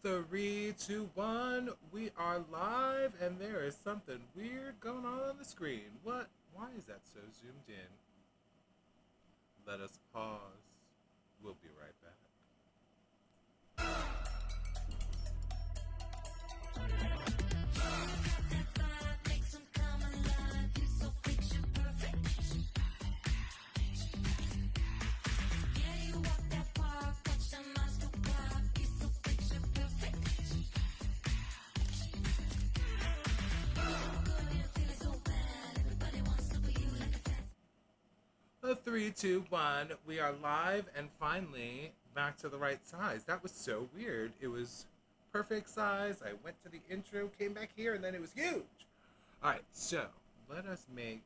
Three, two, one. We are live, and there is something weird going on the screen. What? Why is that so zoomed in? Let us pause. We'll be right back. Three, two, one. We are live and finally back to the right size. That was so weird. It was perfect size. I went to the intro, came back here, and then it was huge. All right, so let us make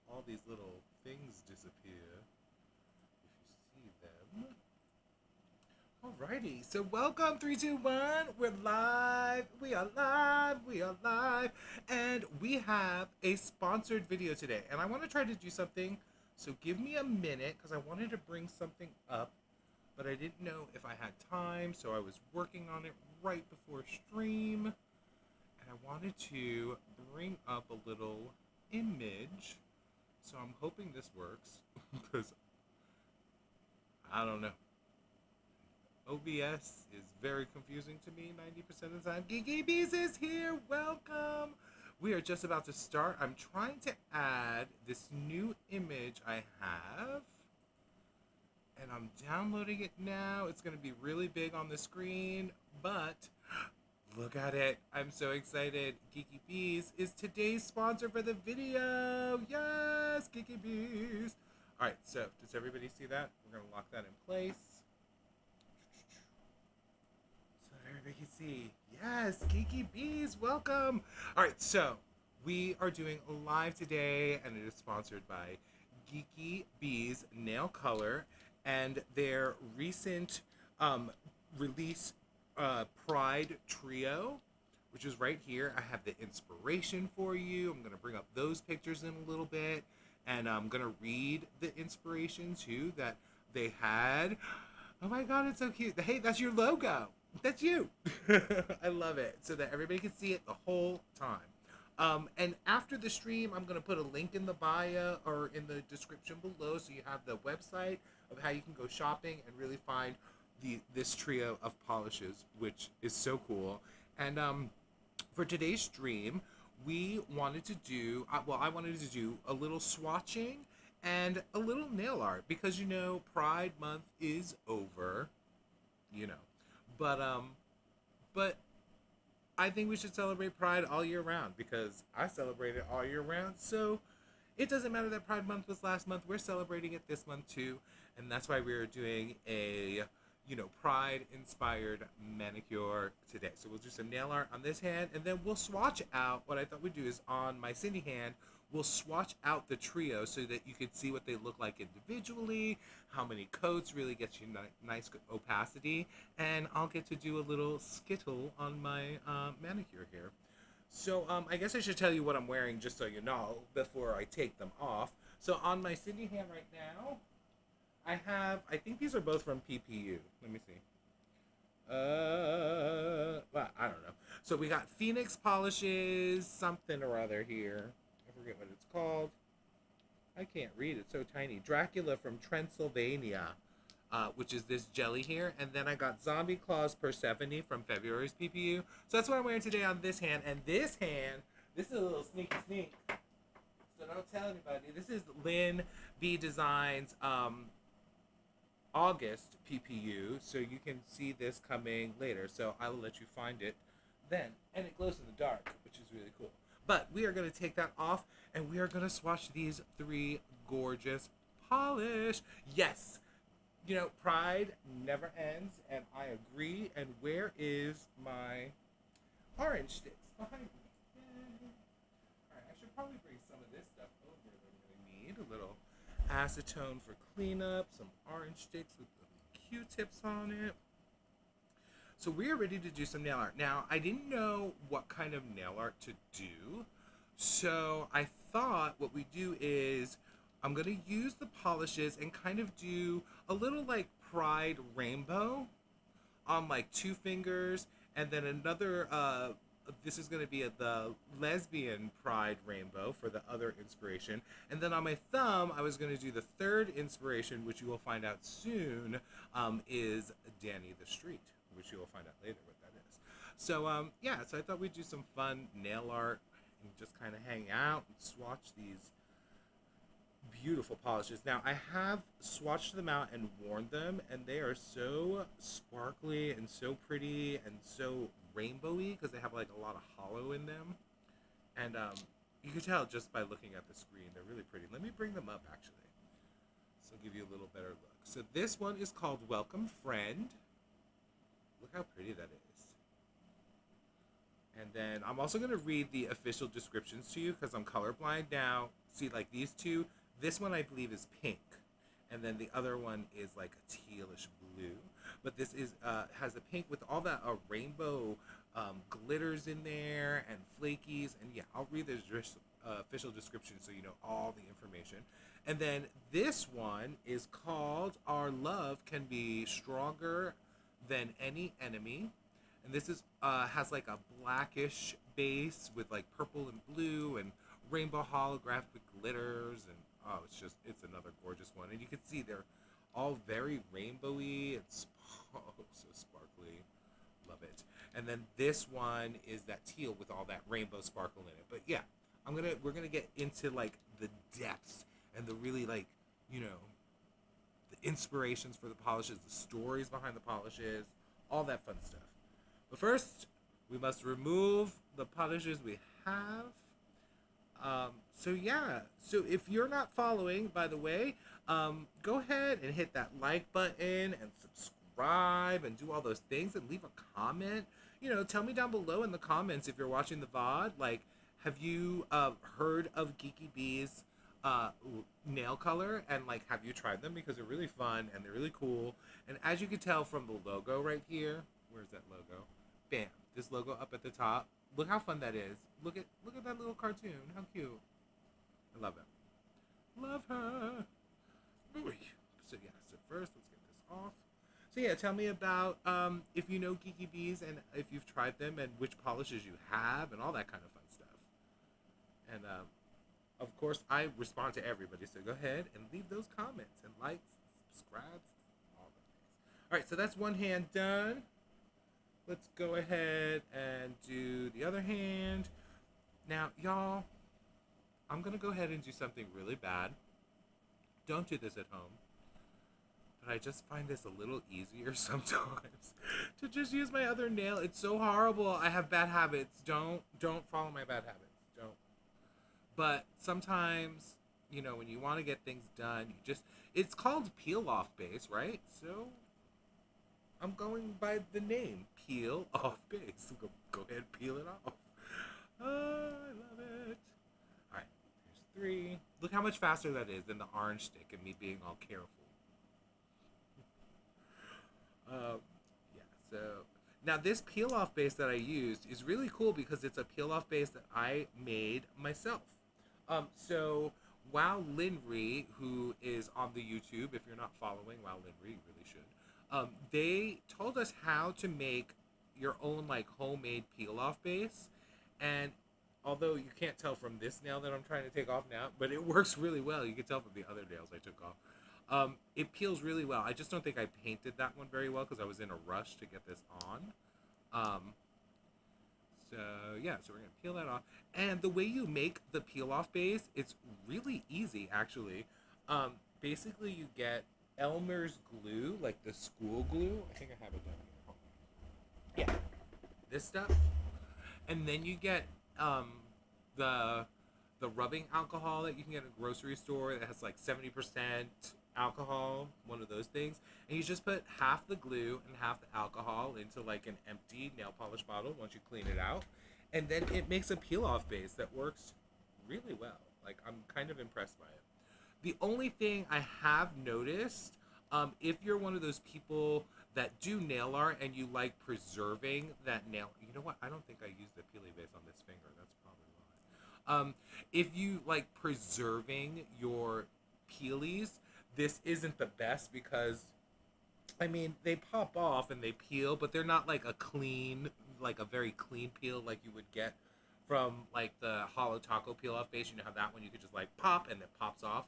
all these little things disappear. If you see them. Alrighty, so welcome 3, 2, 1. We're live. We are live. We are live. And we have a sponsored video today. And I want to try to do something. So give me a minute because I wanted to bring something up, but I didn't know if I had time. So I was working on it right before stream. And I wanted to bring up a little image. So I'm hoping this works because I don't know. OBS is very confusing to me 90% of the time. Geeky Bees is here. Welcome. We are just about to start. I'm trying to add this new image I have. And I'm downloading it now. It's going to be really big on the screen. But look at it. I'm so excited. Geeky Bees is today's sponsor for the video. Yes, Geeky Bees. All right, so does everybody see that? We're going to lock that in place. Everybody can see. Yes, Geeky Bees, welcome. All right, so we are doing a live today, and it is sponsored by Geeky Bees Nail Color and their recent release Pride Trio, which is right here. I have the inspiration for you. I'm going to bring up those pictures in a little bit, and I'm going to read the inspiration too that they had. Oh my God, it's so cute. Hey, that's your logo. That's you. I love it. So that everybody can see it the whole time. And after the stream, I'm going to put a link in the bio or in the description below so you have the website of how you can go shopping and really find this trio of polishes, which is so cool. And for today's stream, we wanted to do, I wanted to do a little swatching and a little nail art because, you know, Pride Month is over, you know. But I think we should celebrate Pride all year round because I celebrate it all year round. So it doesn't matter that Pride Month was last month. We're celebrating it this month too. And that's why we're doing a, you know, Pride-inspired manicure today. So we'll do some nail art on this hand, and then we'll swatch out. What I thought we'd do is on my Cindi hand, we'll swatch out the trio so that you can see what they look like individually, how many coats really gets you nice opacity, and I'll get to do a little skittle on my manicure here. So I guess I should tell you what I'm wearing just so you know before I take them off. So on my Cindi hand right now, I think these are both from PPU. Let me see. Well, I don't know. So we got Phoenix polishes, something or other here. I forget what it's called. I can't read. It's so tiny. Dracula from Transylvania, which is this jelly here. And then I got Zombie Claws Persephone from February's PPU. So that's what I'm wearing today on this hand. And this hand, this is a little sneaky sneak. So don't tell anybody. This is Lynn V Designs August PPU. So you can see this coming later. So I will let you find it then. And it glows in the dark, which is really cool. But we are going to take that off, and we are going to swatch these three gorgeous polish. Yes, you know, Pride never ends, and I agree. And where is my orange sticks? Behind me. Yay. All right, I should probably bring some of this stuff over that I'm going to need. A little acetone for cleanup, some orange sticks with the Q-tips on it. So we are ready to do some nail art. Now, I didn't know what kind of nail art to do. So I thought what we do is I'm going to use the polishes and kind of do a little like Pride rainbow on like 2 fingers And then another, this is going to be the lesbian pride rainbow for the other inspiration. And then on my thumb, I was going to do the third inspiration, which you will find out soon, is Danny the Street, which you will find out later what that is. So, yeah, so I thought we'd do some fun nail art and just kind of hang out and swatch these beautiful polishes. Now, I have swatched them out and worn them, and they are so sparkly and so pretty and so rainbowy because they have like a lot of holo in them. And you can tell just by looking at the screen, they're really pretty. Let me bring them up actually, so I'll give you a little better look. So this one is called Welcome Friend. Look how pretty that is. And then I'm also going to read the official descriptions to you because I'm colorblind now. See, like these two, this one I believe is pink, and then the other one is like a tealish blue. But this is has a pink with all that rainbow glitters in there and flakies. And yeah, I'll read the official description so you know all the information. And then this one is called Our Love Can Be Stronger Than Any Enemy. And this is has like a blackish base with like purple and blue and rainbow holographic glitters, and oh, it's another gorgeous one. And you can see they're all very rainbowy. It's so sparkly. Love it. And then this one is that teal with all that rainbow sparkle in it. But yeah, we're gonna get into like the depths and the really like, you know, the inspirations for the polishes, the stories behind the polishes, all that fun stuff. But first, we must remove the polishes we have. So yeah, so if you're not following, by the way, go ahead and hit that like button and subscribe and do all those things and leave a comment. You know, tell me down below in the comments if you're watching the VOD, like, have you heard of Geeky Bees nail color, and like, have you tried them? Because they're really fun and they're really cool. And as you can tell from the logo right here, where's that logo? Bam, this logo up at the top. Look how fun that is. Look at that little cartoon. How cute. I love it. Love her. Ooh. So yeah, so first let's get this off. So yeah, tell me about if you know Geeky Bees and if you've tried them and which polishes you have and all that kind of fun stuff. And of course I respond to everybody, so go ahead and leave those comments and likes, subscribes, all that things. Alright, so that's one hand done. Let's go ahead and do the other hand. Now, y'all, I'm going to go ahead and do something really bad. Don't do this at home. But I just find this a little easier sometimes to just use my other nail. It's so horrible. I have bad habits. Don't follow my bad habits. Don't. But sometimes, you know, when you want to get things done, it's called peel off base, right? So I'm going by the name, peel off base. Go ahead and peel it off. Oh, I love it. All right, here's 3. Look how much faster that is than the orange stick and me being all careful. Yeah, so now this peel off base that I used is really cool because it's a peel off base that I made myself. So Wow Linry, who is on the YouTube, if you're not following Wow Linry, you really should. They told us how to make your own like homemade peel off base, and although you can't tell from this nail that I'm trying to take off now, but it works really well. You can tell from the other nails I took off. It peels really well. I just don't think I painted that one very well because I was in a rush to get this on. So yeah, so we're gonna peel that off. And the way you make the peel off base, it's really easy actually. Basically you get Elmer's glue, like the school glue. I think I have it down here. Yeah, this stuff. And then you get the rubbing alcohol that you can get at a grocery store that has like 70% alcohol, one of those things. And you just put half the glue and half the alcohol into like an empty nail polish bottle once you clean it out. And then it makes a peel off base that works really well. Like, I'm kind of impressed by it. The only thing I have noticed, if you're one of those people that do nail art and you like preserving that nail, you know what? I don't think I used the peely base on this finger. That's probably why. If you like preserving your peelies, this isn't the best because, I mean, they pop off and they peel, but they're not like a clean, like a very clean peel like you would get from like the holo taco peel off base. You know how that one you could just like pop and it pops off.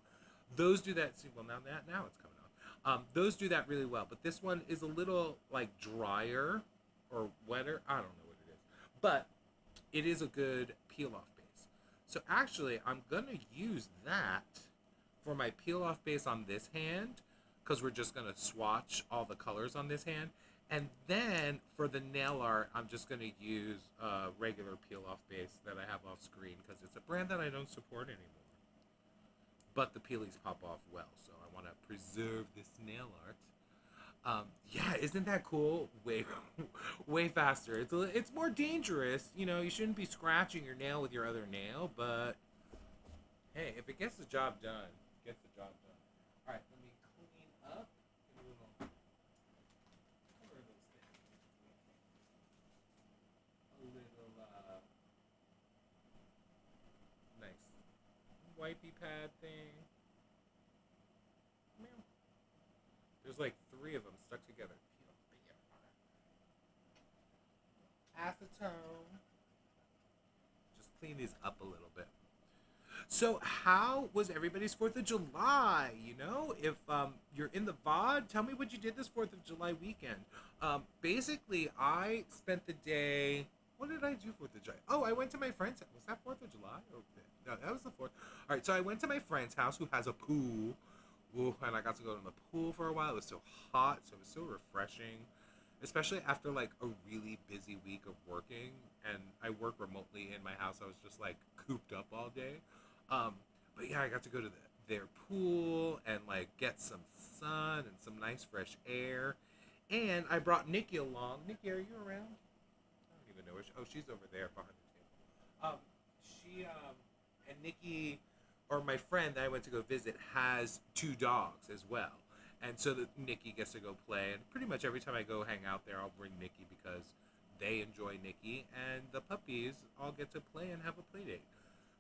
Those do that. See, well now it's coming off. Those do that really well, but this one is a little like drier or wetter. I don't know what it is, but it is a good peel off base. So actually, I'm gonna use that for my peel off base on this hand because we're just gonna swatch all the colors on this hand. And then for the nail art, I'm just going to use a regular peel-off base that I have off screen because it's a brand that I don't support anymore. But the peelies pop off well, so I want to preserve this nail art. Yeah, isn't that cool? Way faster. It's more dangerous. You know, you shouldn't be scratching your nail with your other nail, but hey, if it gets the job done, it gets the job done. All right, let me clean up. Nice wipey pad thing. There's like 3 of them stuck together. Acetone. Just clean these up a little bit. So how was everybody's 4th of July? You know, if you're in the VOD, tell me what you did this 4th of July weekend. Basically, I spent the day... What did I do 4th of July? Oh, I went to my friend's house. Was that 4th of July? Or, no, that was the 4th. All right, so I went to my friend's house who has a pool. Ooh, and I got to go to the pool for a while. It was so hot, so it was so refreshing. Especially after, like, a really busy week of working. And I work remotely in my house. I was just, like, cooped up all day. But yeah, I got to go to their pool and, like, get some sun and some nice fresh air. And I brought Nikki along. Nikki, are you around? Know where she's over there behind the table. And Nikki, or my friend that I went to go visit, has 2 dogs as well, and so that Nikki gets to go play. And pretty much every time I go hang out there, I'll bring Nikki because they enjoy Nikki, and the puppies all get to play and have a play date.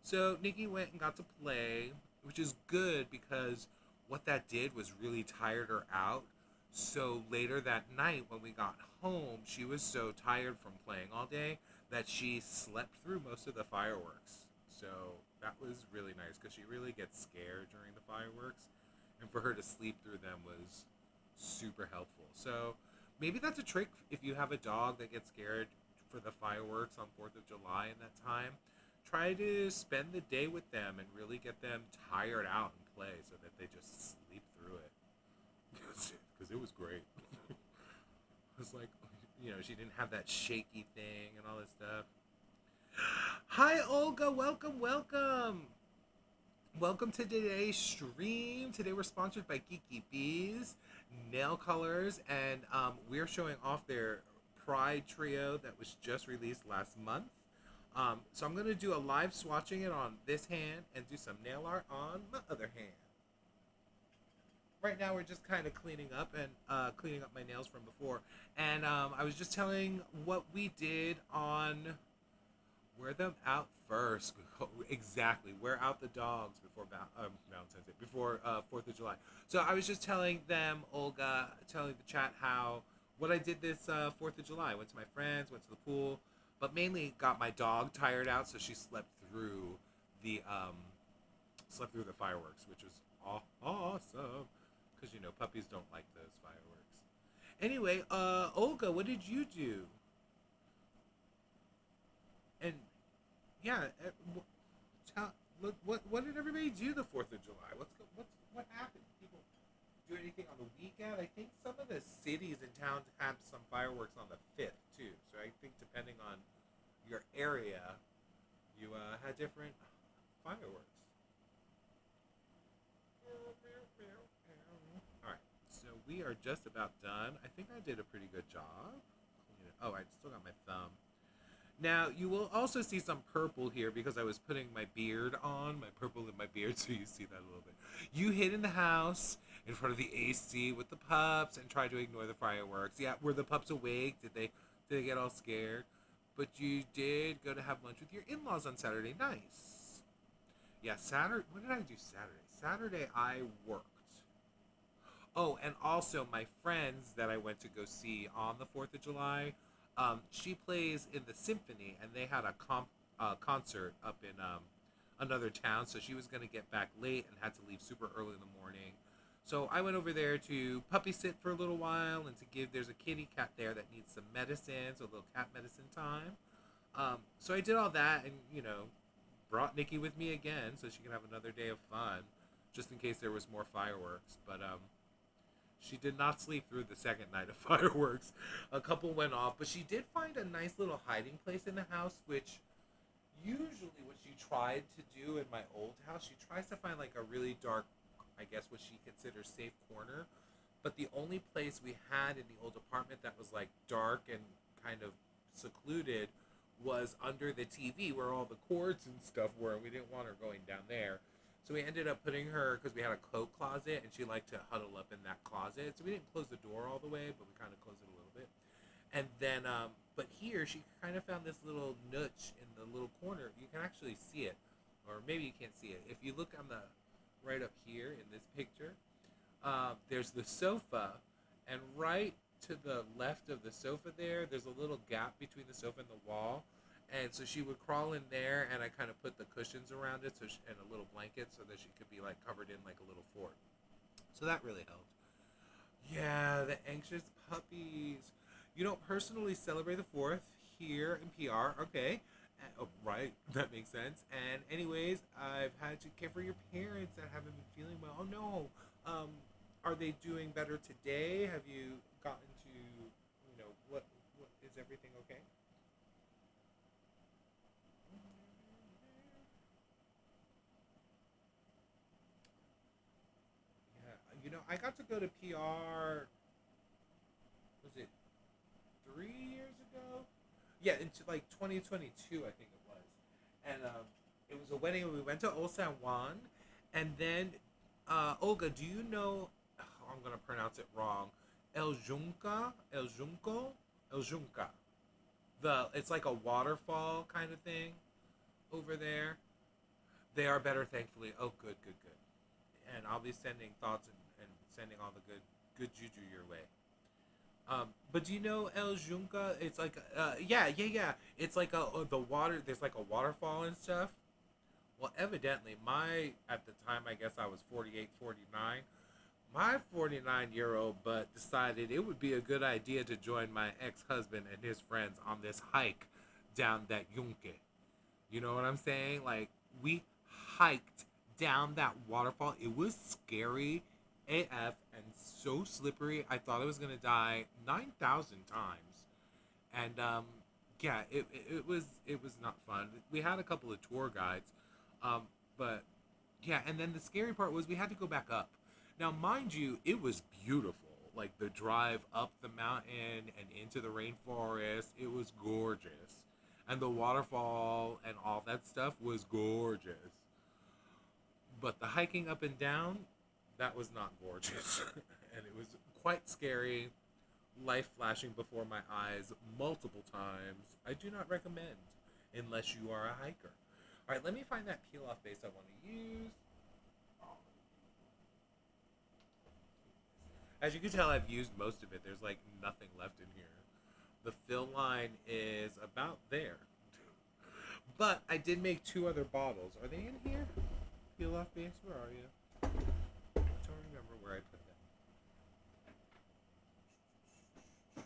So Nikki went and got to play, which is good because what that did was really tired her out. So later that night when we got home, she was so tired from playing all day that she slept through most of the fireworks. So that was really nice because she really gets scared during the fireworks. And for her to sleep through them was super helpful. So maybe that's a trick if you have a dog that gets scared for the fireworks on 4th of July in that time. Try to spend the day with them and really get them tired out and play so that they just sleep through it. Because it was great. It's like, you know, she didn't have that shaky thing and all this stuff. Hi, Olga. Welcome. Welcome to today's stream. Today we're sponsored by Geeky Bees, Nail Colors, and we're showing off their Pride Trio that was just released last month. So I'm going to do a live swatching it on this hand and do some nail art on my other hand. Right now we're just kind of cleaning up my nails from before. And I was just telling what we did on wear them out first. Exactly. Wear out the dogs before Valentine's Day, before 4th of July. So I was just telling them, Olga, telling the chat what I did this 4th of July. I went to my friends, went to the pool, but mainly got my dog tired out, so she slept through the fireworks, which was awesome. Because, you know, puppies don't like those fireworks. Anyway, Olga, what did you do? And, yeah, what did everybody do the 4th of July? What happened? Did people do anything on the weekend? I think some of the cities and towns had some fireworks on the 5th, too. So I think depending on your area, you had different fireworks. So we are just about done. I think I did a pretty good job. Oh, I still got my thumb. Now, you will also see some purple here because I was putting my beard on, my purple in my beard, so you see that a little bit. You hid in the house in front of the AC with the pups and tried to ignore the fireworks. Yeah, were the pups awake? Did they get all scared? But you did go to have lunch with your in-laws on Saturday. Nice. Yeah, Saturday. What did I do Saturday? Saturday, I worked. Oh, and also my friends that I went to go see on the 4th of July, She plays in the symphony, and they had a concert up in another town, so she was going to get back late and had to leave super early in the morning. So I went over there to puppy sit for a little while and to give. There's a kitty cat there that needs some medicine, so a little cat medicine time. So I did all that, and brought Nikki with me again so she could have another day of fun, just in case there was more fireworks. But she did not sleep through the second night of fireworks. A couple went off, but she did find a nice little hiding place in the house, which usually what she tried to do in my old house, she tries to find like a really dark, I guess what she considers safe corner. But the only place we had in the old apartment that was like dark and kind of secluded was under the TV where all the cords and stuff were, and we didn't want her going down there. So we ended up putting her, because we had a coat closet, and she liked to huddle up in that closet. So we didn't close the door all the way, but we kind of closed it a little bit. And then, but here, she kind of found this little niche in the little corner. You can actually see it, or maybe you can't see it. If you look on the, right up here in this picture, there's the sofa, and right to the left of the sofa there's a little gap between the sofa and the wall. And so she would crawl in there, and I kind of put the cushions around it, and a little blanket, so that she could be like covered in like a little fort. So that really helped. Yeah, the anxious puppies. You don't personally celebrate the 4th here in PR, okay? Oh, right, that makes sense. And anyways, I've had to care for your parents that haven't been feeling well. Oh no. Are they doing better today? Have you gotten to, what is everything okay? I got to go to PR, was it 3 years ago? Yeah, into like 2022, I think it was. And it was a wedding, and we went to Old San Juan. And then, Olga, do you know, oh, I'm going to pronounce it wrong, El Junca? El Junco? El Junca. It's like a waterfall kind of thing over there. They are better, thankfully. Oh, good, good, good. And I'll be sending thoughts and sending all the good juju your way. But do you know El Junca? It's like, yeah. It's like the water. There's like a waterfall and stuff. Well, evidently, at the time, I guess I was 48, 49. My 49-year-old butt decided it would be a good idea to join my ex-husband and his friends on this hike down that Yunque. You know what I'm saying? Like, we hiked down that waterfall. It was scary AF and so slippery. I thought I was going to die 9,000 times. And, yeah, it was not fun. We had a couple of tour guides. But, yeah, and then the scary part was we had to go back up. Now, mind you, it was beautiful. Like, the drive up the mountain and into the rainforest, it was gorgeous. And the waterfall and all that stuff was gorgeous. But the hiking up and down, that was not gorgeous. And it was quite scary. Life flashing before my eyes multiple times. I do not recommend unless you are a hiker. All right, let me find that peel-off base I want to use. As you can tell, I've used most of it. There's like nothing left in here. The fill line is about there. But I did make 2 other bottles. Are they in here? Peel-off base, where are you? I don't remember where I put them.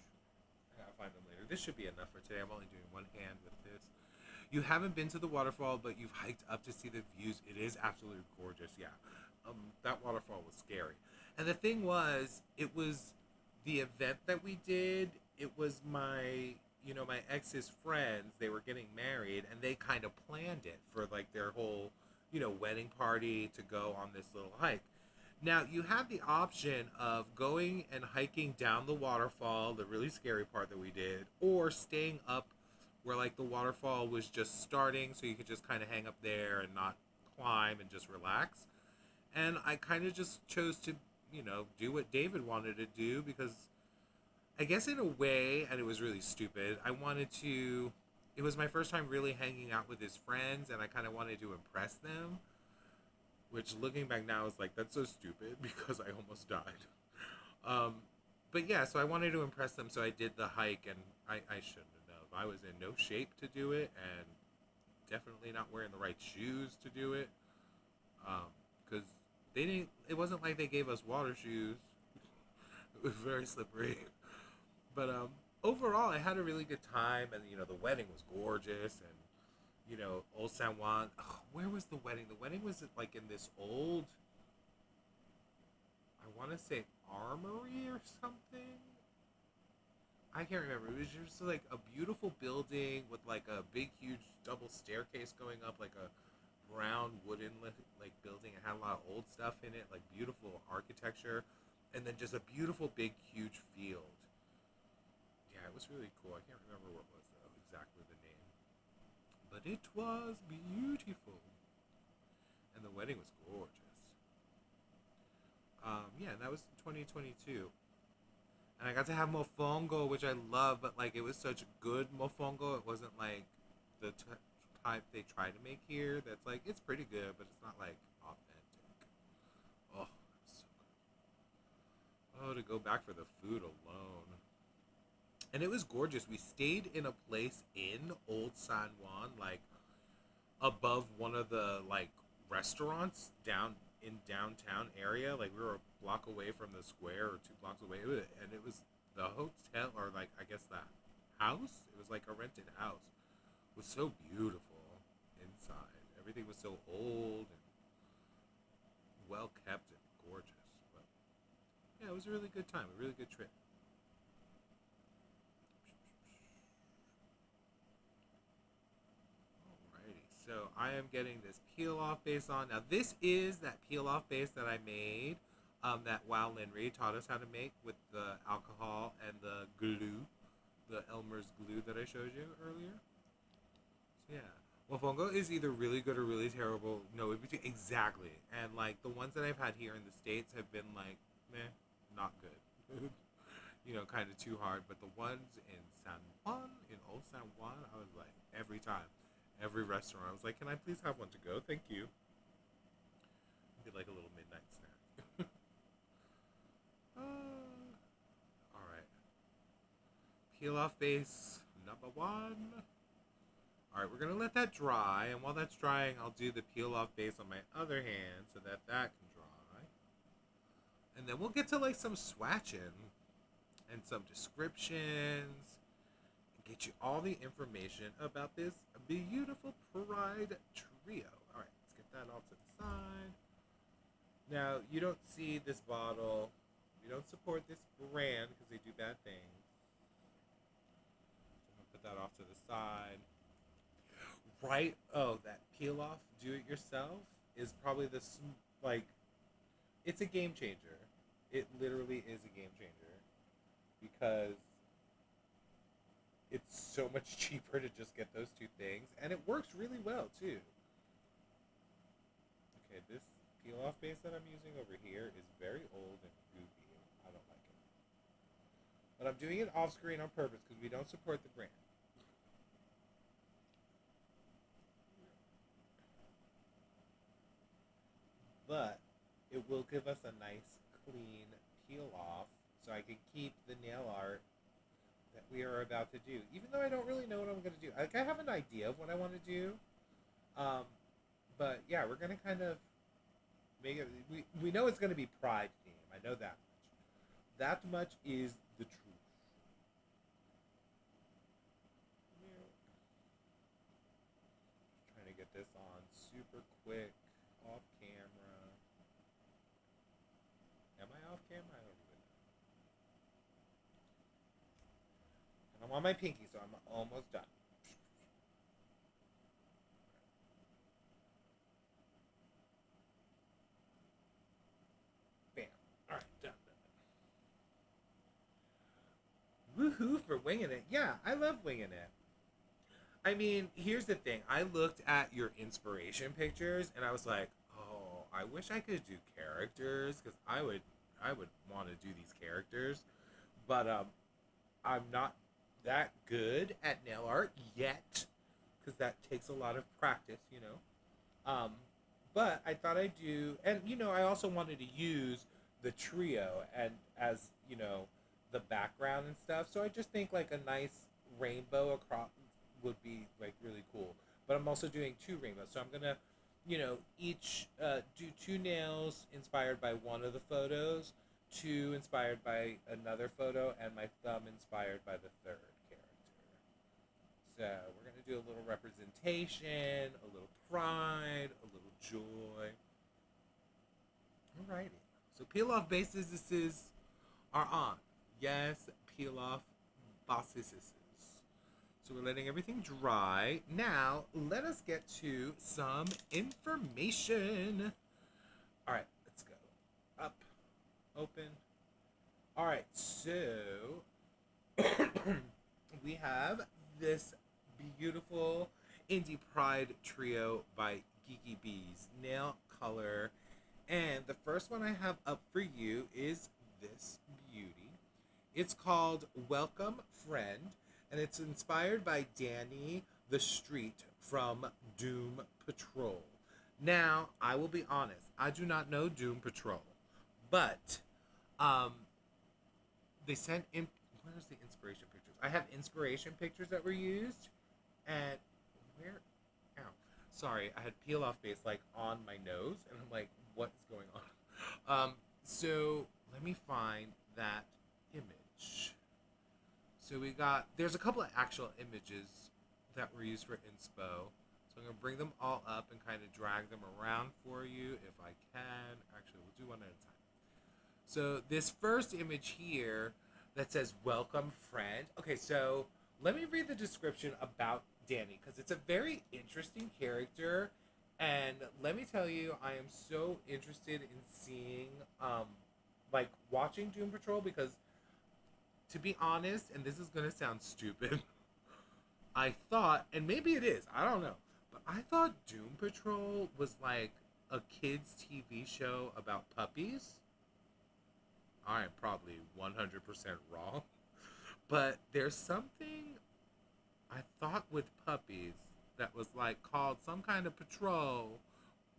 I gotta find them later. This should be enough for today. I'm only doing one hand with this. You haven't been to the waterfall, but you've hiked up to see the views. It is absolutely gorgeous, yeah. That waterfall was scary. And the thing was, it was the event that we did. It was my ex's friends. They were getting married, and they kind of planned it for like their whole, wedding party to go on this little hike. Now, you have the option of going and hiking down the waterfall, the really scary part that we did, or staying up where like the waterfall was just starting, so you could just kind of hang up there and not climb and just relax. And I kind of just chose to, do what David wanted to do, because I guess in a way, and it was really stupid, it was my first time really hanging out with his friends, and I kind of wanted to impress them, which looking back now is like, that's so stupid, because I almost died. But yeah, so I wanted to impress them, so I did the hike, and I shouldn't have. I was in no shape to do it, and definitely not wearing the right shoes to do it. Because they didn't. It wasn't like they gave us water shoes. It was very slippery. But overall, I had a really good time, and the wedding was gorgeous, and Old San Juan. Oh, where was the wedding? The wedding was like in this old, I want to say armory or something. I can't remember. It was just like a beautiful building with like a big, huge double staircase going up, like a brown wooden like building. It had a lot of old stuff in it, like beautiful architecture, and then just a beautiful, big, huge field. Yeah, it was really cool. I can't remember what was exactly the name, but it was beautiful, and the wedding was gorgeous. Yeah, and that was 2022. And I got to have mofongo, which I love, but like it was such good mofongo. It wasn't like the type they try to make here. That's like it's pretty good, but it's not like authentic. Oh, so good. Oh, to go back for the food alone. And it was gorgeous. We stayed in a place in Old San Juan, like above one of the like restaurants down in downtown area. Like we were a block away from the square or 2 blocks away, and it was the hotel, or like I guess the house. It was like a rented house. It was so beautiful inside. Everything was so old and well kept and gorgeous. But yeah, it was a really good time. A really good trip. Alrighty, so I am getting this peel off base on. Now this is that peel off base that I made, that Wow Linry taught us how to make with the alcohol and the glue, the Elmer's glue that I showed you earlier. So yeah, mofongo is either really good or really terrible. No, in between, exactly. And like the ones that I've had here in the States have been like, meh, not good. Kind of too hard. But the ones in San Juan, in Old San Juan, I was like, every time, every restaurant, I was like, can I please have one to go? Thank you. Be like a little midnight snack. All right. Peel off base number 1. All right, we're gonna let that dry, and while that's drying, I'll do the peel off base on my other hand so that can dry. And then we'll get to like some swatching and some descriptions and get you all the information about this beautiful Pride trio. All right, let's get that all to the side. Now, you don't see this bottle. You don't support this brand because they do bad things. So I'm gonna put that off to the side. Right? Oh, that peel off, do it yourself is probably like, it's a game changer. It literally is a game changer because it's so much cheaper to just get those 2 things, and it works really well too. Okay, this peel off base that I'm using over here is very old and goopy. I don't like it. But I'm doing it off screen on purpose because we don't support the brand. But it will give us a nice clean peel off so I can keep the nail art that we are about to do, even though I don't really know what I'm going to do. Like, I have an idea of what I want to do, but yeah, we're going to kind of make it. We know it's going to be Pride theme. I know that much. That much is the truth. Trying to get this on super quick, off camera. Am I off camera? I don't even know. And I'm on my pinky, so I'm almost done. Bam. Alright, done. Woohoo for winging it. Yeah, I love winging it. I mean, here's the thing. I looked at your inspiration pictures and I was like, oh, I wish I could do characters because I would want to do these characters, but I'm not that good at nail art yet because that takes a lot of practice. But I thought I'd do, and I also wanted to use the trio and as the background and stuff. So I just think like a nice rainbow across would be like really cool. But I'm also doing two rainbows, so I'm gonna, each do two nails inspired by one of the photos, two inspired by another photo, and my thumb inspired by the third character. So we're gonna do a little representation, a little pride, a little joy. Alrighty. So peel off bases are on. Yes, peel off bases. So we're letting everything dry. Now, let us get to some information. All right, let's go. Up, open. All right, so we have this beautiful Indie Pride trio by Geeky Bees, nail color. And the first one I have up for you is this beauty. It's called Welcome Friend, and it's inspired by Danny the Street from Doom Patrol. Now, I will be honest, I do not know Doom Patrol, but they sent in. Where's the inspiration pictures? I have inspiration pictures that were used, and where? Ow. Sorry, I had peel off base like on my nose, and I'm like, what is going on? So let me find that image. So there's a couple of actual images that were used for inspo. So I'm going to bring them all up and kind of drag them around for you if I can. Actually, we'll do one at a time. So this first image here that says welcome friend. Okay, so let me read the description about Danny, because it's a very interesting character. And let me tell you, I am so interested in seeing, watching Doom Patrol, because to be honest, and this is going to sound stupid, I thought, and maybe it is, I don't know, but I thought Doom Patrol was like a kids' TV show about puppies. I am probably 100% wrong, but there's something I thought with puppies that was like called some kind of patrol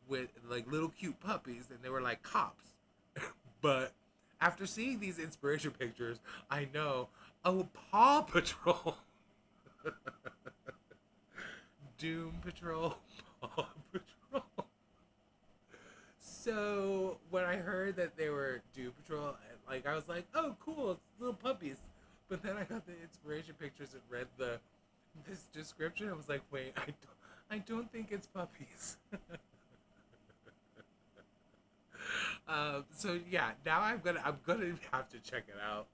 with like little cute puppies, and they were like cops. But after seeing these inspiration pictures, I know, oh, Paw Patrol. Doom Patrol, Paw Patrol. So when I heard that they were Doom Patrol, like I was like, oh, cool, it's little puppies. But then I got the inspiration pictures and read this description. I was like, wait, I don't think it's puppies. So yeah, now I'm gonna have to check it out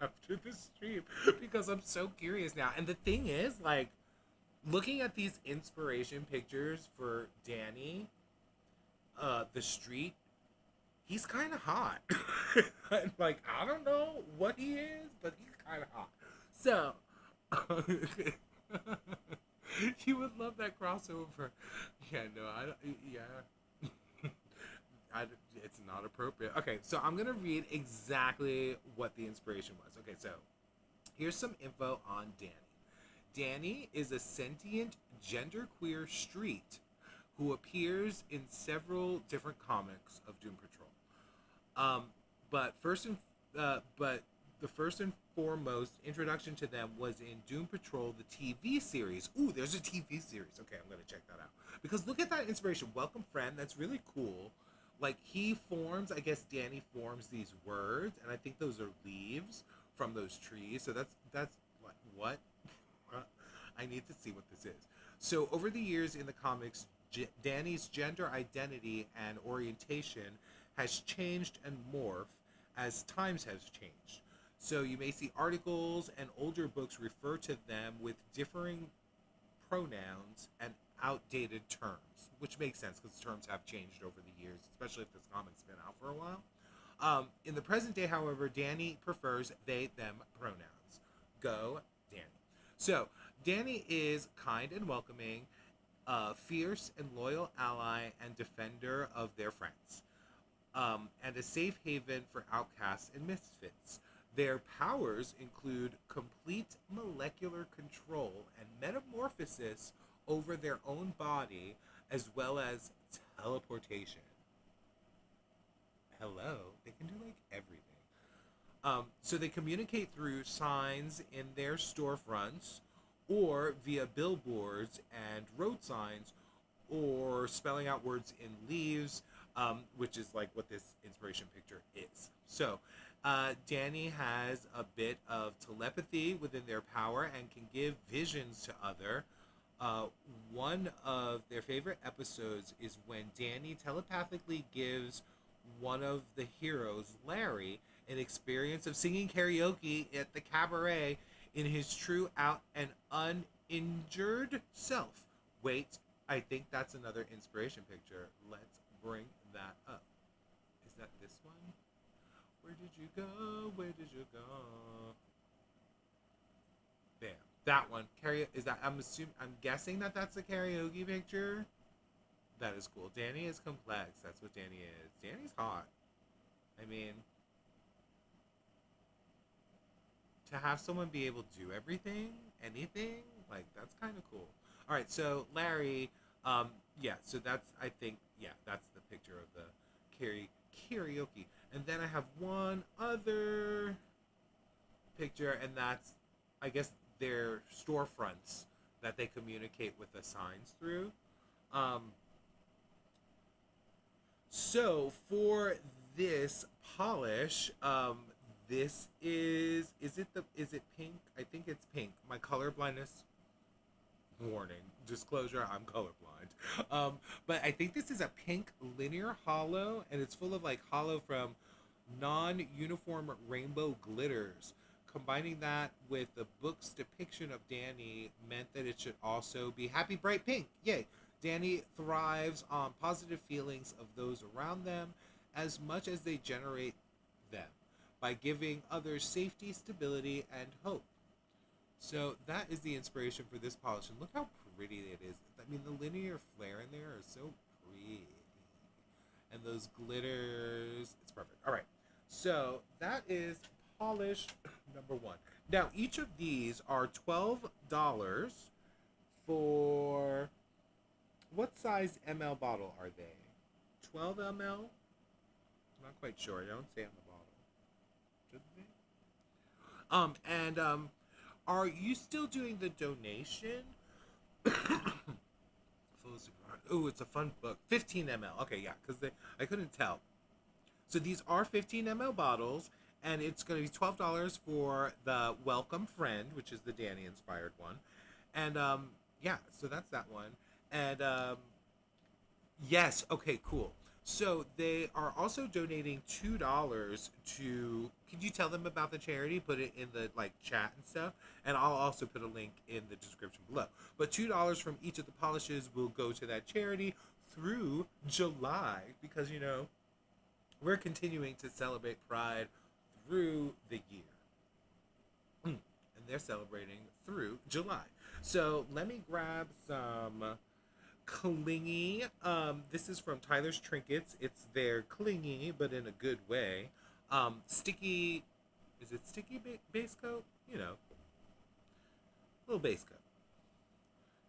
after the stream, because I'm so curious now. And the thing is, like, looking at these inspiration pictures for Danny, the street, he's kind of hot. Like, I don't know what he is, but he's kind of hot. So, you would love that crossover. Yeah, no, it's not appropriate. Okay, so I'm gonna read exactly what the inspiration was. Okay, so here's some info on Danny. Danny is a sentient genderqueer street who appears in several different comics of Doom Patrol. But the first and foremost introduction to them was in Doom Patrol, the TV series. Ooh, there's a TV series. Okay, I'm gonna check that out, because look at that inspiration. Welcome friend. That's really cool. Like, I guess Danny forms these words, and I think those are leaves from those trees. So that's what? I need to see what this is. So over the years in the comics, Danny's gender identity and orientation has changed and morphed as times have changed. So you may see articles and older books refer to them with differing pronouns and outdated terms, which makes sense because terms have changed over the years, especially if this comic's been out for a while. In the present day, however, Danny prefers they, them pronouns. Go, Danny. So, Danny is kind and welcoming, fierce and loyal ally and defender of their friends, and a safe haven for outcasts and misfits. Their powers include complete molecular control and metamorphosis over their own body, as well as teleportation. Hello, they can do like everything. So they communicate through signs in their storefronts or via billboards and road signs or spelling out words in leaves, which is like what this inspiration picture is. So Danny has a bit of telepathy within their power and can give visions to other. Uh, One of their favorite episodes is when Danny telepathically gives one of the heroes, Larry, an experience of singing karaoke at the cabaret in his true out and uninjured self. Wait, I think that's another inspiration picture. Let's bring that up. Is that this one? Where did you go? Where did you go? There. That one. Is that? I'm guessing that that's a karaoke picture. That is cool. Danny is complex. That's what Danny is. Danny's hot. I mean, to have someone be able to do everything, anything, like that's kind of cool. All right, so Larry, yeah, so that's I think yeah, that's the picture of the karaoke, and then I have one other picture, and that's I guess their storefronts that they communicate with the signs through. Um, so for this polish, this is it pink? I think it's pink. My color blindness warning, disclosure, I'm colorblind. But I think this is a pink linear holo, and it's full of like holo from non-uniform rainbow glitters. Combining that with the book's depiction of Danny meant that it should also be happy bright pink. Yay! Danny thrives on positive feelings of those around them as much as they generate them by giving others safety, stability, and hope. So that is the inspiration for this polish. And look how pretty it is. I mean, the linear flare in there is so pretty. And those glitters, it's perfect. All right. So that is polish number one. Now, each of these are $12 for... What size ml bottle are they? 12 ml? I'm not quite sure. I don't say on the bottle. Should they? Are you still doing the donation? Oh, it's a fun book. 15 ml. Okay, yeah, because I couldn't tell. So these are 15 ml bottles, and it's going to be $12 for the Welcome Friend, which is the Danny inspired one. And yeah, so that's that one. And yes, okay, cool. So they are also donating $2 to. Could you tell them about the charity? Put it in the like chat and stuff, and I'll also put a link in the description below. But $2 from each of the polishes will go to that charity through July, because you know we're continuing to celebrate Pride through the year, and they're celebrating through July. So let me grab some clingy. This is from Tyler's Trinkets. It's their clingy, but in a good way. Sticky. Is it sticky base coat? You know, little base coat.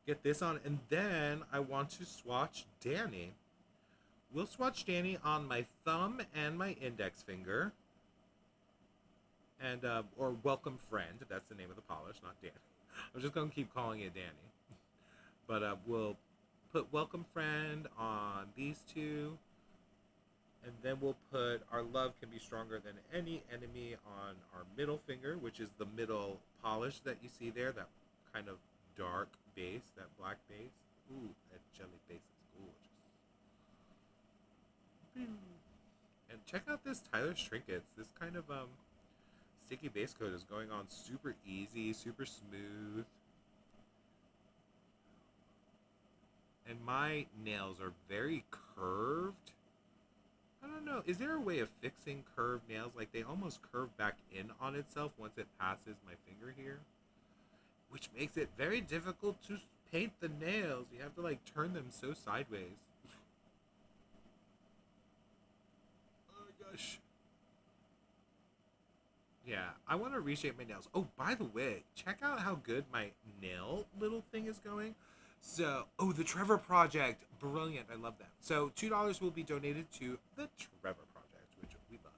Get this on, and then I want to swatch Danny. We'll swatch Danny on my thumb and my index finger. And or Welcome Friend. That's the name of the polish, not Danny. I'm just gonna keep calling it Danny. But we'll put Welcome Friend on these two, and then we'll put Our Love Can Be Stronger Than Any Enemy on our middle finger, which is the middle polish that you see there, that kind of dark base, that black base. Ooh, that jelly base is gorgeous. And check out this Tyler's Trinkets. This kind of sticky base coat is going on super easy, super smooth. And my nails are very curved. I don't know. Is there a way of fixing curved nails? Like they almost curve back in on itself once it passes my finger here. Which makes it very difficult to paint the nails. You have to like turn them so sideways. Oh my gosh. Yeah, I want to reshape my nails. Oh, by the way, check out how good my nail little thing is going. So, oh, the Trevor Project. Brilliant. I love that. So, $2 will be donated to the Trevor Project, which we love.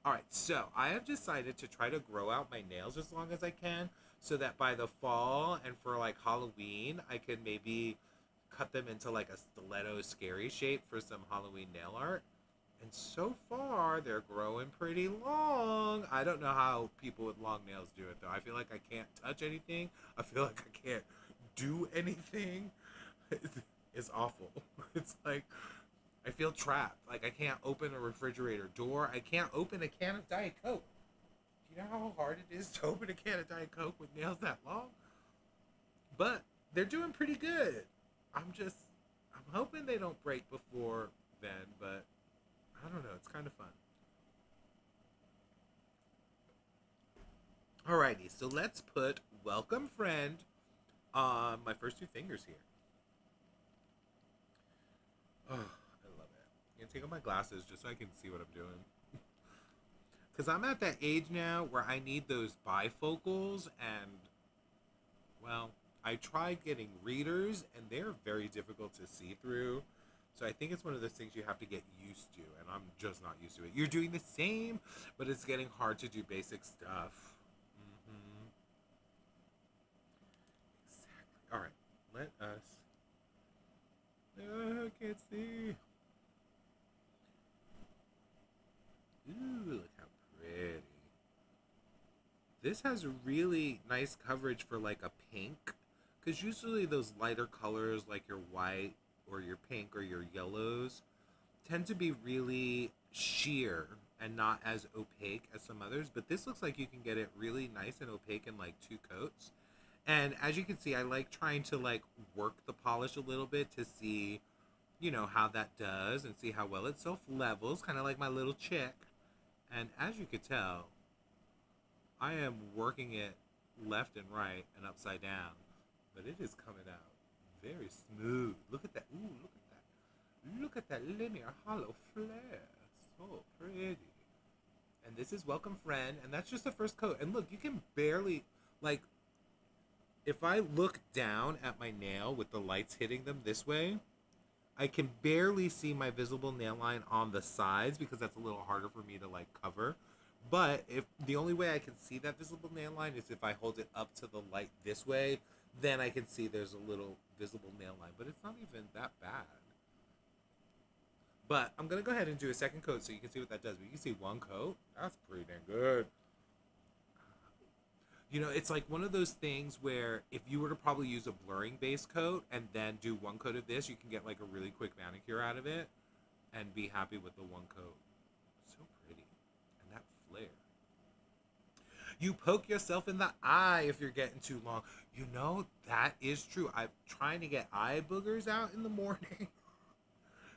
All right, so I have decided to try to grow out my nails as long as I can so that by the fall and for like Halloween, I could maybe cut them into like a stiletto scary shape for some Halloween nail art. And so far, they're growing pretty long. I don't know how people with long nails do it though. I feel like I can't touch anything. I feel like I can't do anything. It's awful. It's like I feel trapped. Like I can't open a refrigerator door. I can't open a can of Diet Coke. Do you know how hard it is to open a can of Diet Coke with nails that long? But they're doing pretty good. I'm hoping they don't break before then, but I don't know. It's kind of fun. Alrighty, so let's put Welcome Friend on my first two fingers here. Oh, I love it. I'm going to take off my glasses just so I can see what I'm doing. Because I'm at that age now where I need those bifocals and, well, I tried getting readers and they're very difficult to see through. So I think it's one of those things you have to get used to, and I'm just not used to it. You're doing the same, but it's getting hard to do basic stuff. Mm-hmm. Exactly. All right, let us... Oh, I can't see. Ooh, look how pretty. This has a really nice coverage for like a pink, because usually those lighter colors like your white or your pink or your yellows tend to be really sheer and not as opaque as some others, but this looks like you can get it really nice and opaque in like two coats. And as you can see, I like trying to like work the polish a little bit to see, you know, how that does and see how well it self levels, kind of like my little chick. And as you could tell, I am working it left and right and upside down, but it is coming out very smooth. Look at that. Ooh, look at that. Look at that linear hollow flare. So pretty. And this is Welcome Friend, and that's just the first coat. And look, you can barely, like, if I look down at my nail with the lights hitting them this way, I can barely see my visible nail line on the sides because that's a little harder for me to, like, cover. But if the only way I can see that visible nail line is if I hold it up to the light this way, then I can see there's a little visible nail line. But it's not even that bad. But I'm going to go ahead and do a second coat so you can see what that does. But you can see one coat. That's pretty dang good. You know, it's like one of those things where if you were to probably use a blurring base coat and then do one coat of this, you can get like a really quick manicure out of it and be happy with the one coat. So pretty. And that flare. You poke yourself in the eye if you're getting too long. You know, that is true. I'm trying to get eye boogers out in the morning.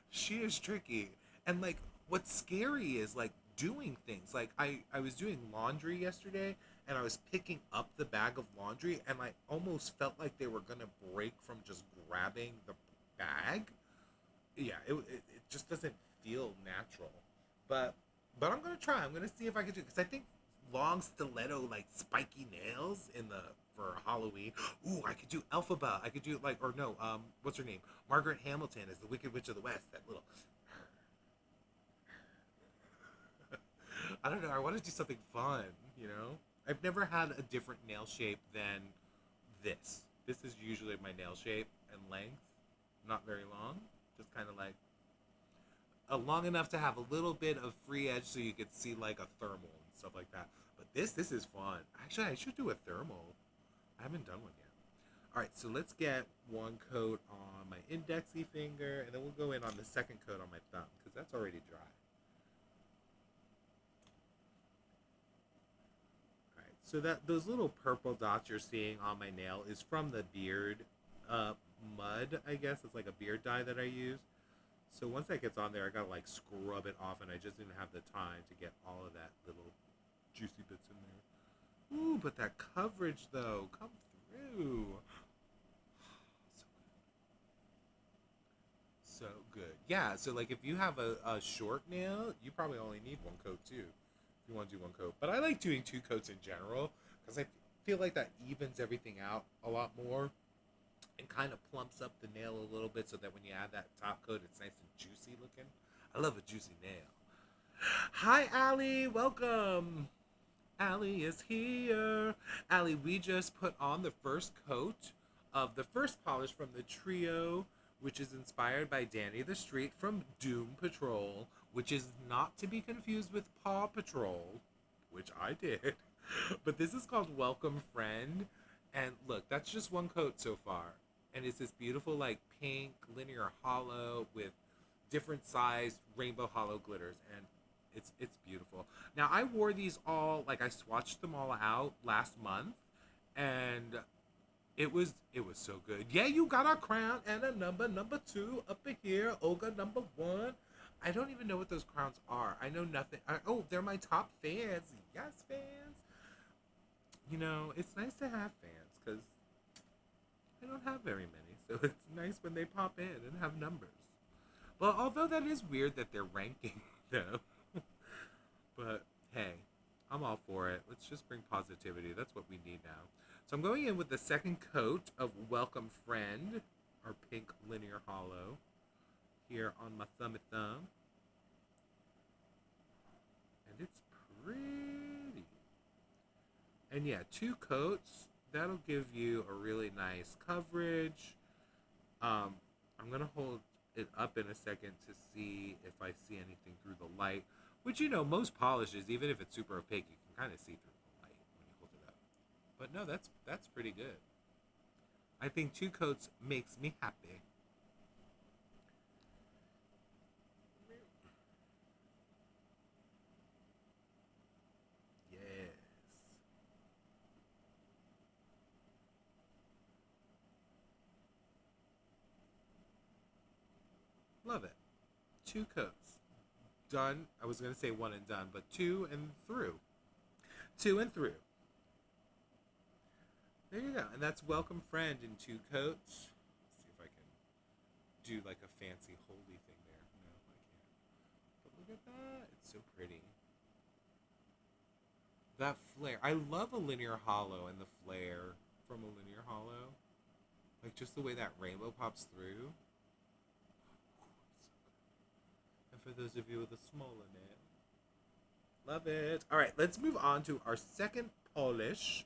She is tricky. And like, what's scary is like doing things. Like I was doing laundry yesterday and I was picking up the bag of laundry and I almost felt like they were going to break from just grabbing the bag. Yeah, it just doesn't feel natural. But I'm going to try. I'm going to see if I can do it. Because I think long stiletto, like spiky nails for Halloween. Ooh, I could do Elphaba. I could do like, or no, what's her name? Margaret Hamilton as the Wicked Witch of the West. That little... I don't know. I want to do something fun, you know? I've never had a different nail shape than this. This is usually my nail shape and length. Not very long. Just kind of like long enough to have a little bit of free edge so you could see like a thermal and stuff like that. But this is fun. Actually, I should do a thermal. I haven't done one yet. All right, so let's get one coat on my indexy finger, and then we'll go in on the second coat on my thumb because that's already dry. All right, so those little purple dots you're seeing on my nail is from the beard mud, I guess. It's like a beard dye that I use. So once that gets on there, I gotta like scrub it off, and I just didn't have the time to get all of that little juicy bits in there. Ooh, but that coverage though, come through. So good. Yeah, so like if you have a short nail, you probably only need one coat too. If you want to do one coat. But I like doing two coats in general because I feel like that evens everything out a lot more and kind of plumps up the nail a little bit so that when you add that top coat, it's nice and juicy looking. I love a juicy nail. Hi, Allie. Welcome. Allie is here. Allie, we just put on the first coat of the first polish from the trio, which is inspired by Danny the Street from Doom Patrol, which is not to be confused with Paw Patrol, which I did. But this is called Welcome Friend. And look, that's just one coat so far. And it's this beautiful, like, pink linear hollow with different sized rainbow hollow glitters. And it's beautiful. Now I wore these all, like, I swatched them all out last month, and it was so good. Yeah, you got a crown and a number two up in here. Olga number one. I don't even know what those crowns are. I know nothing. Oh, they're my top fans. Yes, fans. You know, it's nice to have fans because I don't have very many. So it's nice when they pop in and have numbers. Well, although that is weird that they're ranking, though. But hey, I'm all for it. Let's just bring positivity. That's what we need now. So I'm going in with the second coat of Welcome Friend, our pink linear hollow, here on my thumb. And it's pretty. And yeah, two coats. That'll give you a really nice coverage. I'm going to hold it up in a second to see if I see anything through the light. Which, you know, most polishes, even if it's super opaque, you can kind of see through the light when you hold it up. But no, that's pretty good. I think two coats makes me happy. Yes. Love it. Two coats. Done. I was going to say one and done, but two and through. Two and through. There you go. And that's Welcome Friend in two coats. Let's see if I can do like a fancy holy thing there. No, I can't. But look at that. It's so pretty. That flare. I love a linear hollow and the flare from a linear hollow. Like just the way that rainbow pops through. And for those of you with a smaller nail, love it. All right, let's move on to our second polish.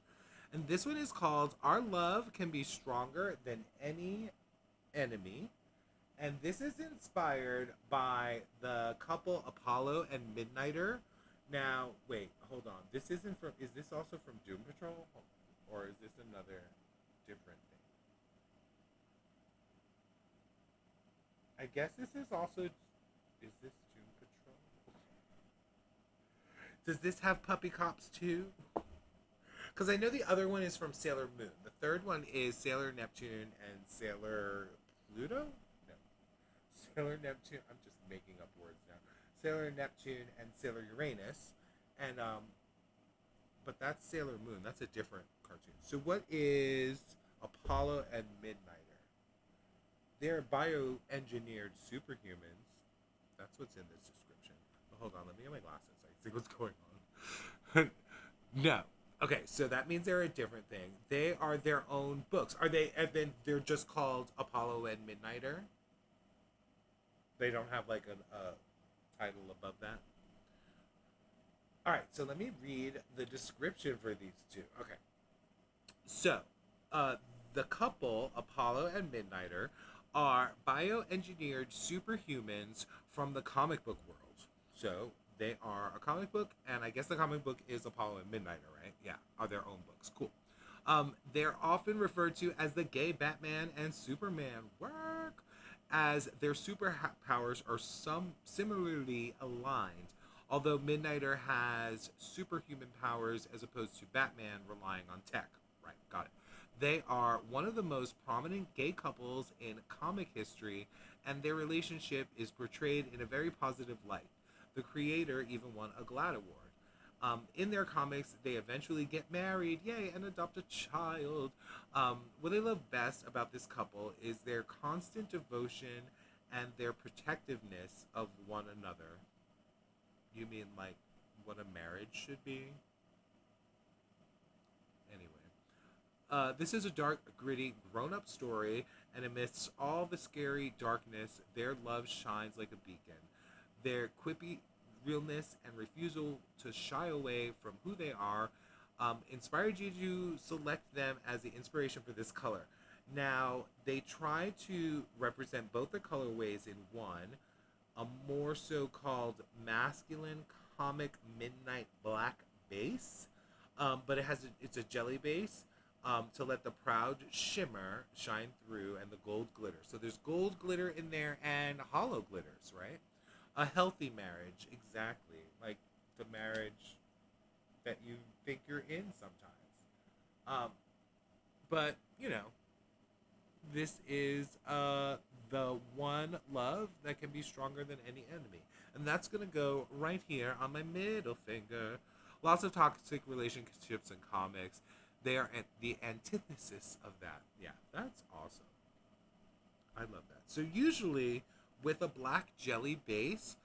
And this one is called Our Love Can Be Stronger Than Any Enemy. And this is inspired by the couple Apollo and Midnighter. Now, wait, hold on. This isn't from, is this also from Doom Patrol? Or is this another different thing? I guess this is also, is this Doom Patrol? Does this have puppy cops too? Because I know the other one is from Sailor Moon. The third one is Sailor Neptune and Sailor Pluto? No. Sailor Neptune. I'm just making up words now. Sailor Neptune and Sailor Uranus. And, but that's Sailor Moon. That's a different cartoon. So what is Apollo and Midnighter? They're bioengineered superhumans. That's what's in this description. But hold on, let me get my glasses so I can see what's going on. No. Okay, so that means they're a different thing. They are their own books. Are they? And then they're just called Apollo and Midnighter. They don't have like a title above that. All right, so let me read the description for these two. Okay, so uh, the couple Apollo and Midnighter are bioengineered superhumans from the comic book world. So they are a comic book, and I guess the comic book is Apollo and Midnighter, right? Yeah, are their own books. Cool. They're often referred to as the gay Batman and Superman. Work, as their superpowers are some similarly aligned. Although Midnighter has superhuman powers as opposed to Batman relying on tech. Right, got it. They are one of the most prominent gay couples in comic history, and their relationship is portrayed in a very positive light. The creator even won a GLAAD award. In their comics, they eventually get married, yay, and adopt a child. What I love best about this couple is their constant devotion and their protectiveness of one another. You mean like what a marriage should be? Anyway. This is a dark, gritty, grown-up story, and amidst all the scary darkness, their love shines like a beacon. Their quippy, realness and refusal to shy away from who they are inspired you to select them as the inspiration for this color. Now, they try to represent both the colorways in one, a more so called masculine comic midnight black base, but it's a jelly base to let the proud shimmer shine through and the gold glitter. So there's gold glitter in there and hollow glitters, right? A healthy marriage, exactly, like the marriage that you think you're in sometimes. But you know, this is the one love that can be stronger than any enemy. And that's going to go right here on my middle finger. Lots of toxic relationships in comics. They are the antithesis of that. Yeah, that's awesome. I love that. So usually with a black jelly base,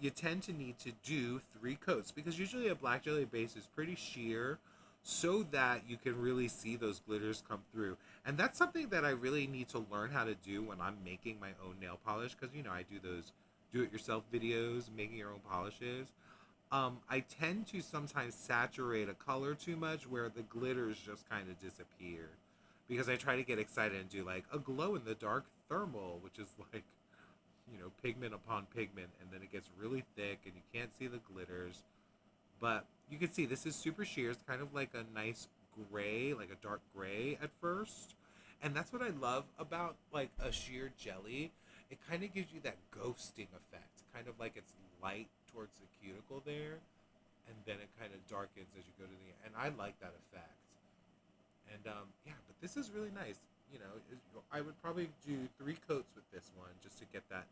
you tend to need to do 3 coats because usually a black jelly base is pretty sheer so that you can really see those glitters come through. And that's something that I really need to learn how to do when I'm making my own nail polish because, you know, I do those do-it-yourself videos, making your own polishes. I tend to sometimes saturate a color too much where the glitters just kind of disappear because I try to get excited and do like a glow-in-the-dark thermal, which is like, you know, pigment upon pigment, and then it gets really thick and you can't see the glitters. But you can see this is super sheer. It's kind of like a nice gray, like a dark gray at first. And that's what I love about like a sheer jelly. It kind of gives you that ghosting effect. Kind of like it's light towards the cuticle there. And then it kind of darkens as you go to the end. And I like that effect. And yeah, but this is really nice. You know, I would probably do 3 coats with this one just to get that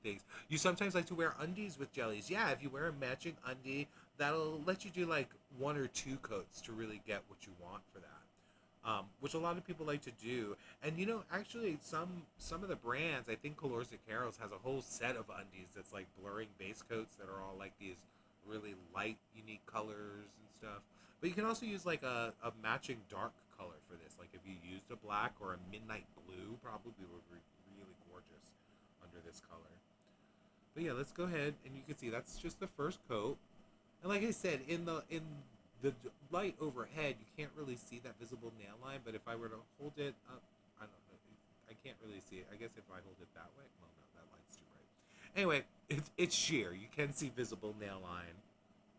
things. You sometimes like to wear undies with jellies. Yeah, if you wear a matching undie, that'll let you do like 1 or 2 coats to really get what you want for that. Which a lot of people like to do. And you know, actually, some of the brands, I think Colors and Carols has a whole set of undies that's like blurring base coats that are all like these really light, unique colors and stuff. But you can also use like a matching dark color for this. Like if you used a black or a midnight blue, probably would be really gorgeous under this color. But yeah, let's go ahead and you can see that's just the first coat. And like I said, in the light overhead, you can't really see that visible nail line. But if I were to hold it up, I don't know, I can't really see it. I guess if I hold it that way, well, no, that light's too bright. Anyway, it's sheer. You can see visible nail line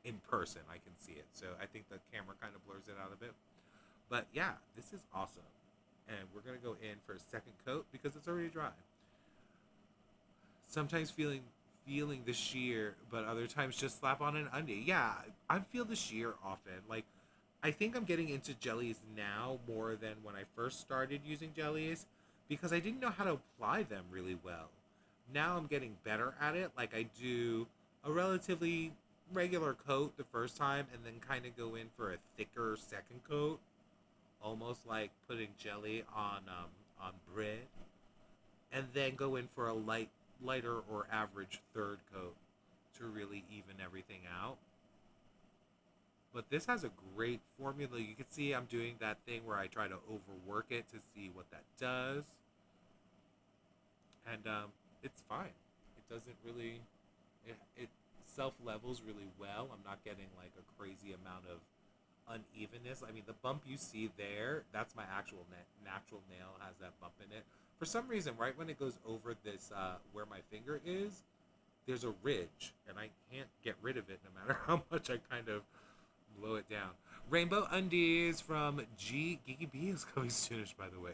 in person. I can see it. So I think the camera kind of blurs it out a bit. But yeah, this is awesome. And we're going to go in for a second coat because it's already dry. Sometimes feeling the sheer, but other times just slap on an undie. Yeah, I feel the sheer often. Like, I think I'm getting into jellies now more than when I first started using jellies because I didn't know how to apply them really well. Now I'm getting better at it. Like, I do a relatively regular coat the first time and then kind of go in for a thicker second coat, almost like putting jelly on bread, and then go in for a lighter or average third coat to really even everything out. But this has a great formula. You can see I'm doing that thing where I try to overwork it to see what that does, and it's fine. It doesn't really it self levels really well. I'm not getting like a crazy amount of unevenness. I mean, the bump you see there, that's my actual natural nail has that bump in it. For some reason, right when it goes over this, where my finger is, there's a ridge, and I can't get rid of it no matter how much I kind of blow it down. Rainbow undies from Geeky Bees coming soonish, by the way.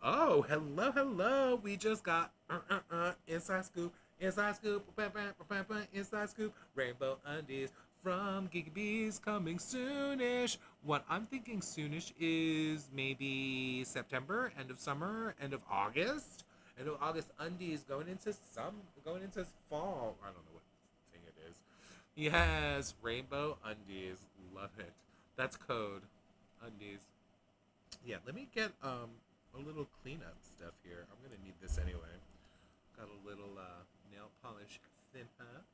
Oh, hello, hello. We just got inside scoop, inside scoop, inside scoop. Rainbow undies from Geeky Bees coming soonish. What I'm thinking soonish is maybe September, end of summer, end of August. End of August undies going into fall. I don't know what thing it is. Yes, rainbow undies. Love it. That's code. Undies. Yeah, let me get a little cleanup stuff here. I'm gonna need this anyway. Got a little nail polish thinner.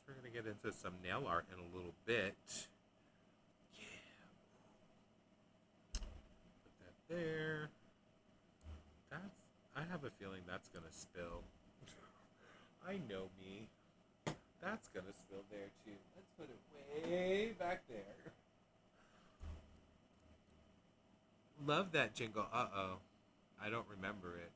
We're going to get into some nail art in a little bit. Yeah. Put that there. I have a feeling that's going to spill. I know me. That's gonna spill there too. Let's put it way back there. Love that jingle. Uh-oh. I don't remember it.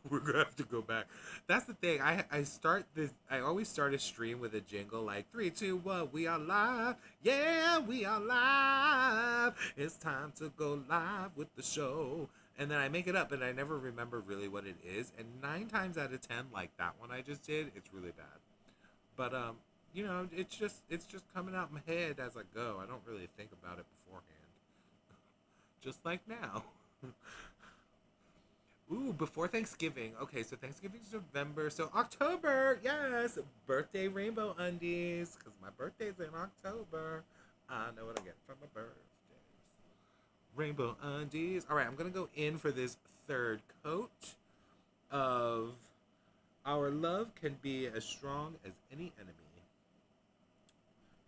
We're gonna have to go back. That's the thing. I start this. I always start a stream with a jingle like 3, 2, 1. We are live. Yeah, we are live. It's time to go live with the show. And then I make it up, and I never remember really what it is. And 9 times out of 10, like that one I just did, it's really bad. But it's just coming out my head as I go. I don't really think about it beforehand. Just like now. Ooh, before Thanksgiving. Okay, so Thanksgiving's November. So October, yes, birthday rainbow undies. Because my birthday's in October. I know what I get from my birthdays. Rainbow undies. All right, I'm going to go in for this third coat of Our Love Can Be As Strong as Any Enemy.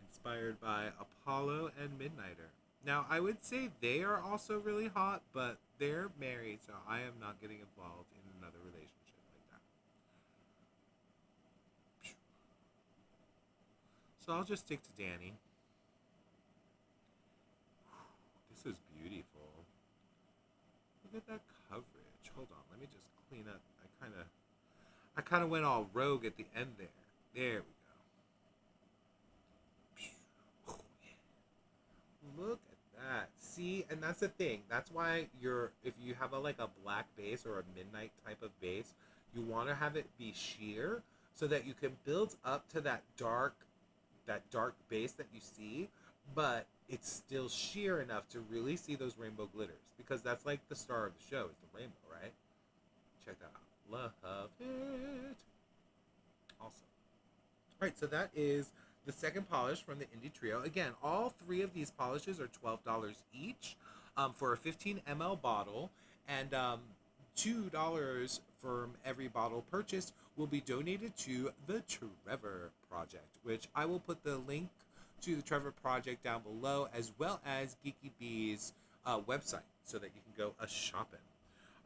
Inspired by Apollo and Midnighter. Now, I would say they are also really hot, but they're married, so I am not getting involved in another relationship like that. So I'll just stick to Danny. This is beautiful. Look at that coverage. Hold on, let me just clean up. I kind of went all rogue at the end there. There we go. Look at that. See, and that's the thing. That's why if you have a black base or a midnight type of base, you want to have it be sheer so that you can build up to that dark base that you see, but it's still sheer enough to really see those rainbow glitters, because that's like the star of the show is the rainbow, right? Check that out. Love it. Awesome. All right, so that is the second polish from the Indie Trio. Again, all 3 of these polishes are $12 each for a 15 ml bottle, and $2 from every bottle purchased will be donated to the Trevor Project, which I will put the link to the Trevor Project down below, as well as Geeky Bees website, so that you can go a-shopping.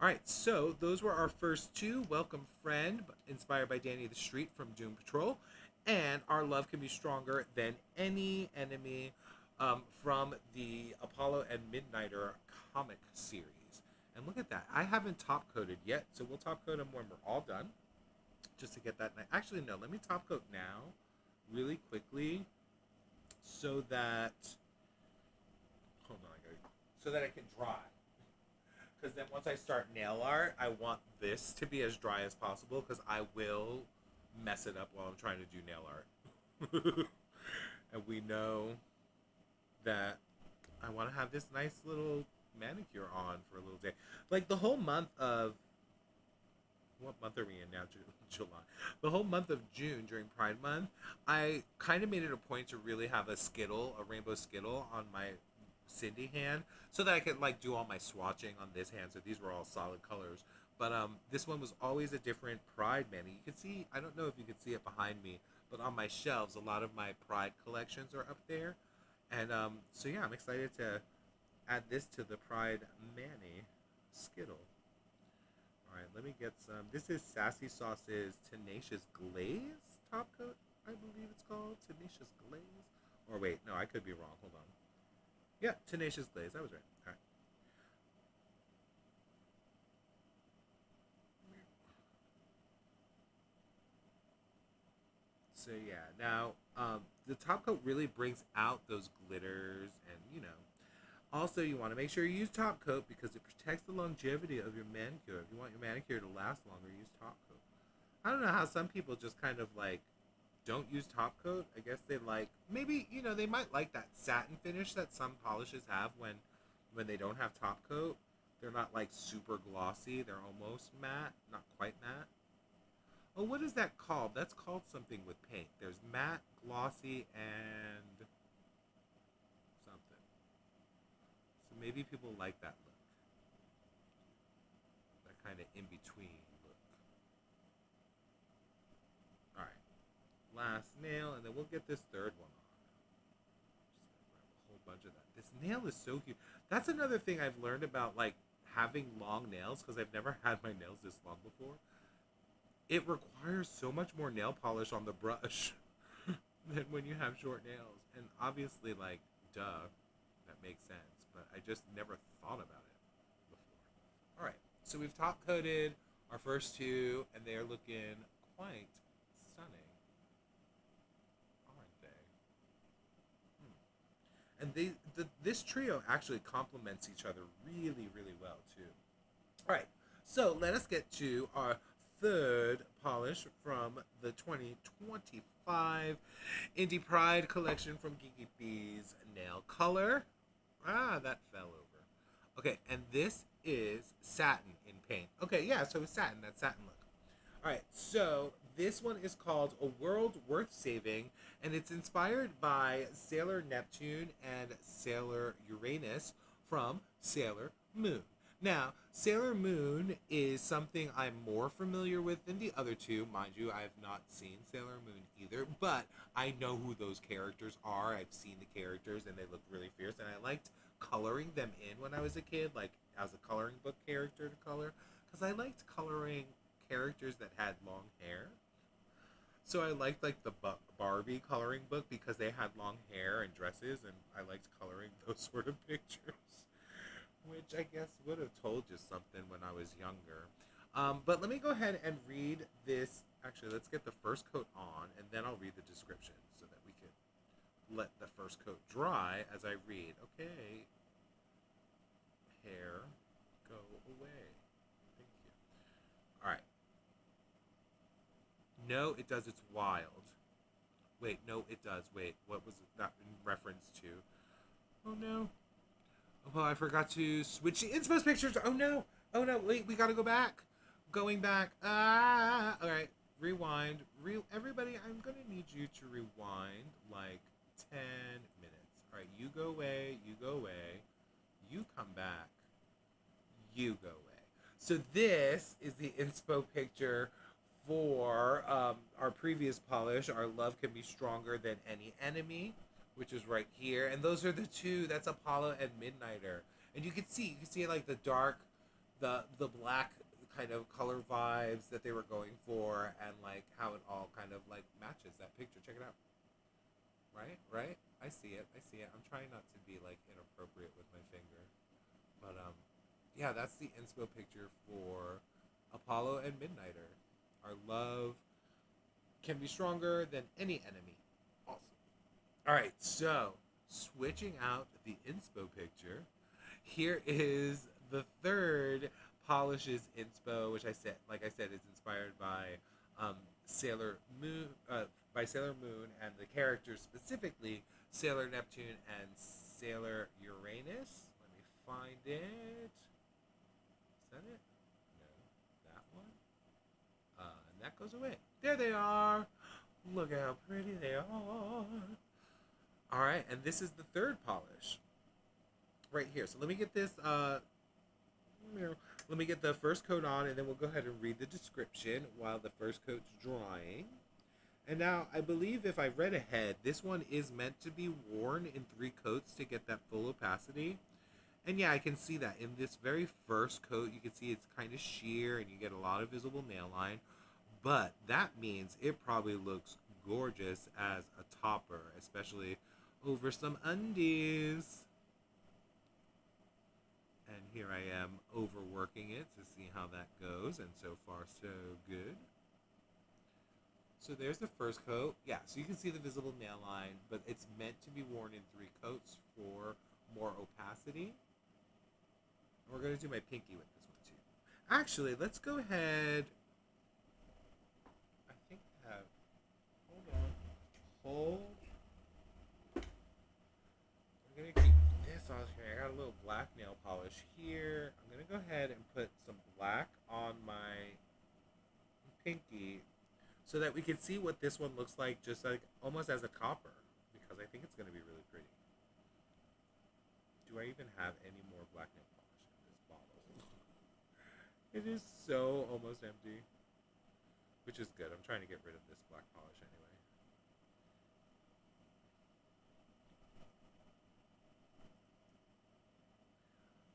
All right, so those were our first 2. Welcome Friend, inspired by Danny the Street from Doom Patrol, and Our Love Can Be Stronger Than Any Enemy from the Apollo and Midnighter comic series. And look at that. I haven't top coated yet, so we'll top coat them when we're all done, just to get that nice. Actually, no, let me top coat now really quickly so that, hold on, so that I can dry. Because then once I start nail art, I want this to be as dry as possible, because I will mess it up while I'm trying to do nail art. And we know that I want to have this nice little manicure on for a little day. Like the whole month of, what month are we in now? July. The whole month of June during Pride Month, I kind of made it a point to really have a rainbow skittle on my Cindi hand, so that I could do all my swatching on this hand. So these were all solid colors. But this one was always a different Pride mani. You can see, I don't know if you can see it behind me, but on my shelves, a lot of my Pride collections are up there. And so yeah, I'm excited to add this to the Pride mani skittle. All right, let me get some. This is Sassy Sauce's Tenacious Glaze top coat, I believe it's called. Tenacious Glaze. Or wait, no, I could be wrong. Hold on. Yeah, Tenacious Glaze. I was right. All right. So yeah, now the top coat really brings out those glitters, and also you want to make sure you use top coat because it protects the longevity of your manicure. If you want your manicure to last longer, use top coat. I don't know how some people just kind of don't use top coat. I guess they maybe they might like that satin finish that some polishes have when they don't have top coat. They're not super glossy. They're almost matte, not quite matte. Oh, what is that called? That's called something with paint. There's matte, glossy, and something. So maybe people like that look. That kind of in-between look. Alright. Last nail, and then we'll get this third one on. Just gonna grab a whole bunch of that. This nail is so cute. That's another thing I've learned about having long nails, because I've never had my nails this long before. it requires so much more nail polish on the brush than when you have short nails. And obviously, like, duh, that makes sense. But I just never thought about it before. All right, so we've top coated our first two, and they are looking quite stunning, aren't they? And this trio actually complements each other really, really well too. All right, so let us get to our third polish from the 2025 Indie Pride collection from Geeky Bees, Nail Color. Ah, that fell over. Okay, and this is satin in paint. Okay, yeah, so it's satin, that satin look. All right, so this one is called A World Worth Saving, and it's inspired by Sailor Neptune and Sailor Uranus from Sailor Moon. Now, Sailor Moon is something I'm more familiar with than the other two. Mind you, I have not seen Sailor Moon either, but I know who those characters are. I've seen the characters, and they look really fierce, and I liked coloring them in when I was a kid, like as a coloring book character to color, because I liked coloring characters that had long hair. So I liked like the Barbie coloring book because they had long hair and dresses, and I liked coloring those sort of pictures, which I guess would have told you something when I was younger. But let me go ahead and read this. Actually, let's get the first coat on, and then I'll read the description so that we can let the first coat dry as I read. Okay, hair, go away. Thank you. All right. No, it does. It's wild. Wait, no, it does. Wait, what was that in reference to? Oh no. Oh, I forgot to switch the inspo pictures. Oh no. Oh no. Wait, we gotta go back. Going back. Ah. All right. Rewind. Everybody, I'm gonna need you to rewind like 10 minutes. All right. You go away. You go away. You come back. You go away. So this is the inspo picture for our previous polish. Our love can be stronger than any enemy, which is right here. And those are the two. That's Apollo and Midnighter. And you can see like the dark, the black kind of color vibes that they were going for, and like how it all kind of like matches that picture. Check it out. Right? I see it. I'm trying not to be like inappropriate with my finger. But yeah, that's the inspo picture for Apollo and Midnighter. Our love can be stronger than any enemy. Awesome. All right, so switching out the inspo picture, here is the third Polishes inspo, which like I said, is inspired by Sailor Moon, and the characters specifically Sailor Neptune and Sailor Uranus. Let me find it. Is that it? No, that one. And that goes away. There they are. Look how pretty they are. All right, and this is the third polish right here. So let me get this. Let me get the first coat on, and then we'll go ahead and read the description while the first coat's drying. And now, I believe if I read ahead, this one is meant to be worn in 3 coats to get that full opacity. And yeah, I can see that. In this very first coat, you can see it's kind of sheer, and you get a lot of visible nail line. But that means it probably looks gorgeous as a topper, especially over some undies. And here I am overworking it to see how that goes, and so far so good. So there's the first coat. Yeah, so you can see the visible nail line, but it's meant to be worn in 3 coats for more opacity. And we're going to do my pinky with this one too. Actually, let's go ahead. I think I have. Hold on. I'm going to keep this on here. I got a little black nail polish here. I'm going to go ahead and put some black on my pinky so that we can see what this one looks like, just like almost as a copper, because I think it's going to be really pretty. Do I even have any more black nail polish in this bottle? It is so almost empty, which is good. I'm trying to get rid of this black polish anyway.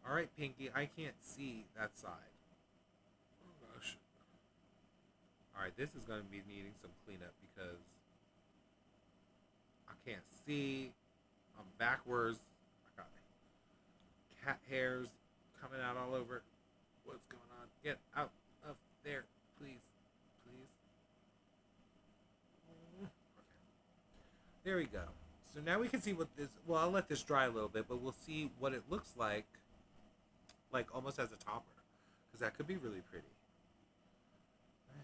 All right, Pinky, I can't see that side. Oh gosh. Alright, this is going to be needing some cleanup because I can't see. I'm backwards. I got cat hairs coming out all over. What's going on? Get out of there, please. Please. Okay. There we go. So now we can see what this... Well, I'll let this dry a little bit, but we'll see what it looks like almost as a topper. Because that could be really pretty.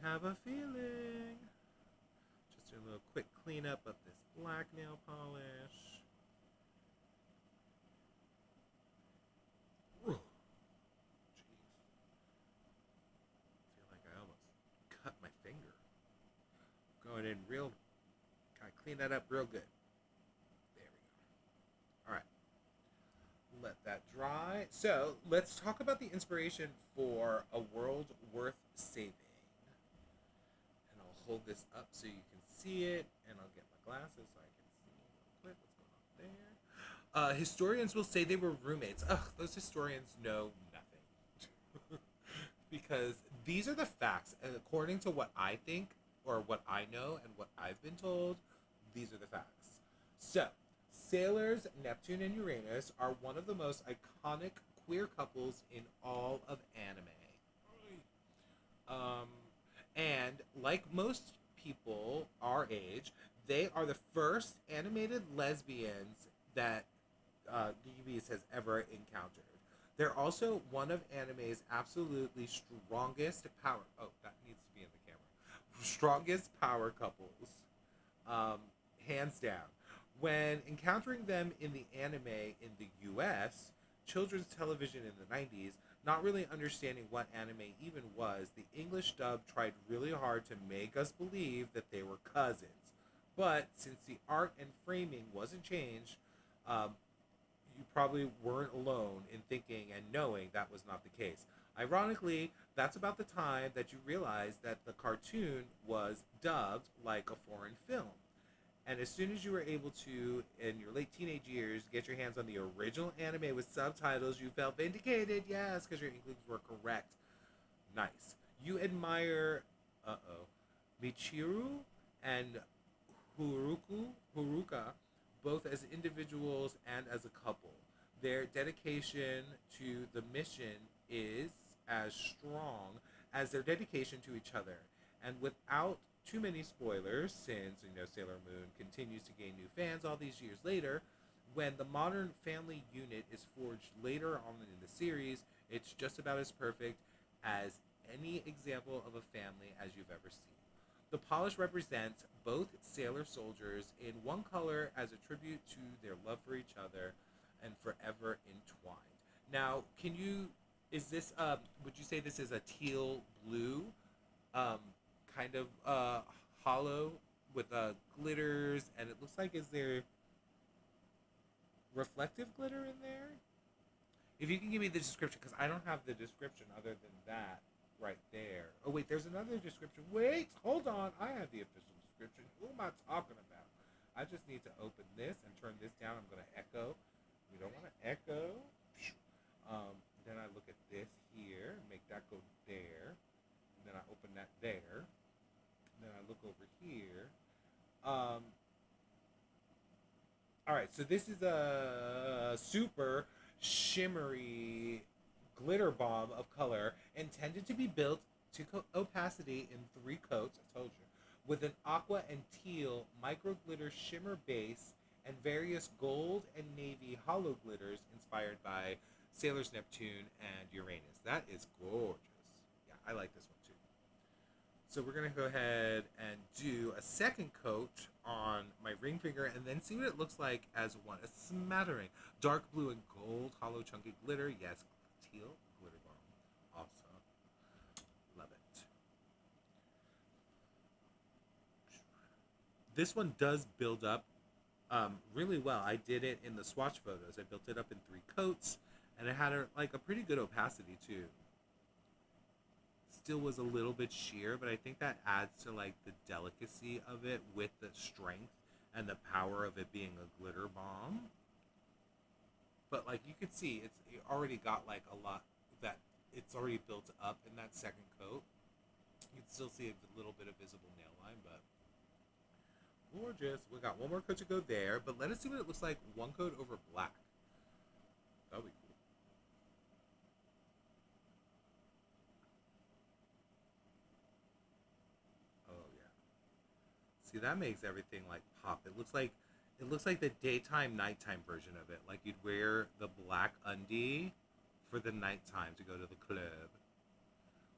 I have a feeling. Just do a little quick cleanup of this black nail polish. Ooh. Jeez. I feel like I almost cut my finger. Going in real... Gotta clean that up real good. There we go. Alright. Let that dry. So, let's talk about the inspiration for A World Worth Saving. And I'll hold this up so you can see it, and I'll get my glasses so I can see real quick what's going on there. Historians will say they were roommates. Ugh, those historians know nothing. Because these are the facts, and according to what I think, or what I know, and what I've been told, these are the facts. So, Sailors Neptune and Uranus are one of the most iconic queer couples in all of anime. And like most people our age, they are the first animated lesbians that Geeky Bees has ever encountered. They're also one of anime's absolutely strongest power... Oh, that needs to be in the camera. Strongest power couples. Hands down. When encountering them in the anime in the US, children's television in the 90s, not really understanding what anime even was, the English dub tried really hard to make us believe that they were cousins. But since the art and framing wasn't changed, you probably weren't alone in thinking and knowing that was not the case. Ironically, that's about the time that you realized that the cartoon was dubbed like a foreign film. And as soon as you were able to, in your late teenage years, get your hands on the original anime with subtitles, you felt vindicated, yes, because your inklings were correct. Nice. You admire, Michiru and Haruka, both as individuals and as a couple. Their dedication to the mission is as strong as their dedication to each other. And without too many spoilers, since Sailor Moon continues to gain new fans all these years later, when the modern family unit is forged later on in the series, it's just about as perfect as any example of a family as you've ever seen. The polish represents both sailor soldiers in one color as a tribute to their love for each other and forever entwined. Now, is this, would you say this is a teal blue? Kind of hollow with glitters, and it looks like, is there reflective glitter in there? If you can give me the description, because I don't have the description other than that right there. Oh wait, there's another description. Wait, hold on, I have the official description. Who am I talking about? I just need to open this and turn this down. I'm going to echo. We don't want to echo. Then I look at this here, make that go there, and then I open that there. Then I look over here. Alright, so this is a super shimmery glitter bomb of color intended to be built to opacity in 3 coats, I told you, with an aqua and teal microglitter shimmer base and various gold and navy holo glitters inspired by Sailors Neptune and Uranus. That is gorgeous. Yeah, I like this one too. So we're going to go ahead and do a second coat on my ring finger and then see what it looks like as one. A smattering. Dark blue and gold, hollow chunky glitter. Yes, teal, glitter bomb. Awesome. Love it. This one does build up really well. I did it in the swatch photos. I built it up in 3 coats and it had a pretty good opacity too. Still was a little bit sheer, but I think that adds to the delicacy of it with the strength and the power of it being a glitter bomb. But you could see, it already got a lot that it's already built up in that second coat. You can still see a little bit of visible nail line, but gorgeous. We got one more coat to go there, but let us see what it looks like one coat over black. That'll be cool. Oh yeah. See, that makes everything like pop. It looks like the daytime nighttime version of it. Like you'd wear the black undie for the nighttime to go to the club.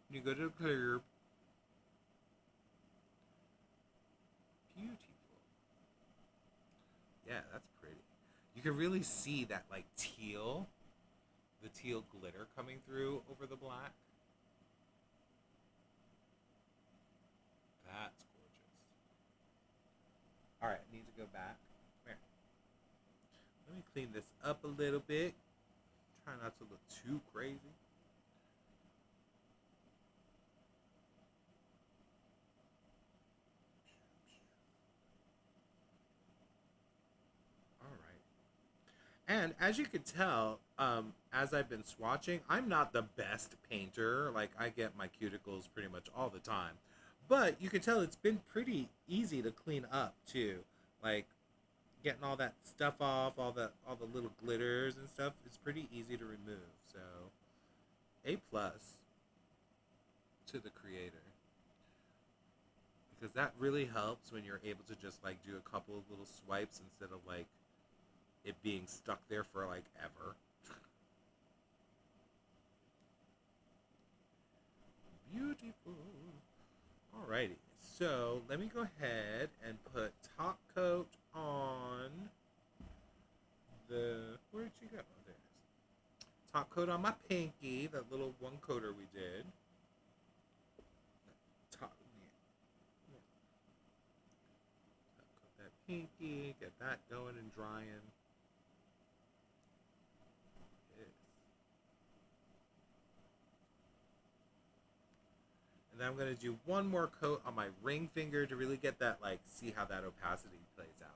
When you go to the club, beautiful. Yeah, that's pretty. You can really see that like teal, the teal glitter coming through over the black. That's gorgeous. All right, I need to go back. Come here. Let me clean this up a little bit. Try not to look too crazy. All right. And as you can tell, as I've been swatching, I'm not the best painter. Like, I get my cuticles pretty much all the time. But you can tell it's been pretty easy to clean up, too. Like, getting all that stuff off, all the little glitters and stuff, it's pretty easy to remove. So, A plus to the creator. Because that really helps when you're able to just, like, do a couple of little swipes instead of, like, it being stuck there for like ever. Beautiful. Alrighty, so let me go ahead and put top coat on the, where'd you go? Oh, there it is. Top coat on my pinky, that little one coater we did. Top, yeah. Top coat that pinky, get that going and drying. And then I'm going to do one more coat on my ring finger to really get that, like, see how that opacity plays out.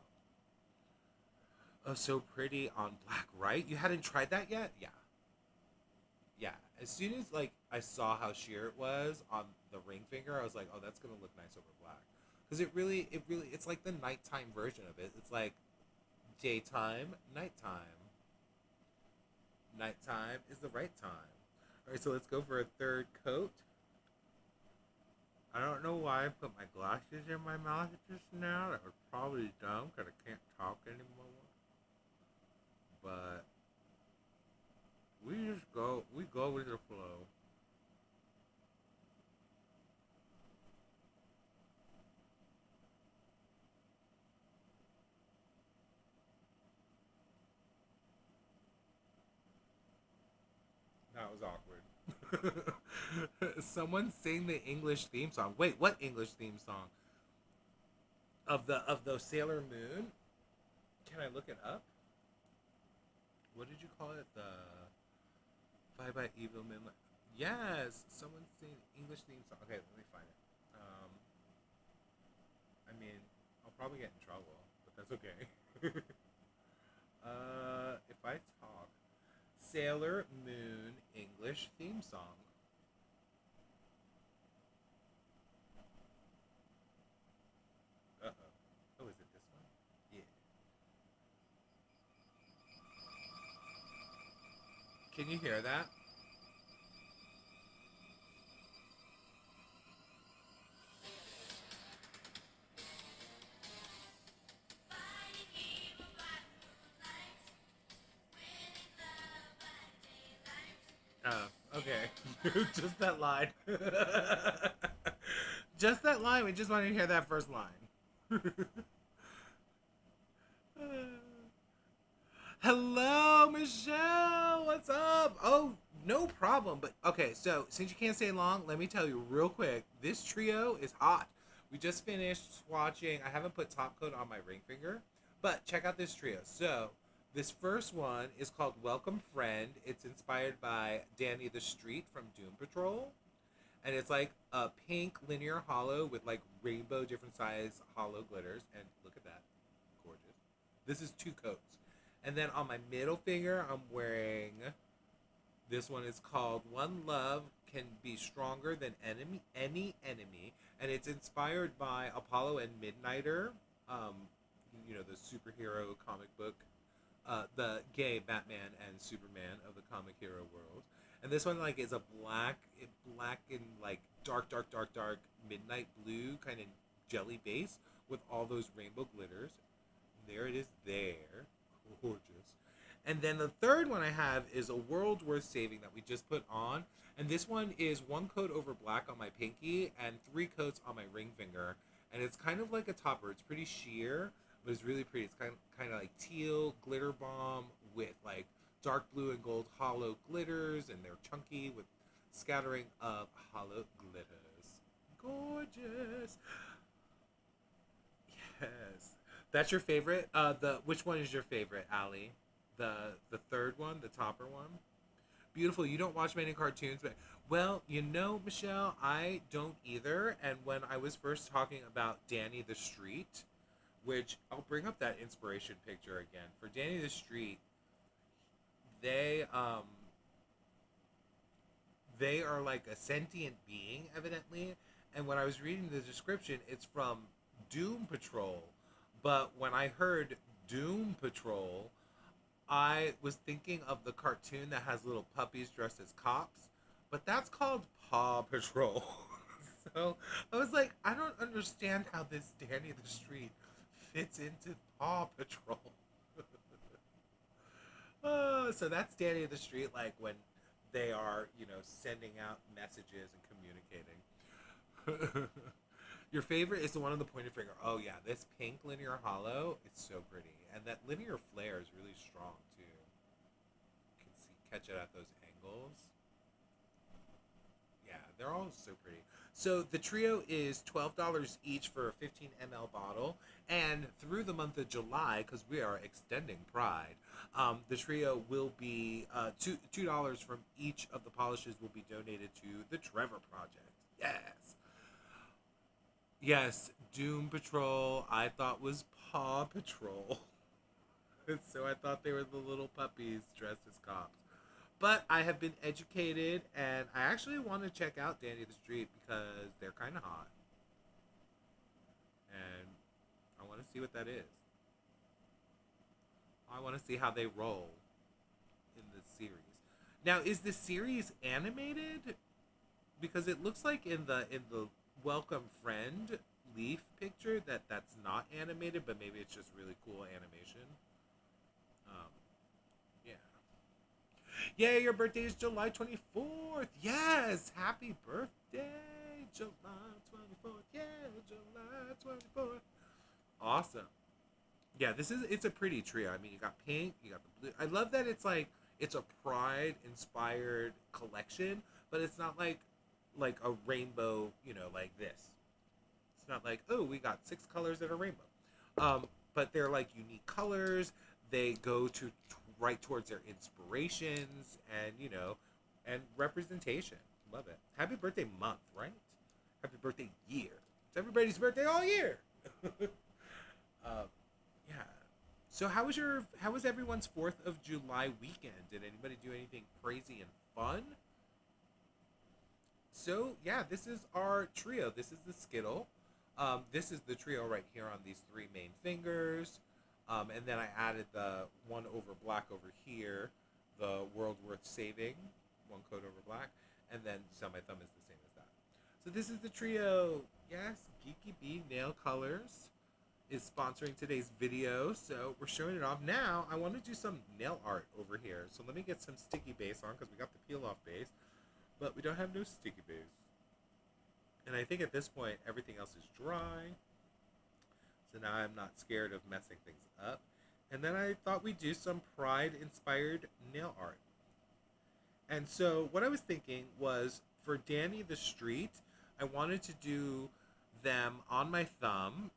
Oh, so pretty on black, right? You hadn't tried that yet? Yeah. Yeah. As soon as, like, I saw how sheer it was on the ring finger, I was like, oh, that's going to look nice over black. Because it's like the nighttime version of it. It's like daytime, nighttime. Nighttime is the right time. All right, so let's go for a third coat. I don't know why I put my glasses in my mouth just now. That was probably dumb because I can't talk anymore. But we go with the flow. That was awkward. Someone sing the English theme song. Wait, what English theme song? Of the Sailor Moon? Can I look it up? What did you call it? The Bye Bye Evil Moonlight. Yes, someone sing English theme song. Okay, let me find it. I mean, I'll probably get in trouble, but that's okay. If I talk, Sailor Moon English theme song. Uh-oh. Oh, is it this one? Yeah. Can you hear that? Oh, okay. Just that line. Just that line. We just wanted to hear that first line. Hello, Michelle. What's up? Oh, no problem. But okay, so since you can't stay long, let me tell you real quick. This trio is hot. We just finished swatching. I haven't put top coat on my ring finger, but check out this trio. So this first one is called Welcome Friend. It's inspired by Danny the Street from Doom Patrol. And it's like a pink linear hollow with like rainbow different size hollow glitters. And look at that. Gorgeous. This is two coats. And then on my middle finger, I'm wearing This one is called One Love Can Be Stronger Than Any Enemy, and it's inspired by Apollo and Midnighter, um, the superhero comic book, the gay Batman and Superman of the comic hero world. And this one like is a black and like dark midnight blue kind of jelly base with all those rainbow glitters. There it is there. Gorgeous. And then the third one I have is A World Worth Saving that we just put on. And this one is 1 coat over black on my pinky and 3 coats on my ring finger. And it's kind of like a topper. It's pretty sheer, but it's really pretty. It's kind of like teal glitter bomb with like dark blue and gold holo glitters. And they're chunky with scattering of holo glitters. Gorgeous. Yes. That's your favorite? Which one is your favorite, Allie? The third one, the topper one? Beautiful. You don't watch many cartoons, but well, Michelle, I don't either. And when I was first talking about Danny the Street, which I'll bring up that inspiration picture again. For Danny the Street, they are like a sentient being, evidently. And when I was reading the description, it's from Doom Patrol. But when I heard Doom Patrol, I was thinking of the cartoon that has little puppies dressed as cops, but that's called Paw Patrol. So I was like, I don't understand how this Danny the Street fits into Paw Patrol. So that's Danny the Street, like when they are, sending out messages and communicating. Your favorite is the one on the pointed finger. Oh yeah, this pink linear hollow, it's so pretty. And that linear flare is really strong too. You can catch it at those angles. Yeah, they're all so pretty. So the trio is $12 each for a 15 ml bottle. And through the month of July, because we are extending Pride, the trio will be $2 from each of the polishes will be donated to the Trevor Project. Yes. Yes, Doom Patrol, I thought was Paw Patrol. So I thought they were the little puppies dressed as cops. But I have been educated, and I actually want to check out Danny the Street because they're kind of hot. And I want to see what that is. I want to see how they roll in the series. Now, is the series animated? Because it looks like in the Welcome Friend leaf picture that's not animated, but maybe it's just really cool animation. Yeah, your birthday is July 24th. Yes, happy birthday, July 24th. Yeah, July 24th. Awesome. Yeah, it's a pretty trio. I mean, you got pink, you got the blue. I love that it's a Pride inspired collection, but it's not like a rainbow, like this. It's not like, oh, we got 6 colors that are rainbow. But they're like unique colors. They go right towards their inspirations and representation. Love it. Happy birthday month, right? Happy birthday year. It's everybody's birthday all year. Yeah. So how was everyone's 4th of July weekend? Did anybody do anything crazy and fun? So yeah, this is our trio. This is the Skittle. This is the trio right here on these 3 main fingers. And then I added the one over black over here, the World Worth Saving, 1 coat over black, and then so my thumb is the same as that. So this is the trio. Yes, Geeky Bee Nail Colors is sponsoring today's video, so we're showing it off. Now, I want to do some nail art over here. So let me get some sticky base on, because we got the peel-off base, but we don't have no sticky base. And I think at this point, everything else is dry. So now I'm not scared of messing things up. And then I thought we'd do some Pride-inspired nail art. And so what I was thinking was, for Danny the Street, I wanted to do them on my thumb,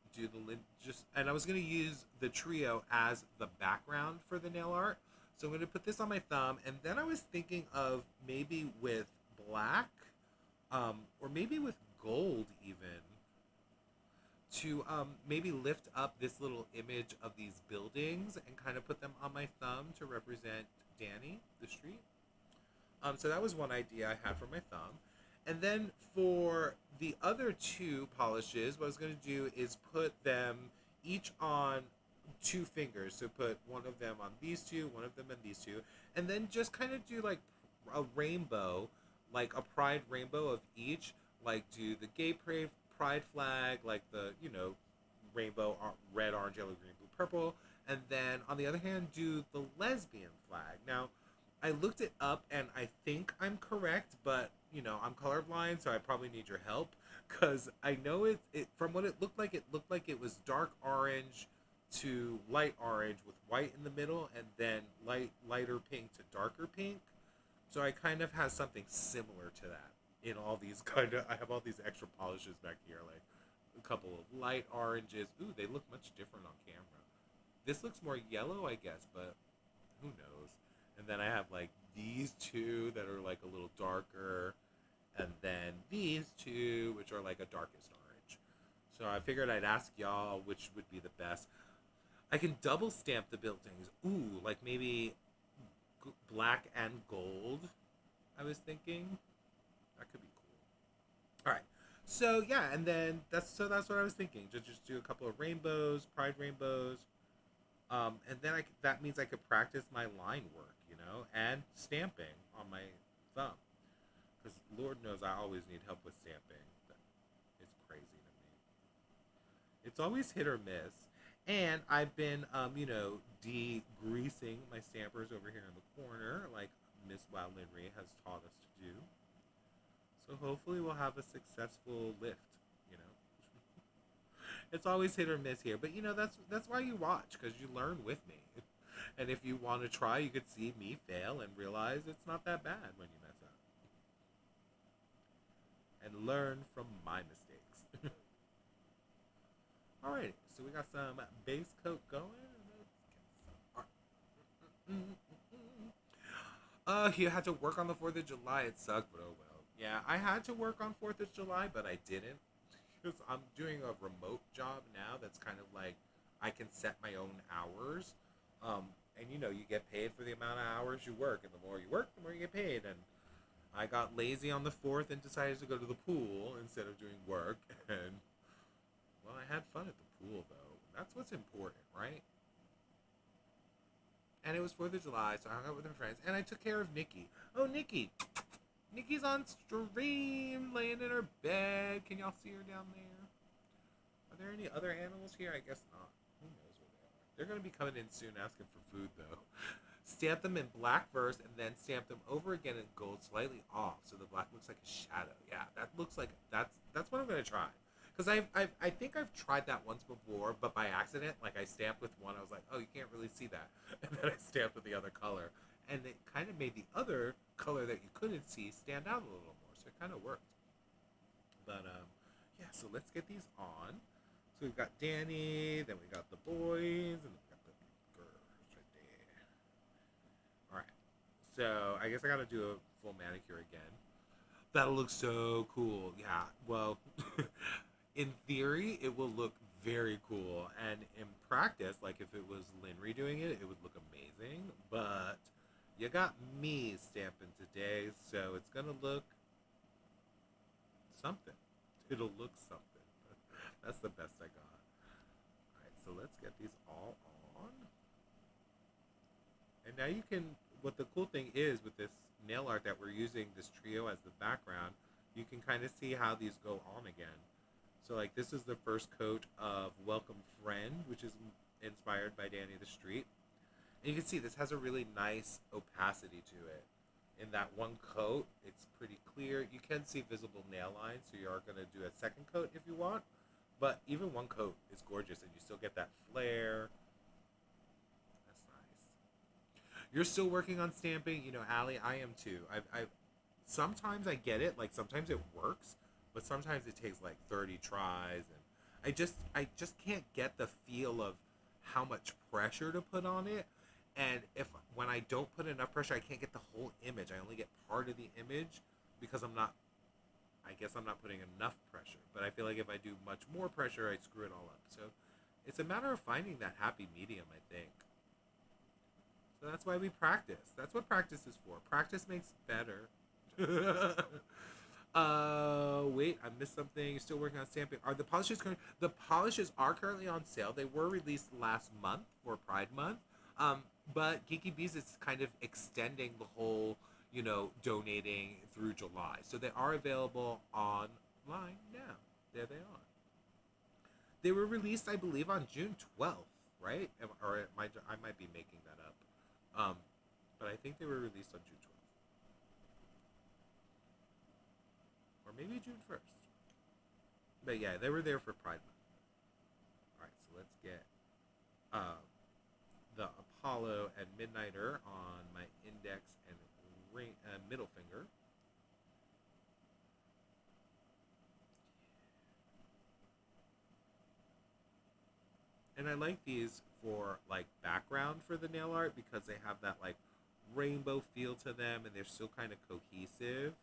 and I was going to use the trio as the background for the nail art. So I'm going to put this on my thumb, and then I was thinking of maybe with black, or maybe with gold even, to maybe lift up this little image of these buildings and kind of put them on my thumb to represent Danny the Street. So that was one idea I had for my thumb. And then for the other two polishes, what I was going to do is put them each on two fingers. So put one of them on these two, one of them on these two, and then just kind of do like a rainbow, like a pride rainbow of each. Like do the gay pride flag, like the, rainbow, red, orange, yellow, green, blue, purple. And then on the other hand, do the lesbian flag. Now, I looked it up and I think I'm correct, but I'm colorblind, so I probably need your help because I know it from what it looked like it was dark orange to light orange with white in the middle, and then lighter pink to darker pink. So I kind of have something similar to that in all these I have all these extra polishes back here, like a couple of light oranges. Ooh, they look much different on camera. This looks more yellow, I guess, but who knows? And then I have like these two that are like a little darker, and then these two which are like a darkest orange. So I figured I'd ask y'all which would be the best. I can double stamp the buildings. Ooh, like maybe black and gold. I was thinking that could be cool. All right. So yeah, and then that's what I was thinking. Just do a couple of rainbows, pride rainbows, and then that means I could practice my line work, and stamping on my thumb. Because Lord knows I always need help with stamping. It's crazy to me. It's always hit or miss. And I've been, degreasing my stampers over here in the corner, like Miss Wow Linry has taught us to do. So hopefully we'll have a successful lift, you know. It's always hit or miss here, but that's why you watch, because you learn with me. And if you want to try, you could see me fail and realize it's not that bad when you mess up. And learn from my mistakes. Alright, so we got some base coat going. You had to work on the 4th of July. It sucked, but oh well. Yeah, I had to work on 4th of July, but I didn't. Because I'm doing a remote job now that's kind of like I can set my own hours. And you get paid for the amount of hours you work. And the more you work, the more you get paid. And I got lazy on the 4th and decided to go to the pool instead of doing work. And, well, I had fun at the pool, though. That's what's important, right? And it was 4th of July, so I hung out with my friends. And I took care of Nikki. Oh, Nikki. Nikki's on stream, laying in her bed. Can y'all see her down there? Are there any other animals here? I guess not. Who knows where they are? They're going to be coming in soon asking for food, though. Stamp them in black first, and then stamp them over again in gold, slightly off, so the black looks like a shadow. Yeah, that looks like that's what I'm going to try. Because I think I've tried that once before, but by accident. Like, I stamped with one, I was like, oh, you can't really see that. And then I stamped with the other color. And it kind of made the other color that you couldn't see stand out a little more. So it kind of worked. But, yeah, so let's get these on. So we've got Danny, then we got the boys, and we got the girls right there. Alright. So I guess I got to do a full manicure again. That'll look so cool. Yeah, well... In theory, it will look very cool, and in practice, like if it was Linry doing it, it would look amazing, but you got me stamping today, so it's gonna look something. It'll look something. That's the best I got. Alright, so let's get these all on. And now you can, what the cool thing is with this nail art that we're using, this trio as the background, you can kind of see how these go on again. So, like, this is the first coat of Welcome Friend, which is inspired by Danny the Street. And you can see this has a really nice opacity to it. In that one coat, it's pretty clear. You can see visible nail lines, so you are going to do a second coat if you want. But even one coat is gorgeous, and you still get that flare. That's nice. You're still working on stamping? Allie, I am too. I've sometimes I get it. Like, sometimes it works. But sometimes it takes like 30 tries, and I just can't get the feel of how much pressure to put on it. And when I don't put enough pressure, I can't get the whole image. I only get part of the image because I guess I'm not putting enough pressure. But I feel like if I do much more pressure, I screw it all up. So it's a matter of finding that happy medium, I think. So that's why we practice. That's what practice is for. Practice makes better. Wait, I missed something. You're still working on stamping. Are the polishes current? The polishes are currently on sale. They were released last month for Pride Month. But Geeky Bees is kind of extending the whole, donating through July. So they are available online now. There they are. They were released, I believe, on June 12th, right? Or I might be making that up. But I think they were released on June 12th. Or maybe June 1st. But yeah, they were there for Pride Month. Alright, so let's get the Apollo and Midnighter on my index and middle finger. And I like these for like background for the nail art because they have that like rainbow feel to them and they're still kind of cohesive.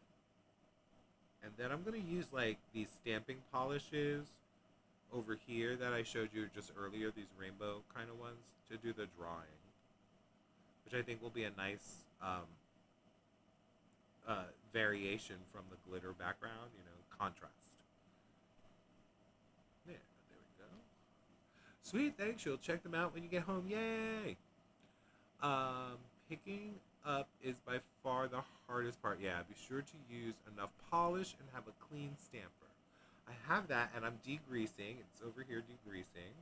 And then I'm going to use like these stamping polishes over here that I showed you just earlier, these rainbow kind of ones, to do the drawing, which I think will be a nice variation from the glitter background, contrast. Yeah, there we go. Sweet, thanks. You'll check them out when you get home. Yay! Picking up is by far the hardest part. Yeah, be sure to use enough polish and have a clean stamper. I have that, and I'm degreasing. It's over here degreasing.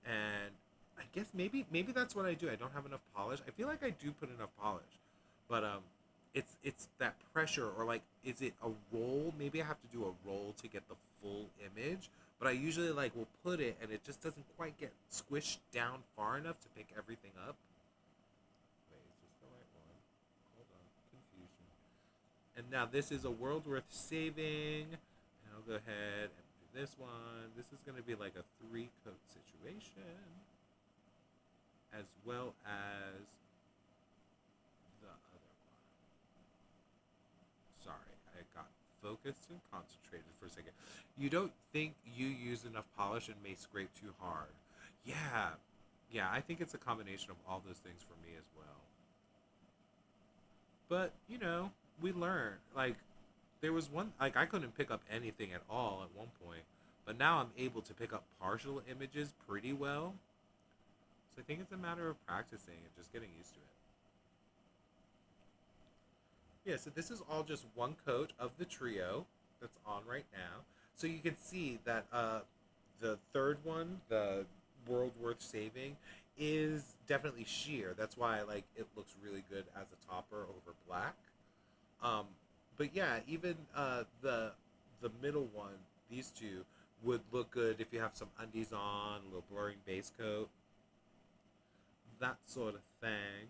And I guess maybe that's what I do. I don't have enough polish. I feel like I do put enough polish. But it's that pressure, or like, is it a roll? Maybe I have to do a roll to get the full image. But I usually will put it, and it just doesn't quite get squished down far enough to pick everything up. Wait, is this the right one? Hold on, confusion. And now this is a world worth saving. And I'll go ahead and do this one. This is going to be like a 3-coat situation, as well as the other one. Sorry, I got focused and concentrated for a second. You don't think you use enough polish and may scrape too hard. Yeah, I think it's a combination of all those things for me as well. But, we learn. Like, there was one, I couldn't pick up anything at all at one point, but now I'm able to pick up partial images pretty well. So I think it's a matter of practicing and just getting used to it. Yeah, so this is all just one coat of the trio that's on right now. So you can see that the third one, the World Worth Saving, is definitely sheer. That's why it looks really good as a topper over black. But yeah, even the middle one, these two, would look good if you have some undies on, a little blurring base coat, that sort of thing.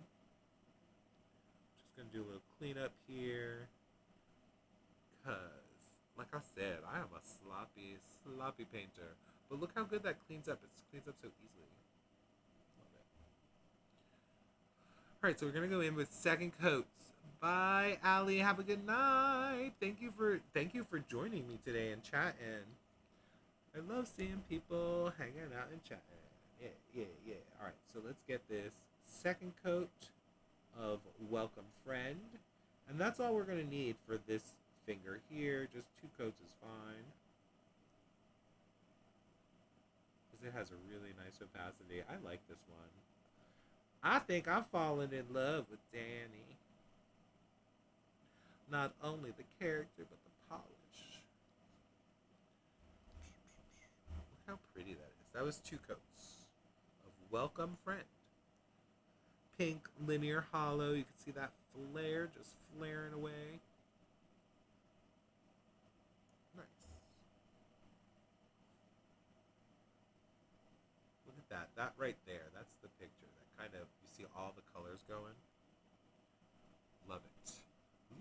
Just gonna do a little cleanup here, cause like I said, I am a sloppy painter. But look how good that cleans up. It cleans up so easily. Love it. All right, so we're gonna go in with second coats. Bye, Allie. Have a good night. Thank you for joining me today and chatting. I love seeing people hanging out and chatting. Yeah. All right, so let's get this second coat of Welcome Friend, and that's all we're gonna need for this finger here. Just 2 coats is fine, because it has a really nice opacity. I like this one. I think I'm falling in love with Danny. Not only the character, but the polish. Look how pretty that is. That was 2 coats of Welcome Friend. Pink linear hollow. You can see that flare just flaring away. Nice. Look at that. That right there. That's the picture. That kind of, you see all the colors going. Love it.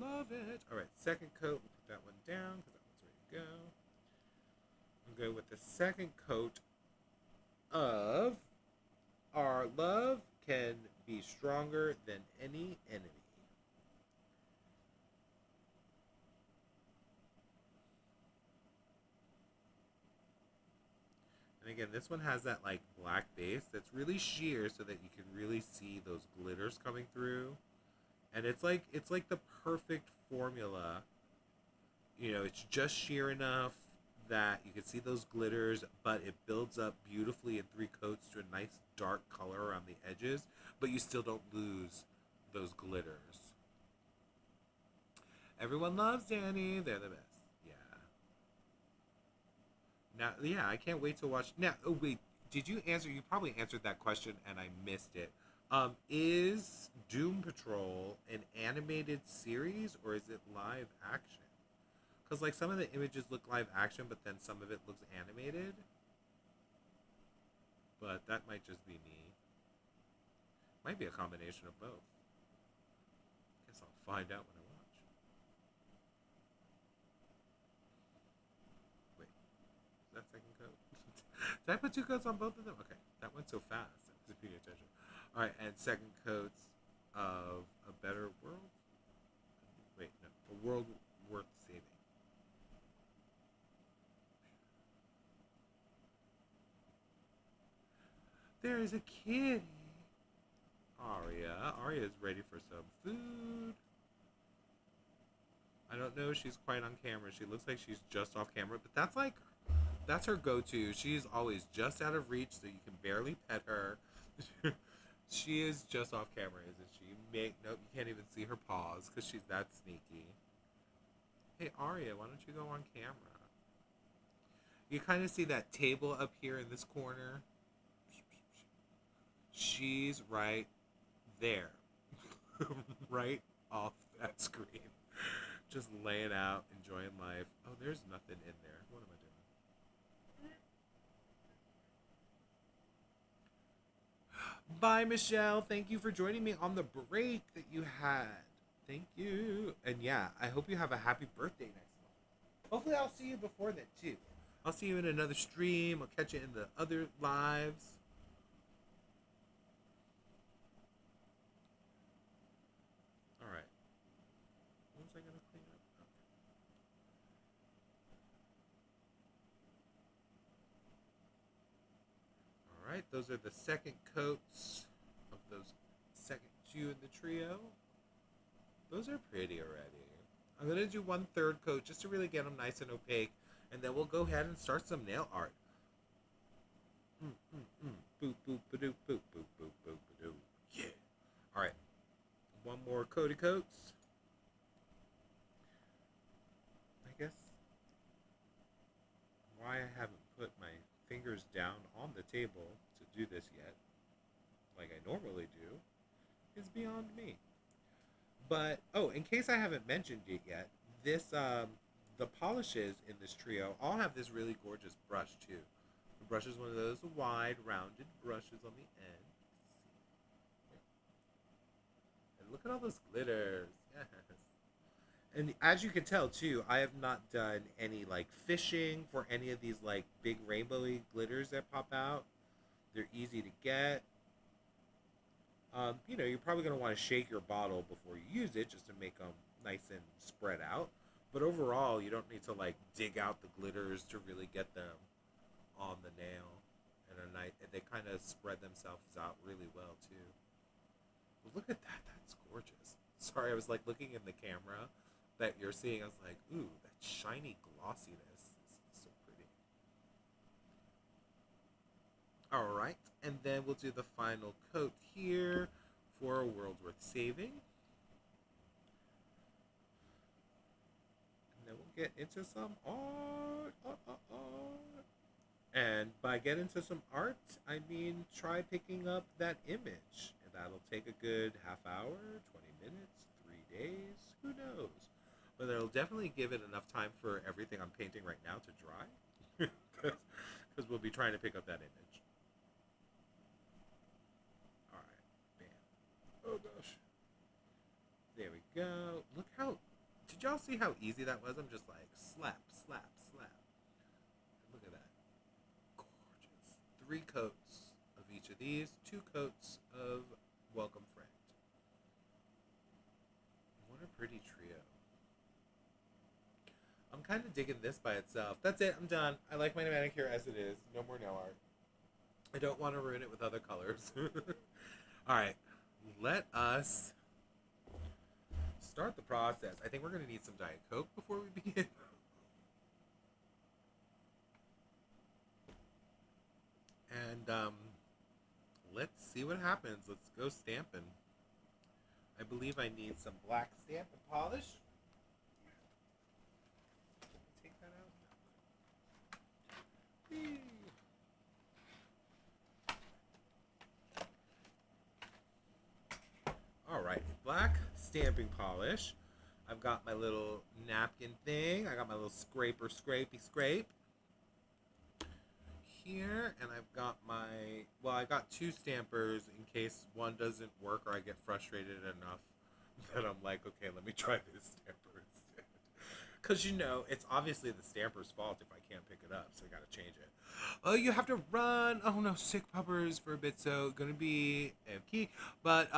Love it. All right, second coat. We'll put that one down because that one's ready to go. We'll go with the second coat of Our Love Can Be Stronger Than Any Enemy. And again, this one has that like black base that's really sheer so that you can really see those glitters coming through. And it's like the perfect formula. You know, it's just sheer enough that you can see those glitters, but it builds up beautifully in 3 coats to a nice dark color around the edges, but you still don't lose those glitters. Everyone loves Danny. They're the best. Yeah. Now, yeah, I can't wait to watch. Now, oh wait, did you answer? You probably answered that question and I missed it. Is Doom Patrol an animated series or is it live action? Because like some of the images look live action, but then some of it looks animated. But that might just be me. Might be a combination of both. Guess I'll find out when I watch. Wait, is that second coat? Did I put 2 coats on both of them? Okay, that went so fast. I wasn't paying attention. All right, and second coats of A Better World. Wait, no, A World Worth Saving. There is a kitty. Aria is ready for some food. I don't know if she's quite on camera. She looks like she's just off camera, but that's her go-to. She's always just out of reach, so you can barely pet her. She is just off camera, isn't she? Nope, you can't even see her paws because she's that sneaky. Hey, Aria, why don't you go on camera? You kind of see that table up here in this corner. She's right there. Right off that screen. Just laying out, enjoying life. Oh, there's nothing in there. What am I doing? Bye, Michelle. Thank you for joining me on the break that you had. Thank you. And yeah, I hope you have a happy birthday next month. Hopefully I'll see you before then, too. I'll see you in another stream. I'll catch you in the other lives. Alright. What was I going to clean up? Okay. Alright, those are the second coats of those second 2 in the trio. Those are pretty already. I'm going to do 1/3 coat just to really get them nice and opaque. And then we'll go ahead and start some nail art. Boop, boop, ba-doop, boop, boop, boop, boop, ba-doop. Yeah. Alright. 1 more coaty coats. I guess why I haven't put my fingers down on the table to do this yet, like I normally do, is beyond me. But, oh, in case I haven't mentioned it yet, this, the polishes in this trio all have this really gorgeous brush, too. The brush is one of those wide, rounded brushes on the end. And look at all those glitters. Yes. And as you can tell, too, I have not done any, like, fishing for any of these, like, big rainbowy glitters that pop out. They're easy to get. You know, you're probably going to want to shake your bottle before you use it just to make them nice and spread out. But overall, you don't need to, like, dig out the glitters to really get them on the nail. And they kind of spread themselves out really well, too. Well, look at that. That's gorgeous. Sorry, I was, like, looking in the camera that you're seeing. I was like, ooh, that shiny glossiness is so pretty. All right. And then we'll do the final coat here for A World Worth Saving. And then we'll get into some art. And by get into some art, I mean try picking up that image. And that'll take a good half hour, 20 minutes, 3 days, who knows. But it'll definitely give it enough time for everything I'm painting right now to dry. Because we'll be trying to pick up that image. Alright, bam. Oh gosh. There we go. Look how... Did y'all see how easy that was? I'm just like, slap, slap, slap. Look at that. Gorgeous. 3 coats of each of these. 2 coats of Welcome Friend. What a pretty trio. I'm I'm kind of digging this by itself. That's it. I'm done. I like my manicure as it is. No more nail art. I don't want to ruin it with other colors. All right. Let us start the process. I think we're going to need some Diet Coke before we begin. And let's see what happens. Let's go stamping. I believe I need some black stamp and polish. Take that out. Whee. Alright, black stamping polish. I've got my little napkin thing. I got my little scraper, scrape here, and I've got my, well, I got two stampers in case one doesn't work or I get frustrated enough that I'm like, okay, let me try this stamper instead. Because, you know, it's obviously the stamper's fault if I can't pick it up, so I gotta change it. Oh, you have to run. Oh no, sick puppers for a bit, so gonna be AFK, but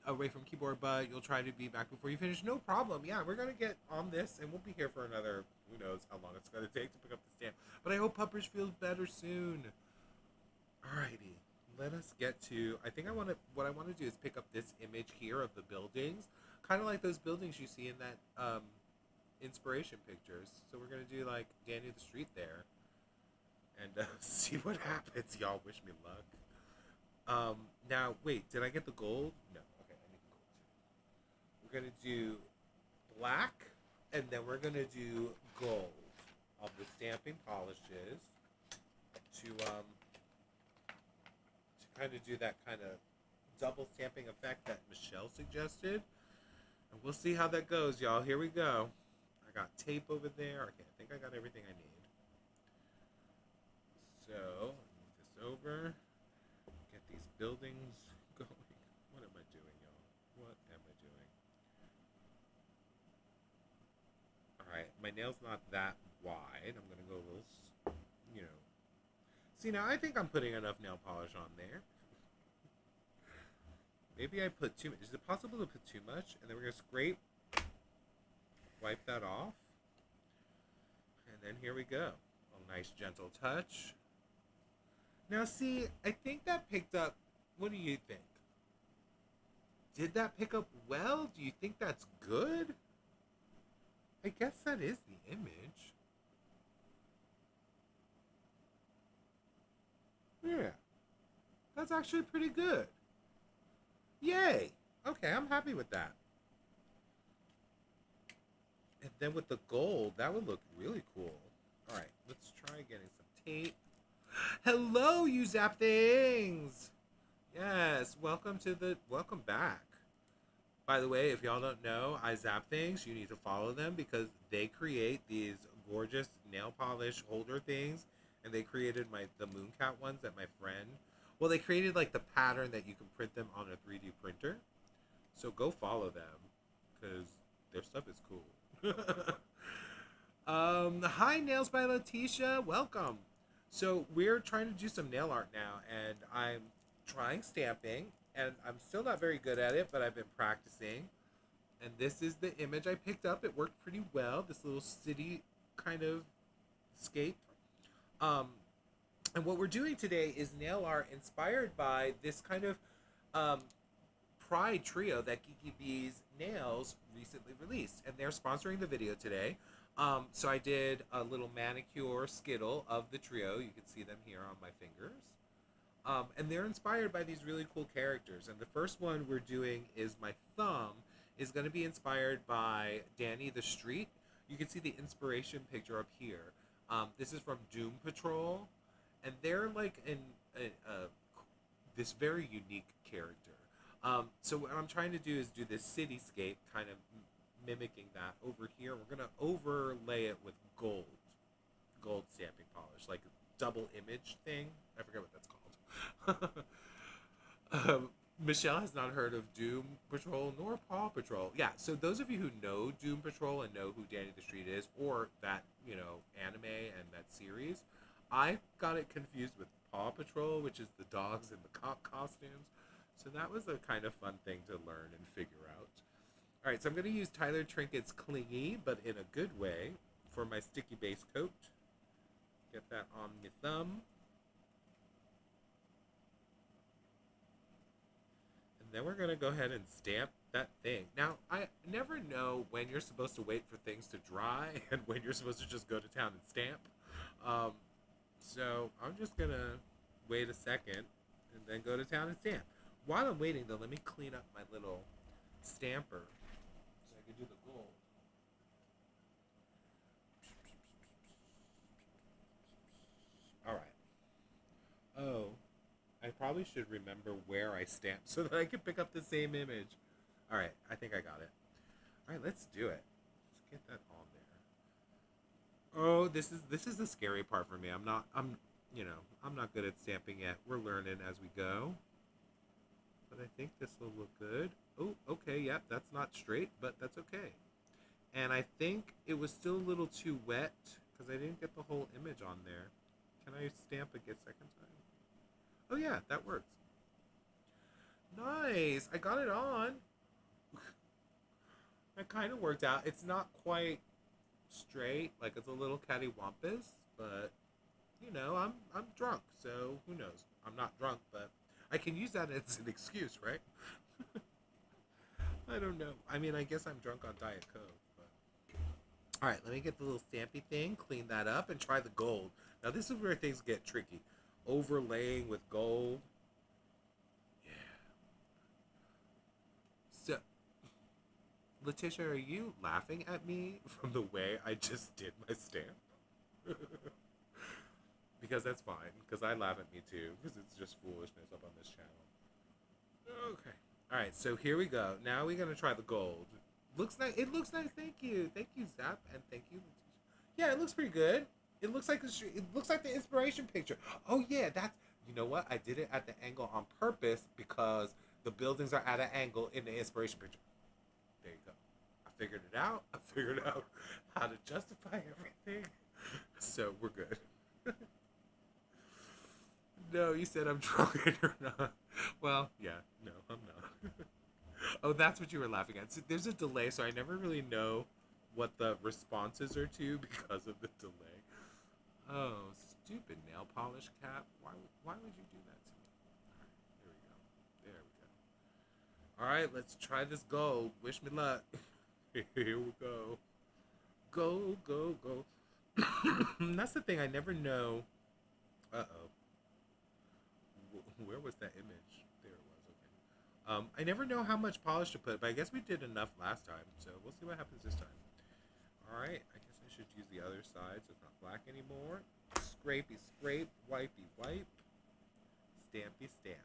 away from keyboard, but you'll try to be back before you finish. No problem. Yeah, we're gonna get on this, and we'll be here for another, who knows how long it's gonna take to pick up the stamp. But I hope puppers feels better soon. Alrighty, let us get to. I think what I want to do is pick up this image here of the buildings, kind of like those buildings you see in that inspiration pictures. So we're gonna do like Danny the Street there. And see what happens. Y'all wish me luck. Now, wait, did I get the gold? No. Okay, I need the gold too. We're going to do black, and then we're going to do gold of the stamping polishes to kind of do that kind of double stamping effect that Michelle suggested. And we'll see how that goes, y'all. Here we go. I got tape over there. Okay, I think I got everything I need. So, move this over, get these buildings going. What am I doing, y'all? What am I doing? Alright, my nail's not that wide. I'm going to go a little, you know. See, now I think I'm putting enough nail polish on there. Maybe I put too much. Is it possible to put too much? And then we're going to scrape, wipe that off. And then here we go. A nice gentle touch. Now, see, I think that picked up. What do you think? Did that pick up well? Do you think that's good? I guess that is the image. Yeah. That's actually pretty good. Yay. Okay, I'm happy with that. And then with the gold, that would look really cool. All right, let's try getting some tape. Hello, you Zap Things! Yes, welcome back. By the way, if y'all don't know, I Zap Things, you need to follow them because they create these gorgeous nail polish holder things, and they created the Mooncat ones that my friend, well, they created like the pattern that you can print them on a 3D printer. So go follow them because their stuff is cool. Hi, Nails by Letitia, welcome. So we're trying to do some nail art now, and I'm trying stamping, and I'm still not very good at it, but I've been practicing. And this is the image I picked up. It worked pretty well, this little city kind of scape. And what we're doing today is nail art inspired by this kind of Pride trio that Geeky Bees Nails recently released, and they're sponsoring the video today. So I did a little manicure skittle of the trio. You can see them here on my fingers. And they're inspired by these really cool characters. And the first one we're doing is my thumb is going to be inspired by Danny the Street. You can see the inspiration picture up here. This is from Doom Patrol. And they're like this very unique character. So what I'm trying to do is do this cityscape kind of mimicking that over here. We're going to overlay it with gold stamping polish, like a double image thing. I forget what that's called. Michelle has not heard of Doom Patrol nor Paw Patrol. Yeah, so those of you who know Doom Patrol and know who Danny the Street is, or that, you know, anime and that series, I got it confused with Paw Patrol, which is the dogs in the cop costumes. So that was a kind of fun thing to learn and figure out. All right, so I'm going to use Tyler Trinkett's Clingy, but in a good way, for my sticky base coat. Get that on my thumb. And then we're going to go ahead and stamp that thing. Now, I never know when you're supposed to wait for things to dry and when you're supposed to just go to town and stamp. So I'm just going to wait a second and then go to town and stamp. While I'm waiting, though, let me clean up my little stamper so I can do the gold. All right. Oh, I probably should remember where I stamped so that I can pick up the same image. All right, I think I got it. All right, let's do it. Let's get that on there. Oh, this is the scary part for me. I'm not good at stamping yet. We're learning as we go. But I think this will look good. Oh, okay, yep, that's not straight, but that's okay. And I think it was still a little too wet because I didn't get the whole image on there. Can I stamp again second time? Oh yeah, that works. Nice, I got it on. That kind of worked out. It's not quite straight, like it's a little cattywampus, but you know, I'm drunk, so who knows? I'm not drunk, but I can use that as an excuse, right? I don't know. I mean, I guess I'm drunk on Diet Coke, but... Alright, let me get the little stampy thing, clean that up, and try the gold. Now, this is where things get tricky. Overlaying with gold. Yeah. So, Letitia, are you laughing at me from the way I just did my stamp? Because that's fine, because I laugh at me too, because it's just foolishness up on this channel. Okay. Alright, so here we go. Now we're going to try the gold. Looks nice. It looks nice. Thank you. Thank you, Zap, and thank you, Letitia. Yeah, it looks pretty good. It looks like the inspiration picture. Oh yeah, that's, you know what? I did it at the angle on purpose because the buildings are at an angle in the inspiration picture. There you go. I figured it out. I figured out how to justify everything. So we're good. No, you said I'm drunk and you're not. Well, yeah, no, I'm not. Oh, that's what you were laughing at. So there's a delay, so I never really know what the responses are to because of the delay. Oh, stupid nail polish cap. Why would you do that to me? Alright, here we go. There we go. Alright, let's try this gold. Wish me luck. Here we go. Go, go, go. That's the thing, I never know. Uh-oh. Where was that image? There it was, okay. I never know how much polish to put, but I guess we did enough last time, so we'll see what happens this time. Alright, I guess I should use the other side so it's not black anymore. Scrapey scrape, wipey wipe, stampy stamp.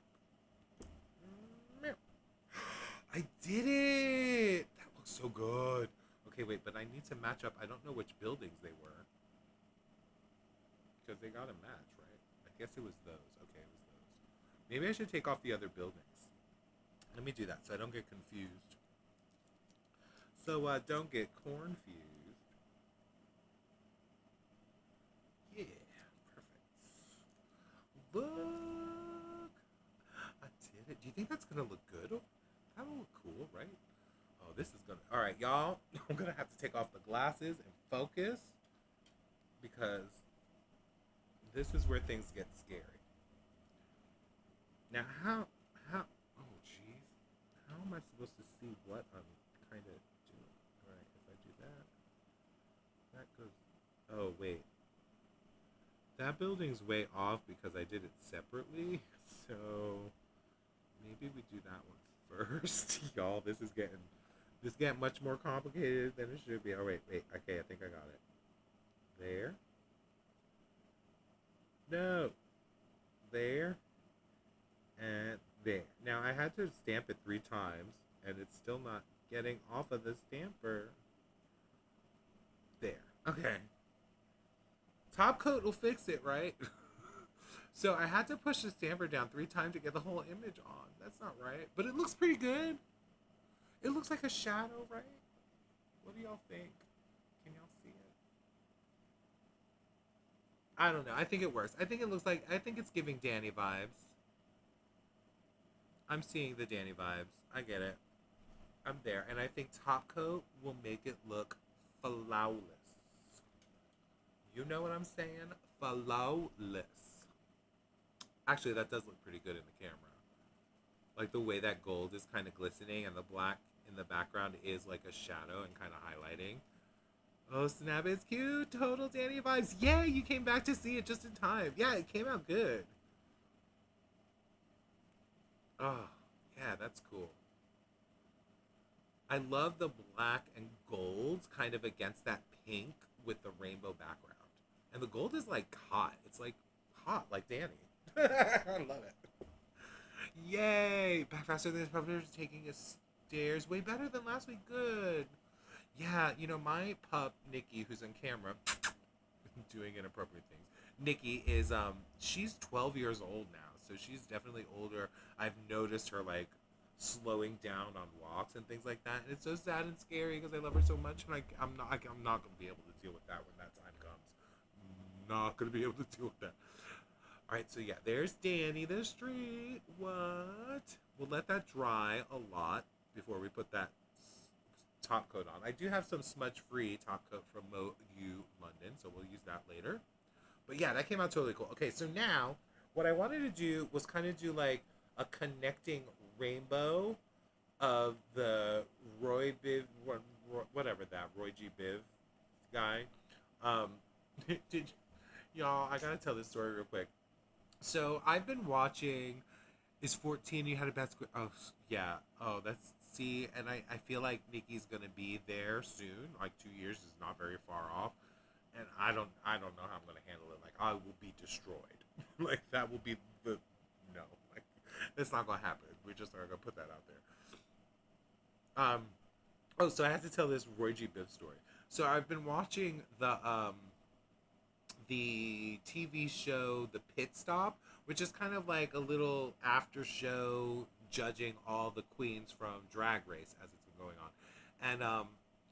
I did it! That looks so good. Okay, wait, but I need to match up. I don't know which buildings they were. Because they gotta match, right? I guess it was those. Okay, it was those. Maybe I should take off the other buildings. Let me do that so I don't get confused. So don't get confused. Yeah, perfect. Look! I did it. Do you think that's gonna look good? That'll look cool, right? Oh, this is gonna... Alright, y'all. I'm gonna have to take off the glasses and focus. Because this is where things get scary. Now, how... Oh, jeez. How am I supposed to see what I'm kind of doing? Alright, if I do that... That goes... Oh, wait. That building's way off because I did it separately. So... Maybe we do that one first. Y'all, this is getting much more complicated than it should be. Oh, wait. Okay, I think I got it. There. No. There. And there. Now, I had to stamp it 3 times, and it's still not getting off of the stamper. There. Okay. Top coat will fix it, right? So I had to push the stamper down 3 times to get the whole image on. That's not right. But it looks pretty good. It looks like a shadow, right? What do y'all think? Can y'all see it? I don't know. I think it works. I think it's giving Danny vibes. I'm seeing the Danny vibes. I get it. I'm there. And I think top coat will make it look flawless. You know what I'm saying? Flawless. Actually, that does look pretty good in the camera. Like the way that gold is kind of glistening and the black in the background is like a shadow and kind of highlighting. Oh snap, it's cute. Total Danny vibes. Yay, you came back to see it just in time. Yeah, it came out good. Oh, yeah, that's cool. I love the black and gold kind of against that pink with the rainbow background. And the gold is like hot. It's like hot, like Danny. I love it. Yay! Back faster than his puppers, taking his stairs. Way better than last week. Good. Yeah, you know, my pup, Nikki, who's on camera, doing inappropriate things. Nikki is, she's 12 years old now, so she's definitely older. I've noticed her, like, slowing down on walks and things like that. And it's so sad and scary because I love her so much, and I'm not going to be able to deal with that when that time comes. Not going to be able to deal with that. All right, so yeah, there's Danny the street. What? We'll let that dry a lot before we put that top coat on. I do have some smudge-free top coat from Mo U London, so we'll use that later. But yeah, that came out totally cool. Okay, so now what I wanted to do was kind of do like a connecting rainbow of the Roy Biv, whatever that Roy G. Biv guy. Um, did y'all? I gotta tell this story real quick. So I've been watching. Is 14? You had a bad score. Oh yeah. Oh, that's see, and I feel like Nikki's gonna be there soon. Like 2 years is not very far off, and I don't know how I'm gonna handle it. Like I will be destroyed. Like that will be the no. Like that's not gonna happen. We're just not gonna put that out there. Oh, so I have to tell this Roy G. Biv story. So I've been watching the TV show The Pit Stop, which is kind of like a little after show judging all the queens from Drag Race as it's been going on. And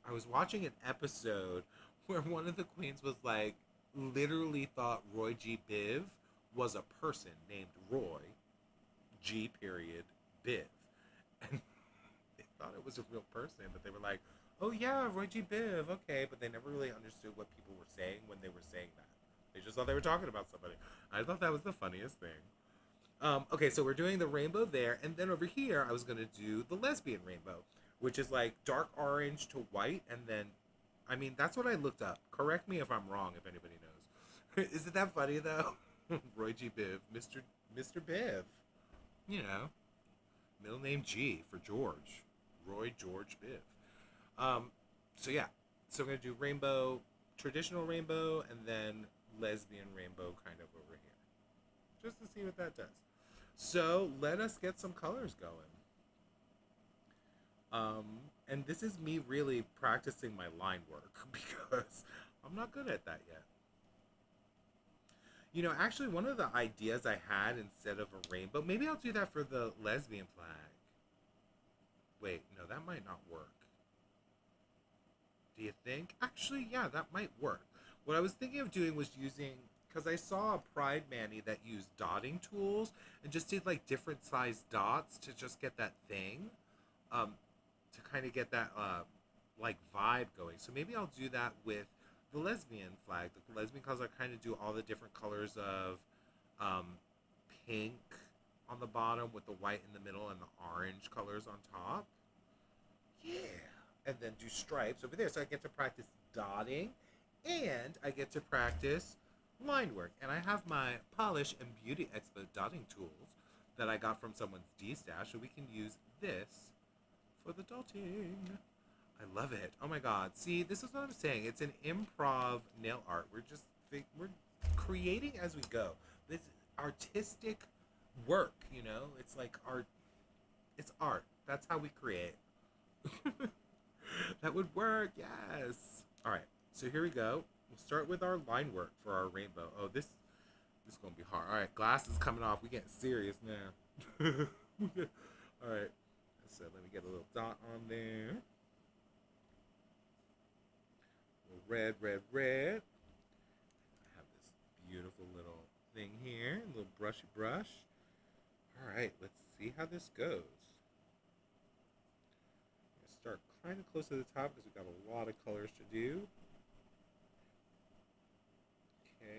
I was watching an episode where one of the queens was like, literally thought Roy G. Biv was a person named Roy G. Period Biv. And they thought it was a real person, but they were like, oh yeah, Roy G. Biv, okay. But they never really understood what people were saying when they were saying that. They just thought they were talking about somebody. I thought that was the funniest thing. Okay, so we're doing the rainbow there, and then over here I was going to do the lesbian rainbow, which is like dark orange to white, and then, I mean, that's what I looked up. Correct me if I'm wrong, if anybody knows. Isn't that funny, though? Roy G. Biv, Mr. Biv. You know, middle name G for George. Roy George Biv. So yeah, so I'm going to do rainbow, traditional rainbow, and then lesbian rainbow kind of over here. Just to see what that does. So let us get some colors going. And this is me really practicing my line work because I'm not good at that yet. You know, actually one of the ideas I had instead of a rainbow, maybe I'll do that for the lesbian flag. Wait, no, that might not work. Do you think? Actually, yeah, that might work. What I was thinking of doing was using, because I saw a Pride Manny that used dotting tools and just did like different sized dots to just get that thing, to kind of get that like vibe going. So maybe I'll do that with the lesbian flag. The lesbian colors, I kind of do all the different colors of pink on the bottom with the white in the middle and the orange colors on top. Yeah. And then do stripes over there. So I get to practice dotting and I get to practice line work. And I have my Polish and Beauty Expo dotting tools that I got from someone's D-stash, so we can use this for the dotting. I love it. Oh my god. See, this is what I'm saying. It's an improv nail art. We're creating as we go. This artistic work, you know? It's like art. It's art. That's how we create. That would work, yes. All right, so here we go. We'll start with our line work for our rainbow. Oh, this is gonna be hard. All right, glass is coming off. We getting serious now. All right, so let me get a little dot on there. Red, red, red. I have this beautiful little thing here, a little brushy brush. All right, let's see how this goes. Start kind of close to the top because we've got a lot of colors to do.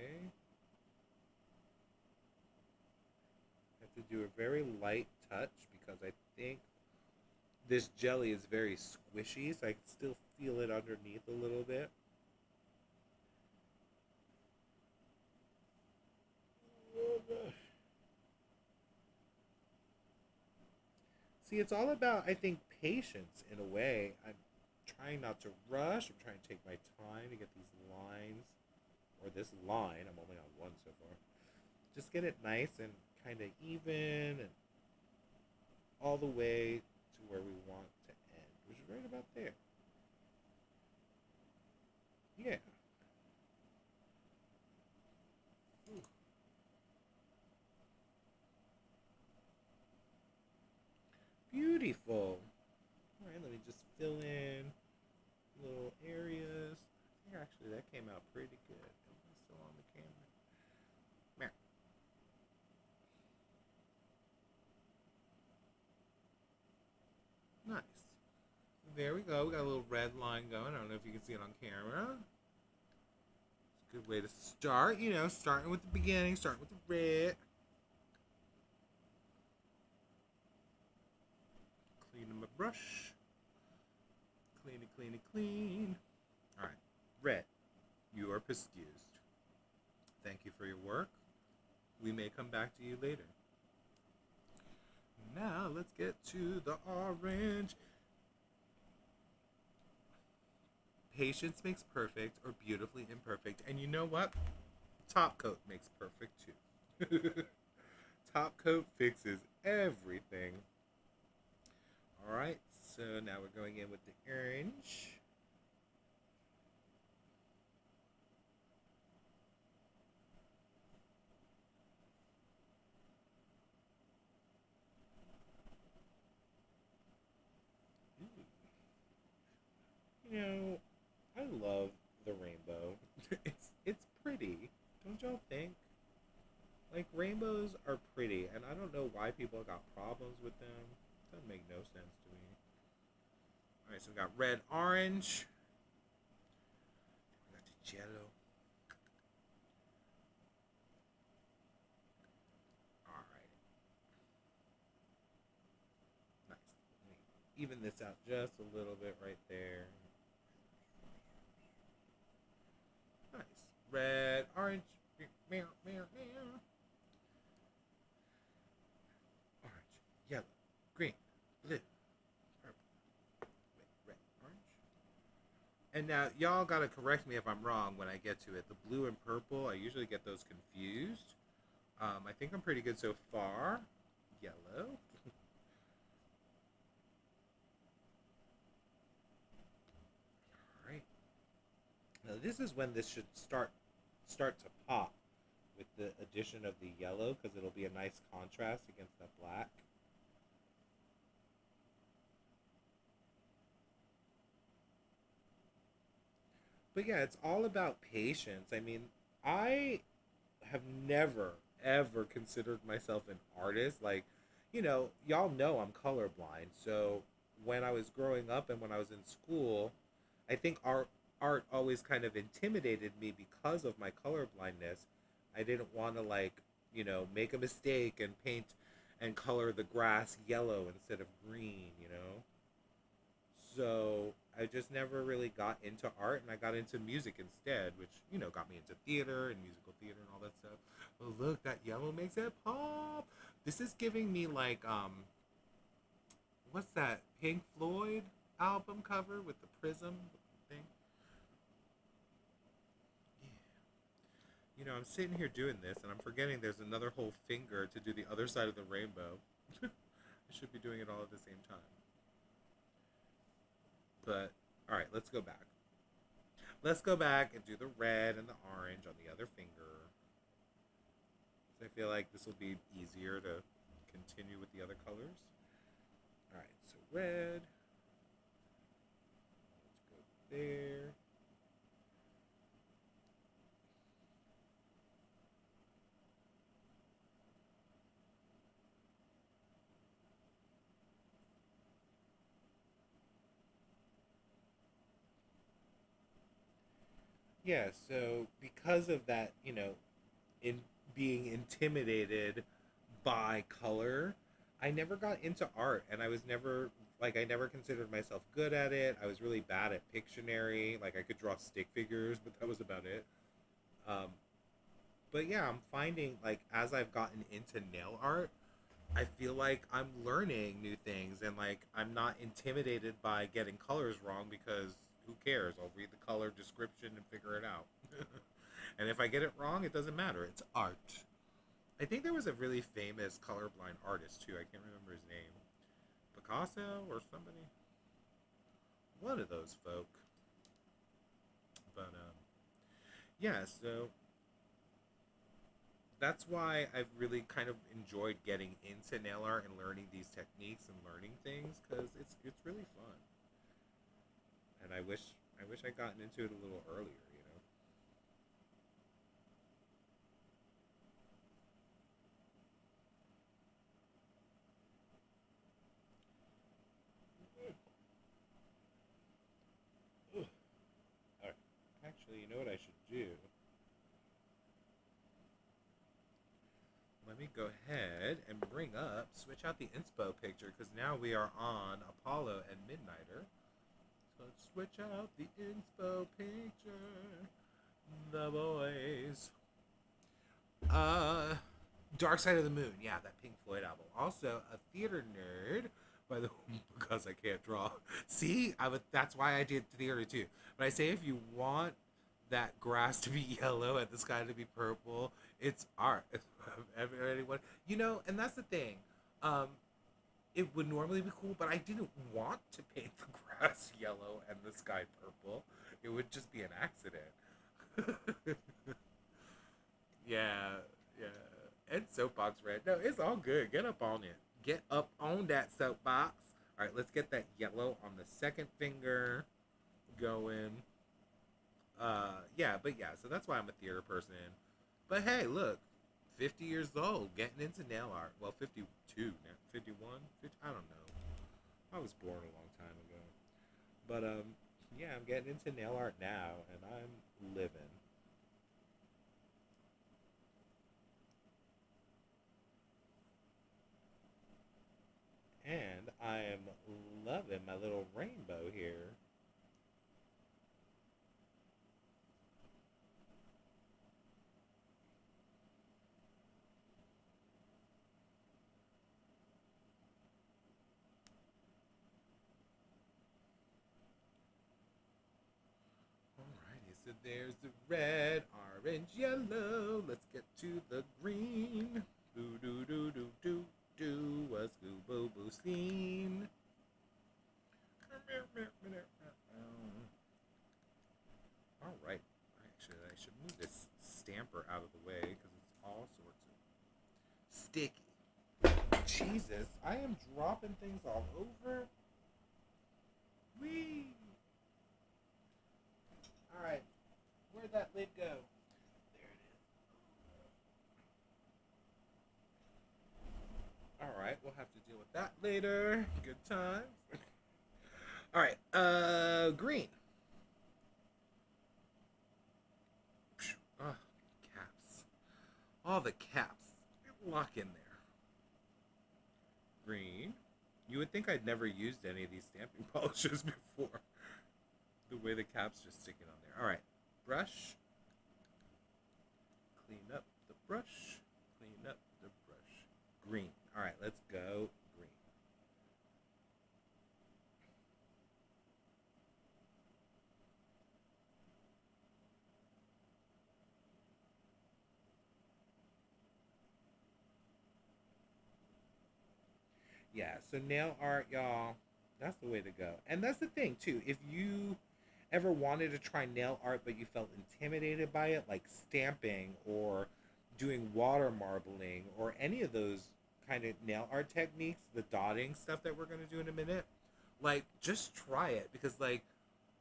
I have to do a very light touch because I think this jelly is very squishy, so I can still feel it underneath a little bit. See, it's all about, I think, patience in a way. I'm trying not to rush. I'm trying to take my time to get these lines, or this line. I'm only on one so far. Just get it nice and kind of even and all the way to where we want to end, which is right about there. Yeah. Ooh. Beautiful. All right, let me just fill in little areas. I think actually that came out pretty good. Am I still on the camera? Meow. Nice. There we go. We got a little red line going. I don't know if you can see it on camera. It's a good way to start. You know, starting with the beginning, starting with the red. Cleaning my brush. Clean it, clean it, clean. All right. Red, you are excused. Thank you for your work. We may come back to you later. Now let's get to the orange. Patience makes perfect, or beautifully imperfect. And you know what? Top coat makes perfect too. Top coat fixes everything. Alright, so now we're going in with the orange. You know, I love the rainbow. it's pretty. Don't y'all think? Like, rainbows are pretty, and I don't know why people got problems with them. Doesn't make no sense to me. Alright, so we got red, orange. We got the yellow. Alright. Nice. Let me even this out just a little bit right there. Nice. Red, orange. Meow, meow, meow. Orange, yellow, green, blue, purple. Wait, red, orange. And now, y'all gotta correct me if I'm wrong when I get to it. The blue and purple, I usually get those confused. I think I'm pretty good so far. Yellow. Alright. Now this is when this should start to pop with the addition of the yellow, because it'll be a nice contrast against the black. But yeah, it's all about patience. I mean, I have never ever considered myself an artist. Like, you know, y'all know I'm colorblind. So when I was growing up and when I was in school, I think art always kind of intimidated me because of my colorblindness. I didn't want to, like, you know, make a mistake and paint and color the grass yellow instead of green, you know? So I just never really got into art, and I got into music instead, which, you know, got me into theater and musical theater and all that stuff. Oh, look, that yellow makes it pop. This is giving me like what's that Pink Floyd album cover with the prism thing? Yeah. You know, I'm sitting here doing this, and I'm forgetting there's another whole finger to do the other side of the rainbow. I should be doing it all at the same time. But, alright, let's go back. Let's go back and do the red and the orange on the other finger. So I feel like this will be easier to continue with the other colors. Alright, so red. Let's go there. Yeah, so because of that, in being intimidated by color, I never got into art, and I was never like I never considered myself good at it. I was really bad at Pictionary. Like I could draw stick figures, but that was about it. Um, but yeah, I'm finding like as I've gotten into nail art, I feel like I'm learning new things, and like I'm not intimidated by getting colors wrong because who cares? I'll read the color description and figure it out. And if I get it wrong, it doesn't matter. It's art. I think there was a really famous colorblind artist too. I can't remember his name. Picasso or somebody. One of those folk. But yeah, so that's why I've really kind of enjoyed getting into nail art and learning these techniques and learning things because it's really fun. And I wish I'd gotten into it a little earlier. Ugh. All right. Actually, you know what I should do? Let me go ahead and bring up, switch out the inspo picture because now we are on Apollo and Midnighter. So let's switch out the inspo picture. The boys. Uh, Dark Side of the Moon. Yeah, that Pink Floyd album. Also, a theater nerd. By the way, because I can't draw. See, I would. That's why I did theater too. But I say if you want that grass to be yellow and the sky to be purple, it's art. Everyone, and that's the thing. Um, it would normally be cool, but I didn't want to paint the grass yellow and the sky purple. It would just be an accident. Yeah, yeah. And soapbox red. No, it's all good. Get up on it. Get up on that soapbox. All right, let's get that yellow on the second finger going. Yeah, but yeah, so that's why I'm a theater person. But hey, look, 50 years old, getting into nail art. Well, 52 now, 51, 50, I don't know. I was born a long time ago. But yeah, I'm getting into nail art now, and I'm living. And I am loving my little rainbow here. Alrighty, so there's the red, orange, yellow. Let's get to the green. Do do do do do do. What's boo boo boo scene? All right. Actually, I should move this stamper out of the way because it's all sorts of sticky. Jesus, I am dropping things all over. Whee! All right, where'd that lid go? There it is. All right, we'll have to deal with that later. Good times. All right, green. Oh, caps. All the caps. Lock in there. Green. You would think I'd never used any of these stamping polishes before. The way the cap's just sticking on there. All right, brush. Clean up the brush. Clean up the brush. Green. All right, let's go green. Yeah, so nail art, y'all, that's the way to go. And that's the thing, too. If you ever wanted to try nail art but you felt intimidated by it, like stamping or doing water marbling or any of those kind of nail art techniques, the dotting stuff that we're going to do in a minute, like just try it because like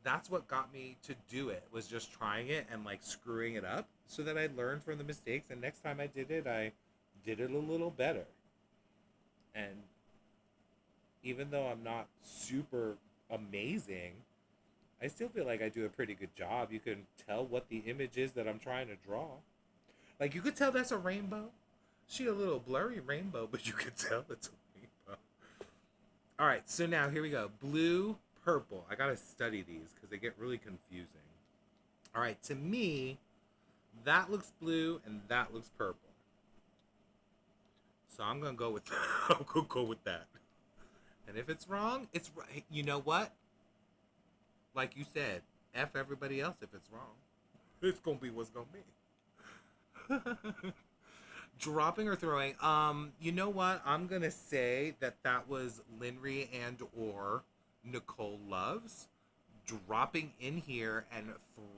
that's what got me to do it was just trying it and like screwing it up so that I learned from the mistakes and next time I did it a little better. And even though I'm not super amazing, I still feel like I do a pretty good job. You can tell what the image is that I'm trying to draw. Like, you could tell that's a rainbow. She a little blurry rainbow, but you could tell it's a rainbow. All right, so now here we go. Blue, purple. I gotta study these because they get really confusing. All right, to me, that looks blue and that looks purple. So I'm gonna go with that. I'm gonna go with that. And if it's wrong, it's right. You know what? Like you said, F everybody else if it's wrong. It's gonna be what's gonna be. Dropping or throwing? You know what? I'm gonna say that was Linry and or Nicole Loves dropping in here and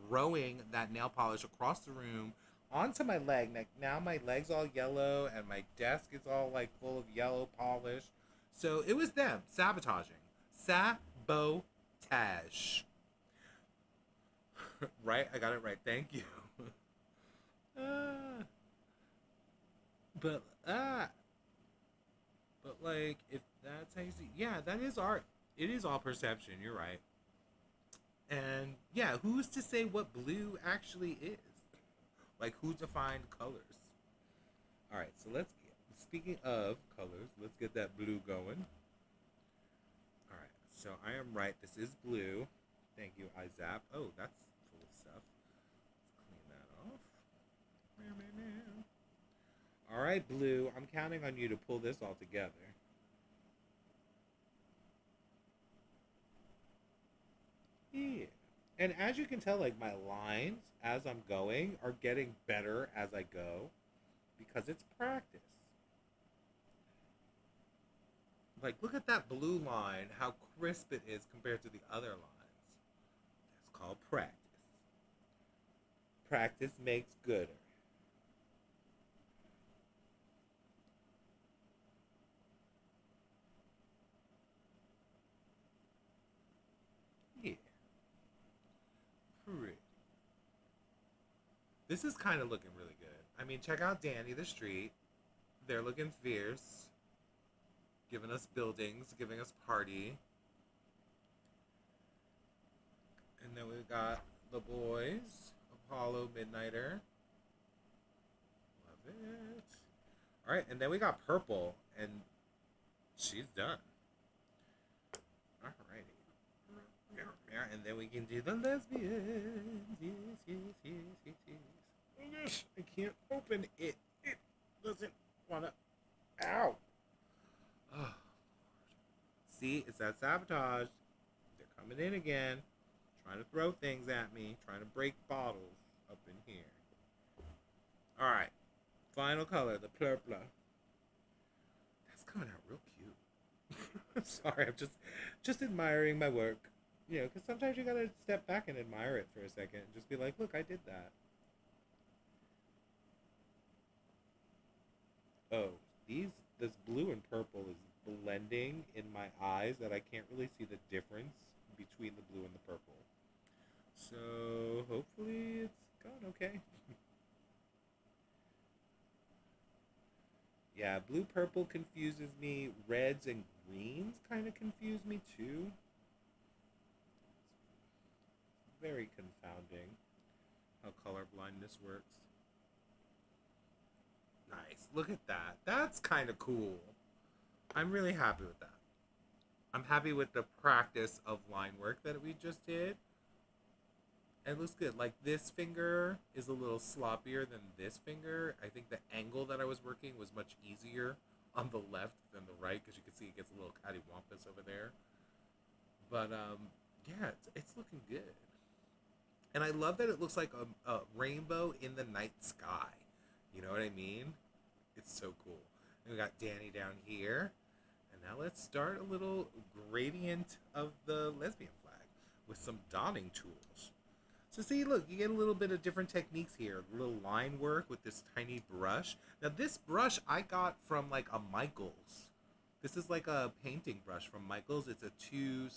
throwing that nail polish across the room onto my leg. Now my leg's all yellow and my desk is all like full of yellow polish. So it was them sabotaging. Sabotage. Right? I got it right. Thank you. But like, if that's how you see, yeah, that is art. It is all perception. You're right. And yeah, who's to say what blue actually is? Like, who defined colors? All right, so let's get, speaking of colors, let's get that blue going. All right, so I am right. This is blue. Thank you, Izap. Oh, that's full of stuff. Let's clean that off. All right, blue. I'm counting on you to pull this all together. Yeah. And as you can tell, like, my lines as I'm going are getting better as I go because it's practice. Like, look at that blue line, how crisp it is compared to the other lines. That's called practice. Practice makes gooder. Yeah. Pretty. This is kind of looking really good. I mean, check out Danny the Street. They're looking fierce. Giving us buildings, giving us party. And then we've got the boys. Apollo Midnighter. Love it. Alright, and then we got purple. And she's done. Alrighty. And then we can do the lesbians. Yes. Oh gosh, I can't open it. It doesn't want to. Ow. Oh. See, it's that sabotage. They're coming in again, trying to throw things at me, trying to break bottles up in here. All right, final color, the purple. That's coming out real cute. Sorry, I'm just admiring my work. You know, because sometimes you gotta step back and admire it for a second and just be like, look, I did that. Oh, this blue and purple is blending in my eyes that I can't really see the difference between the blue and the purple. So hopefully it's gone okay. Yeah, blue purple confuses me. Reds and greens kind of confuse me too. It's very confounding how color blindness works. Nice. Look at that. That's kind of cool. I'm really happy with that. I'm happy with the practice of line work that we just did. It looks good. Like, this finger is a little sloppier than this finger. I think the angle that I was working was much easier on the left than the right, because you can see it gets a little cattywampus over there. But, yeah, it's looking good. And I love that it looks like a rainbow in the night sky. You know what I mean? It's so cool. And we got Danny down here. And now let's start a little gradient of the lesbian flag with some dotting tools. So see, look, you get a little bit of different techniques here. A little line work with this tiny brush. Now this brush I got from like a Michaels. This is like a painting brush from Michaels. It's a 2/0,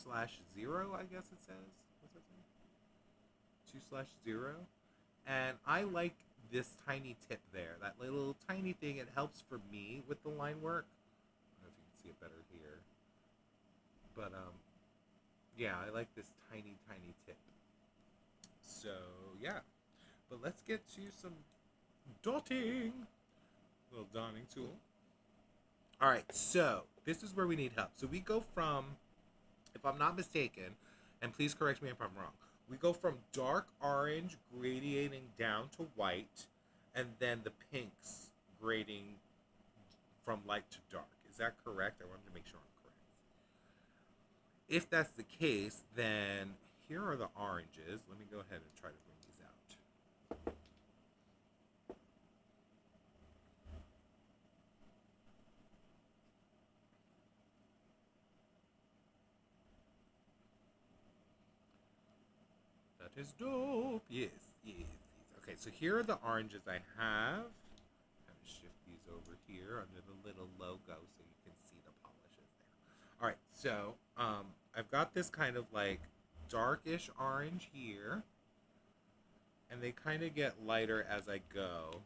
I guess it says. What's that say? 2/0. And I like this tiny tip there. That little tiny thing, it helps for me with the line work. I don't know if you can see it better here. But, yeah, I like this tiny, tiny tip. let's get to some dotting. Little dotting tool. All right, so this is where we need help. So we go from, if I'm not mistaken, and please correct me if I'm wrong, we go from dark orange gradiating down to white, and then the pinks grading from light to dark. Is that correct? I wanted to make sure I'm correct. If that's the case, then here are the oranges. Let me go ahead and try to bring these out. That is dope. Yes, yes, yes. Okay, so here are the oranges I have. Kind of shift these over here under the little logo so you can see the polishes there. All right, so I've got this kind of like darkish orange here, and they kind of get lighter as I go.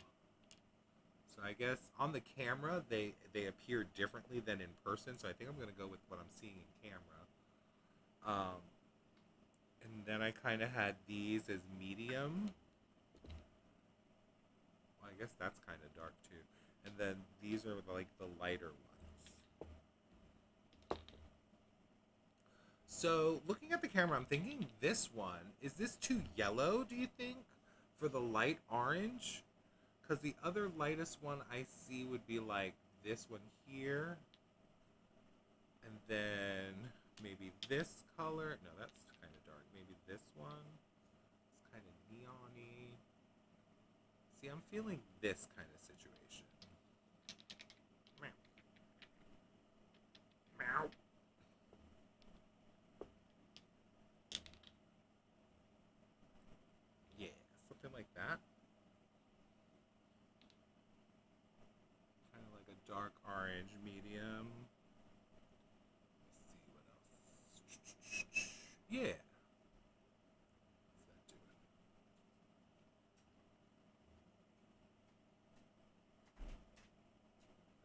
So I guess on the camera they appear differently than in person, so I think I'm going to go with what I'm seeing in camera. And then I kind of had these as medium. Well, I guess that's kind of dark too. And then these are like the lighter ones. So looking at the camera, I'm thinking this one, is this too yellow, do you think, for the light orange? Because the other lightest one I see would be like this one here. And then maybe this color. No, that's kind of dark. Maybe this one. It's kind of neon-y. See, I'm feeling this kind of situation. Meow. Meow. Yeah, something like that. Kind of like a dark orange medium. Let's see what else. Yeah. What's that doing?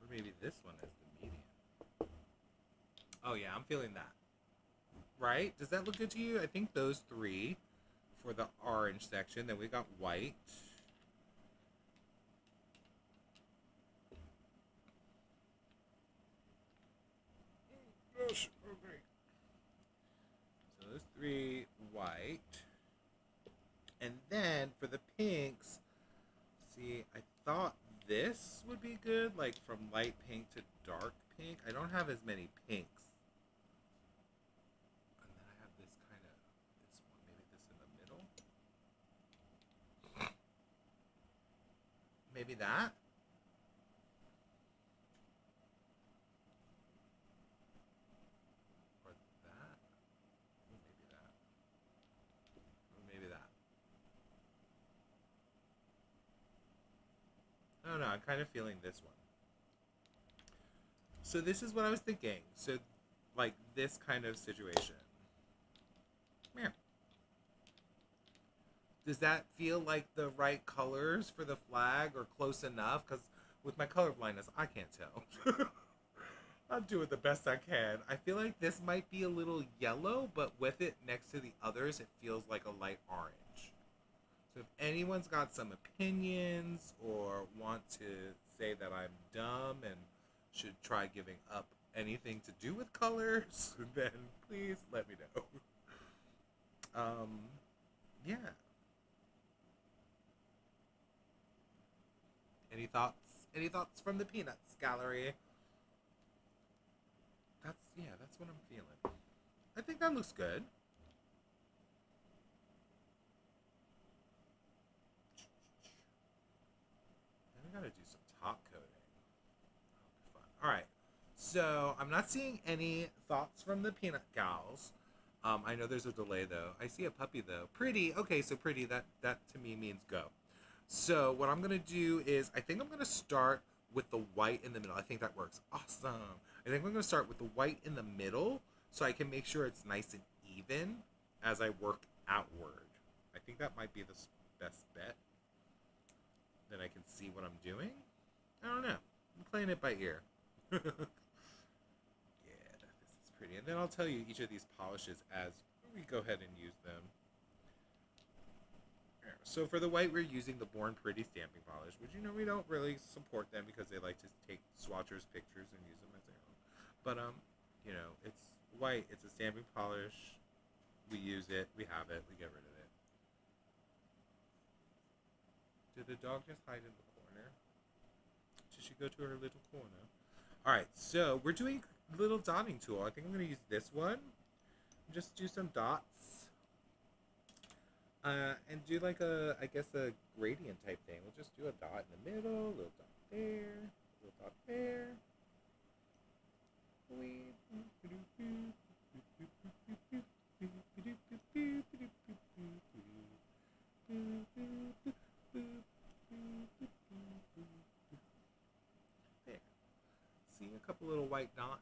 Or maybe this one is the medium. Oh yeah, I'm feeling that. Right? Does that look good to you? I think those three for the orange section. Then we got white. Gosh, okay. So those three white. And then for the pinks, see, I thought this would be good, like from light pink to dark pink. I don't have as many pinks. And then I have this kind of, this one, maybe this in the middle. Maybe that. Or that. Maybe that. Or maybe that. I don't know, I'm kind of feeling this one. So this is what I was thinking. So, like, this kind of situation. Meow. Does that feel like the right colors for the flag or close enough? Because with my color blindness, I can't tell. I'm doing the best I can. I feel like this might be a little yellow, but with it next to the others, it feels like a light orange. So if anyone's got some opinions or want to say that I'm dumb and should try giving up anything to do with colors, then please let me know. Yeah. Any thoughts? Any thoughts from the Peanuts gallery? That's what I'm feeling. I think that looks good. And we gotta do some top coating. That'll be fun. Alright. So I'm not seeing any thoughts from the Peanut gals. I know there's a delay though. I see a puppy though. Pretty. Okay, so pretty. That to me means go. So what I'm gonna do is I think I'm gonna start with the white in the middle. I think that works. Awesome. I think I'm gonna start with the white in the middle so I can make sure it's nice and even as I work outward. I think that might be the best bet. Then I can see what I'm doing. I don't know. I'm playing it by ear. Yeah, this is pretty. And then I'll tell you each of these polishes as we go ahead and use them. There So for the white, we're using the Born Pretty stamping polish, which, you know, we don't really support them because they like to take swatchers' pictures and use them as their own. But, you know, it's white. It's a stamping polish. We use it. We have it. We get rid of it. Did the dog just hide in the corner? Did she go to her little corner? All right, so we're doing a little dotting tool. I think I'm going to use this one. Just do some dots. And do like a, I guess, a gradient type thing. We'll just do a dot in the middle, a little dot there, a little dot there. There. See a couple little white dots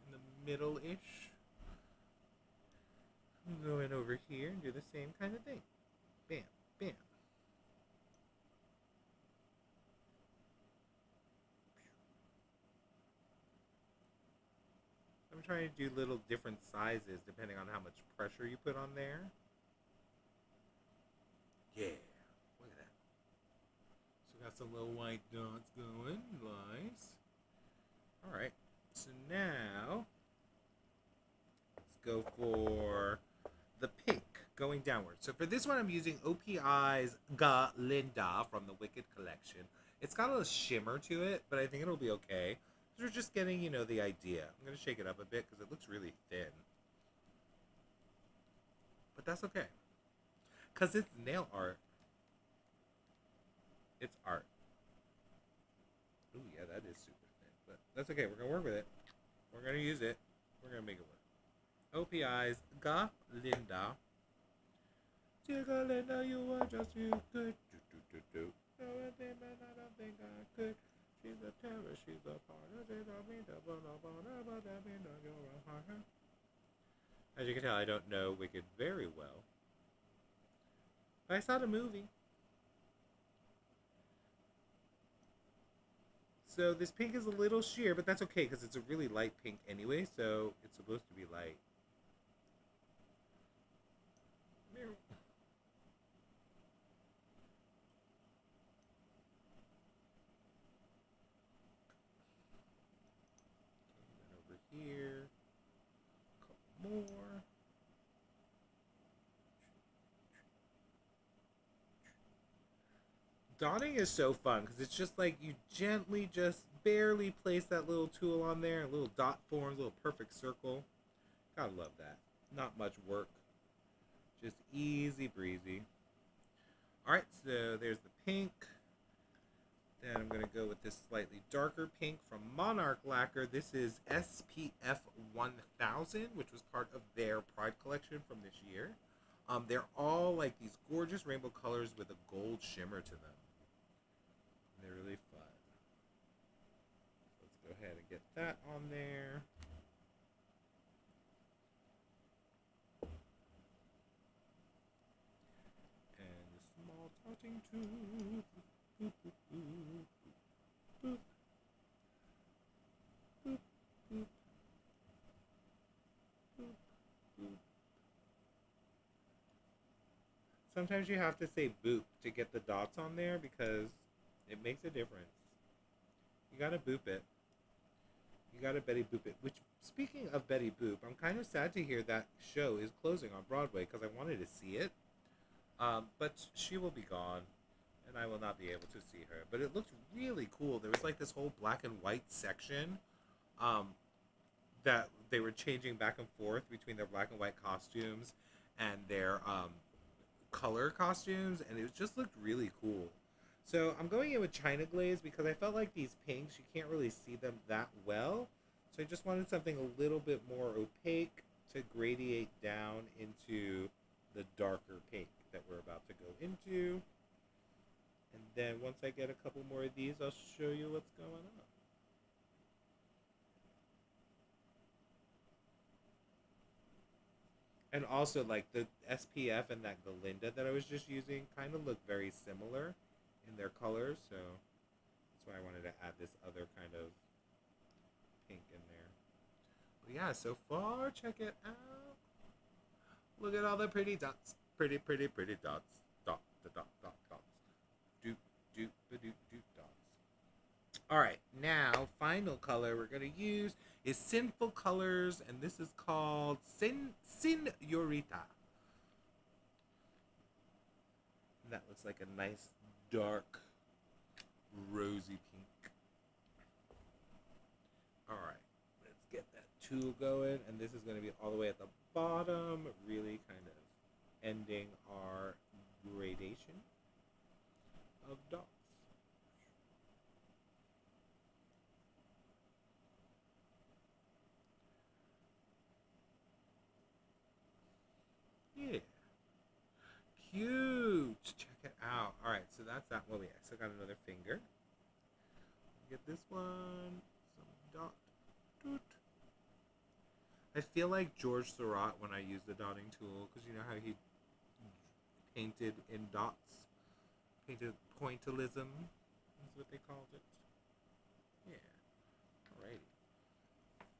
in the middle-ish. Go in over here and do the same kind of thing. Bam, bam. I'm trying to do little different sizes depending on how much pressure you put on there. Yeah, look at that. So we got some little white dots going. Nice. Alright, so now let's go for the pink going downward. So for this one, I'm using OPI's Galinda from the Wicked collection. It's got a shimmer to it, but I think it'll be okay. We're just getting, you know, the idea. I'm going to shake it up a bit because it looks really thin. But that's okay. Because it's nail art. It's art. Ooh, yeah, that is super thin. But that's okay. We're going to work with it. We're going to use it. We're going to make it work. OPI's Galinda. Dear Galinda, you are just too good. No, I think I could. She's a terror, she's a part. As you can tell, I don't know Wicked very well. But I saw the movie. So this pink is a little sheer, but that's okay because it's a really light pink anyway, so it's supposed to be light. Here, a couple more. Dotting is so fun because it's just like you gently just barely place that little tool on there, a little dot forms, a little perfect circle. Gotta love that. Not much work, just easy breezy. All right, so there's the pink. Then I'm going to go with this slightly darker pink from Monarch Lacquer. This is SPF 1000, which was part of their Pride collection from this year. They're all like these gorgeous rainbow colors with a gold shimmer to them. They're really fun. Let's go ahead and get that on there. And a small dotting tool. Boop, boop, boop, boop, boop, boop, boop, boop. Sometimes you have to say boop to get the dots on there because it makes a difference. You gotta boop it. You gotta Betty Boop it. Which, speaking of Betty Boop, I'm kind of sad to hear that show is closing on Broadway because I wanted to see it. But she will be gone. And I will not be able to see her. But it looked really cool. There was like this whole black and white section that they were changing back and forth between their black and white costumes and their color costumes. And it just looked really cool. So I'm going in with China Glaze because I felt like these pinks, you can't really see them that well. So I just wanted something a little bit more opaque to gradiate down into the darker pink that we're about to go into. And then once I get a couple more of these, I'll show you what's going on. And also, like, the SPF and that Galinda that I was just using kind of look very similar in their colors. So that's why I wanted to add this other kind of pink in there. But yeah, so far, check it out. Look at all the pretty dots. Pretty, pretty, pretty dots. Dot, dot, dot, dot. dots. All right, now final color we're gonna use is Sinful Colors, and this is called Senorita. That looks like a nice dark rosy pink. All right, let's get that tool going, and this is going to be all the way at the bottom, really kind of ending our gradation of dots. Yeah. Cute. Check it out. All right, so that's that. Well, yeah, I still got another finger. Get this one. Some dot. Doot. I feel like George Seurat when I use the dotting tool, because you know how he painted in dots? Painted pointillism is what they called it. Yeah. Alrighty.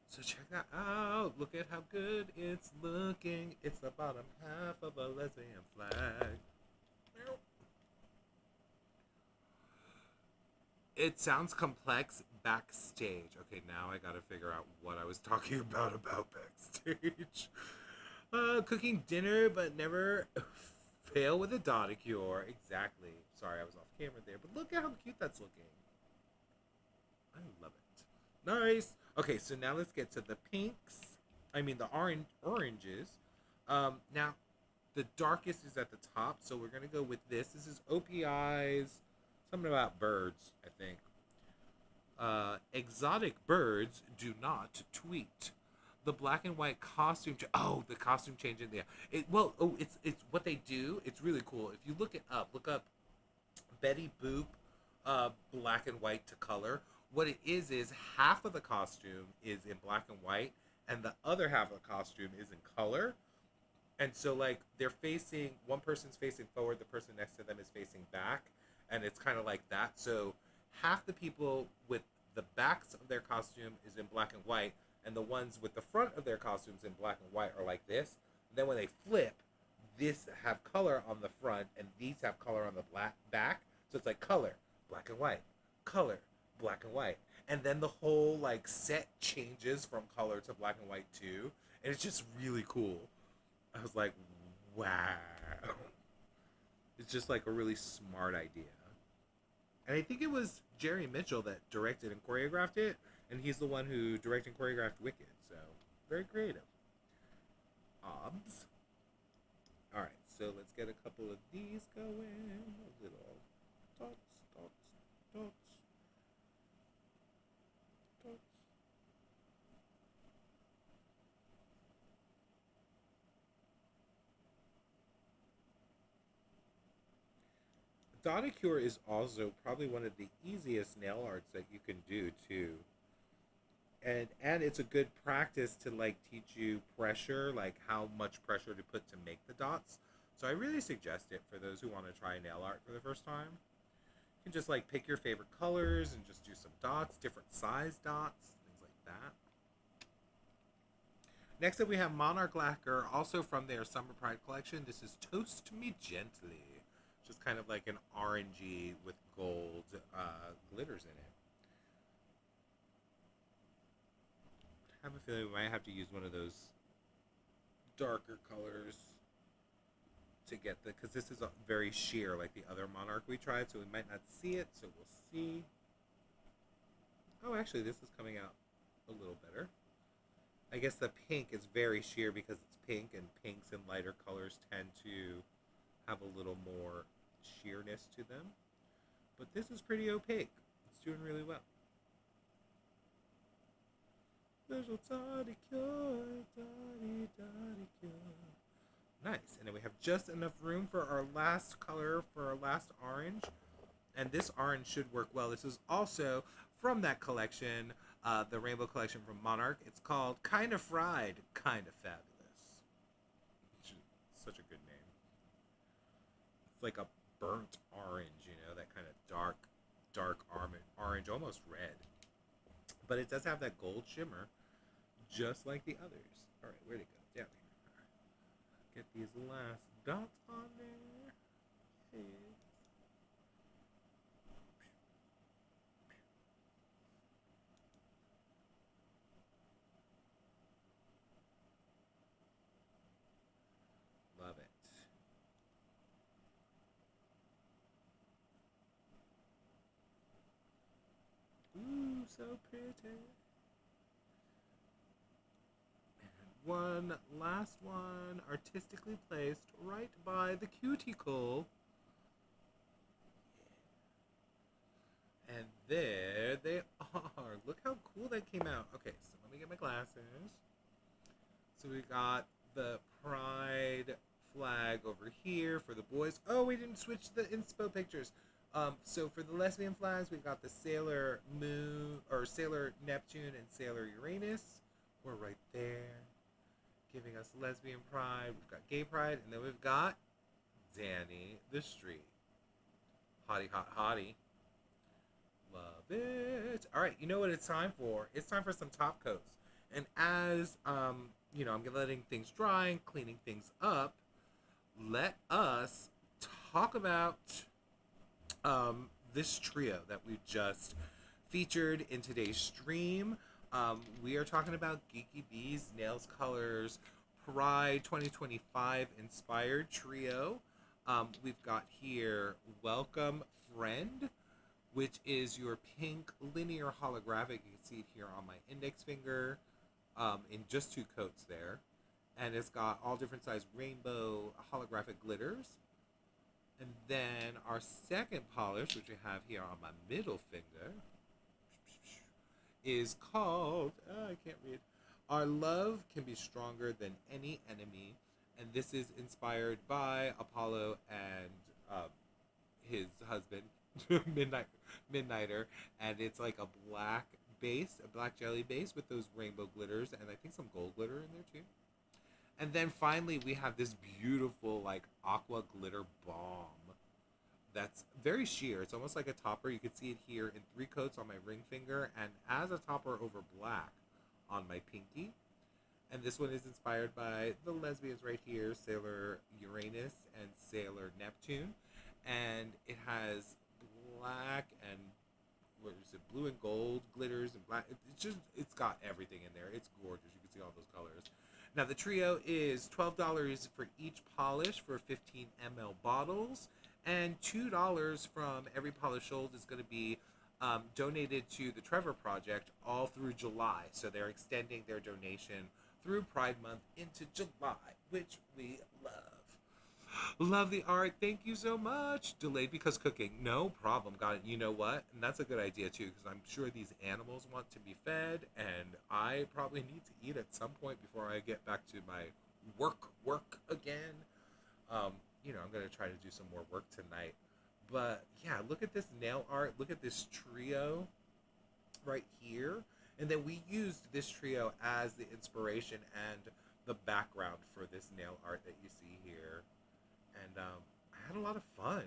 So check that out. Look at how good it's looking. It's the bottom half of a lesbian flag. It sounds complex backstage. Okay, now I gotta figure out what I was talking about backstage. Cooking dinner, but never fail with a dotticure. Exactly. Sorry, I was off camera there, but look at how cute that's looking. I love it. Nice. Okay, so now let's get to the pinks. I mean the oranges. Now the darkest is at the top, so we're gonna go with this. This is OPI's something about birds, I think. Exotic birds do not tweet. The black and white costume. The costume change in there. It's what they do. It's really cool. If you look look up Betty Boop, black and white to color. What it is half of the costume is in black and white, and the other half of the costume is in color. And so, like, they're facing, one person's facing forward, the person next to them is facing back, and it's kind of like that. So half the people with the backs of their costume is in black and white, and the ones with the front of their costumes in black and white are like this. And then when they flip, this have color on the front, and these have color on the back. So it's like color, black and white, color, black and white. And then the whole, like, set changes from color to black and white, too. And it's just really cool. I was like, wow. It's just, like, a really smart idea. And I think it was Jerry Mitchell that directed and choreographed it. And he's the one who directed and choreographed Wicked. So, very creative. Obs. Alright, so let's get a couple of these going. A little dots, dots, dots. Dotticure is also probably one of the easiest nail arts that you can do too. And it's a good practice to, like, teach you pressure, like how much pressure to put to make the dots. So I really suggest it for those who want to try nail art for the first time. You can just, like, pick your favorite colors and just do some dots, different size dots, things like that. Next up we have Monarch Lacquer, also from their Summer Pride collection. This is Toast Me Gently. Just kind of like an orangey with gold glitters in it. I have a feeling we might have to use one of those darker colors to get because this is a very sheer like the other Monarch we tried, so we might not see it, so we'll see. Oh, actually this is coming out a little better. I guess the pink is very sheer because it's pink, and pinks and lighter colors tend to have a little more sheerness to them. But this is pretty opaque. It's doing really well. Nice. And then we have just enough room for our last color, for our last orange. And this orange should work well. This is also from that collection, the Rainbow Collection from Monarch. It's called Kinda Fried, Kinda Fabulous. Such a good name. It's like a burnt orange, you know, that kind of dark orange, almost red. But it does have that gold shimmer, just like the others. All right, where'd it go? Down here. Get these last dots on there. So pretty. And one last one, artistically placed right by the cuticle. And there they are. Look how cool that came out. Okay, so let me get my glasses. So we got the pride flag over here for the boys. Oh, we didn't switch the inspo pictures. So for the lesbian flags, we got the Sailor Moon or Sailor Neptune and Sailor Uranus. We're right there, giving us lesbian pride. We've got gay pride, and then we've got Danny the Street. Hottie, hot, hottie. Love it. All right, you know what it's time for? It's time for some top coats. And as you know, I'm letting things dry and cleaning things up. Let us talk about this trio that we just featured in today's stream. We are talking about Geeky Bees Nails Colors Pride 2025 inspired trio. We've got here Welcome Friend, which is your pink linear holographic. You can see it here on my index finger in just 2 coats there. And it's got all different size rainbow holographic glitters. And then our second polish, which we have here on my middle finger, is called, I can't read, Our Love Can Be Stronger Than Any Enemy. And this is inspired by Apollo and his husband, Midnighter. And it's like a black base, a black jelly base with those rainbow glitters, and I think some gold glitter in there too. And then finally, we have this beautiful, like, aqua glitter bomb that's very sheer. It's almost like a topper. You can see it here in 3 coats on my ring finger and as a topper over black on my pinky. And this one is inspired by the lesbians right here, Sailor Uranus and Sailor Neptune. And it has black and, what is it, blue and gold glitters and black. It's got everything in there. It's gorgeous. You can see all those colors. Now, the trio is $12 for each polish for 15 ml bottles, and $2 from every polish sold is going to be donated to the Trevor Project all through July. So they're extending their donation through Pride Month into July, which we love. Love the art. Thank you so much. Delayed because cooking. No problem. Got it. You know what? And that's a good idea, too, because I'm sure these animals want to be fed, and I probably need to eat at some point before I get back to my work again. You know, I'm going to try to do some more work tonight. But, yeah, look at this nail art. Look at this trio right here. And then we used this trio as the inspiration and the background for this nail art that you see here. And I had a lot of fun.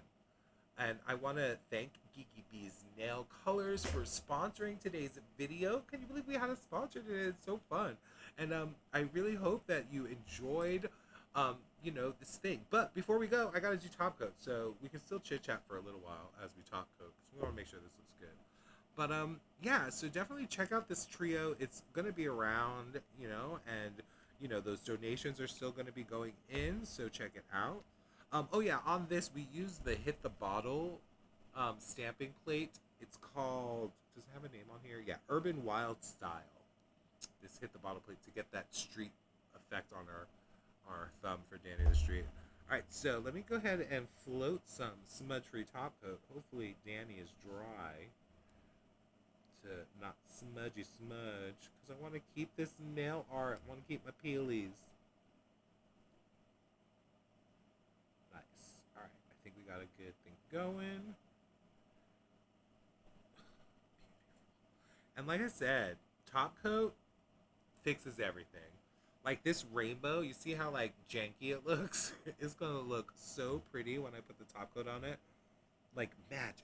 And I want to thank Geeky Bees Nail Colors for sponsoring today's video. Can you believe we had a sponsor today? It's so fun. And I really hope that you enjoyed, you know, this thing. But before we go, I got to do top coat. So we can still chit chat for a little while as we top coat, because we want to make sure this looks good. But yeah, so definitely check out this trio. It's going to be around, you know, and, you know, those donations are still going to be going in. So check it out. Oh yeah, on this we use the Hit the Bottle stamping plate. It's called, does it have a name on here? Yeah, Urban Wild Style. This Hit the Bottle plate to get that street effect on our thumb for Danny the Street. Alright, so let me go ahead and float some smudge-free top coat. Hopefully Danny is dry to not smudgy smudge, because I want to keep this nail art. I want to keep my peelies. We got a good thing going. And like I said, top coat fixes everything. Like this rainbow, you see how like janky it looks? It's gonna look so pretty when I put the top coat on it. Like magic.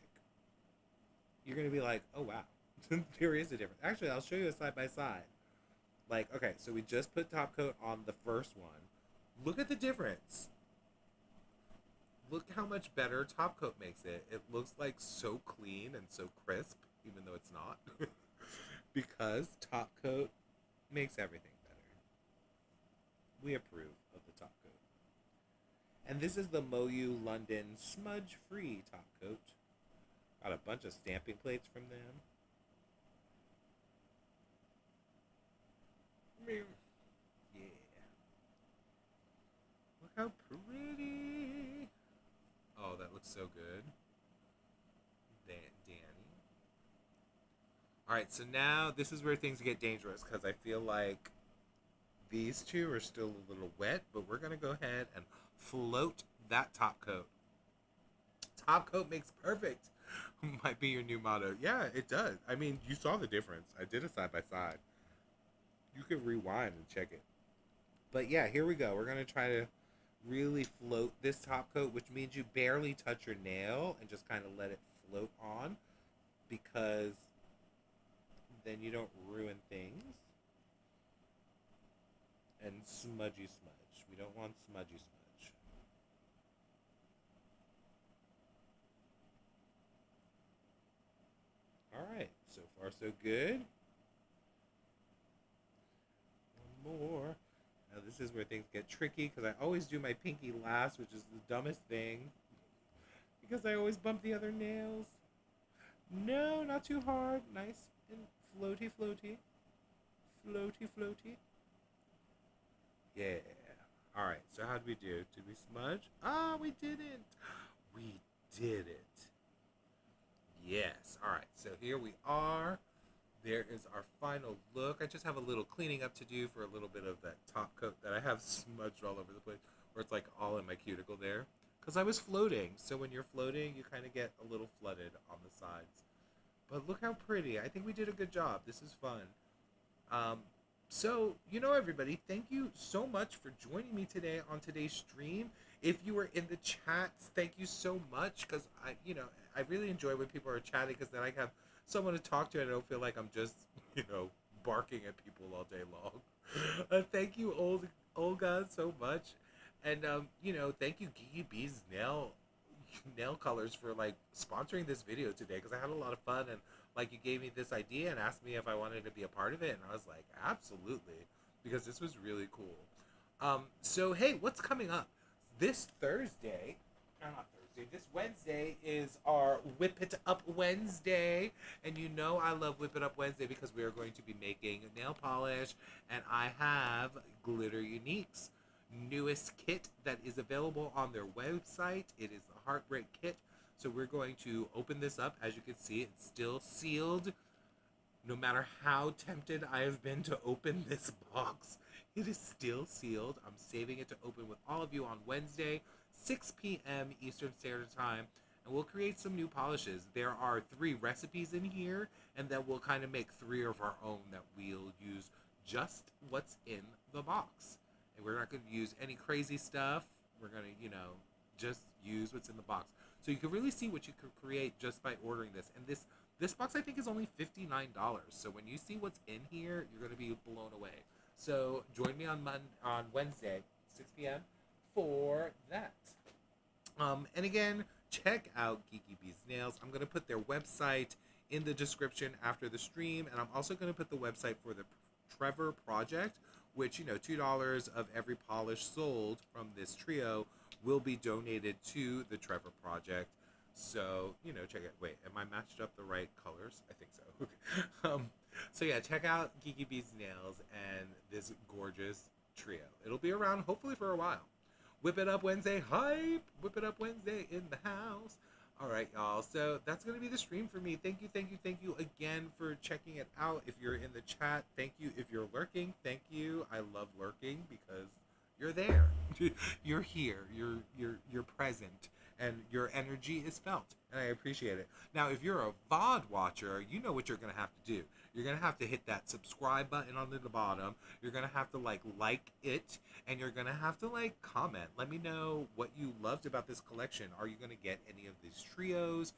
You're gonna be like, oh wow. There is a difference. Actually, I'll show you a side by side. Like, okay, so we just put top coat on the first one. Look at the difference. Look how much better top coat makes it. It looks like so clean and so crisp, even though it's not. Because top coat makes everything better. We approve of the top coat. And this is the Moyu London Smudge Free top coat. Got a bunch of stamping plates from them. Yeah. Look how pretty. Oh, that looks so good. Danny. All right, so now this is where things get dangerous because I feel like these two are still a little wet, but we're gonna go ahead and float that top coat. Top coat makes perfect. Might be your new motto. Yeah, it does. I mean, you saw the difference. I did a side by side. You can rewind and check it. But yeah, here we go. We're gonna try to really float this top coat, which means you barely touch your nail and just kind of let it float on because then you don't ruin things. And smudgy smudge. We don't want smudgy smudge. Alright, so far so good. One more. Now this is where things get tricky because I always do my pinky last, which is the dumbest thing. Because I always bump the other nails. No, not too hard. Nice and floaty, floaty. Floaty, floaty. Yeah. Alright, so how did we do? Did we smudge? Ah, we didn't. We did it. Yes. Alright, so here we are. There is our final look. I just have a little cleaning up to do for a little bit of that top coat that I have smudged all over the place, where it's like all in my cuticle there. Because I was floating, so when you're floating, you kind of get a little flooded on the sides. But look how pretty. I think we did a good job. This is fun. Um, so, everybody, thank you so much for joining me today on today's stream. If you were in the chats, thank you so much because I really enjoy when people are chatting because then I have someone to talk to and I don't feel like I'm just, barking at people all day long. Thank you, Olga, so much. And, thank you, Geeky Bees nail colors for like sponsoring this video today because I had a lot of fun and like you gave me this idea and asked me if I wanted to be a part of it and I was like absolutely because this was really cool. So hey, what's coming up this Thursday? Not Thursday. This Wednesday is our Whip It Up Wednesday, and I love Whip It Up Wednesday because we are going to be making nail polish, and I have Glitter Unique's newest kit that is available on their website. It is the Heartbreak Kit. So we're going to open this up. As you can see, it's still sealed. No matter how tempted I have been to open this box, it is still sealed. I'm saving it to open with all of you on Wednesday, 6 p.m. Eastern Standard Time, and we'll create some new polishes. There are 3 recipes in here, and then we'll kind of make 3 of our own that we'll use just what's in the box. And we're not going to use any crazy stuff. We're going to, just use what's in the box. So you can really see what you could create just by ordering this. And this box, I think, is only $59. So when you see what's in here, you're going to be blown away. So join me on Wednesday, 6 p.m. for that. And again, check out Geeky Bees Nails. I'm going to put their website in the description after the stream. And I'm also going to put the website for the Trevor Project, which, $2 of every polish sold from this trio will be donated to the Trevor Project. So, check it. Wait, am I matched up the right colors? I think so. Okay. So yeah, check out Geeky Bees Nails and this gorgeous trio. It'll be around hopefully for a while. Whip It Up Wednesday hype! Whip It Up Wednesday in the house. All right, y'all. So that's going to be the stream for me. Thank you again for checking it out. If you're in the chat, thank you. If you're lurking, thank you. I love lurking because you're there. You're here. You're present. And your energy is felt. And I appreciate it. Now, if you're a VOD watcher, you know what you're going to have to do. You're going to have to hit that subscribe button on the bottom. You're going to have to like it. And you're going to have to comment. Let me know what you loved about this collection. Are you going to get any of these trios?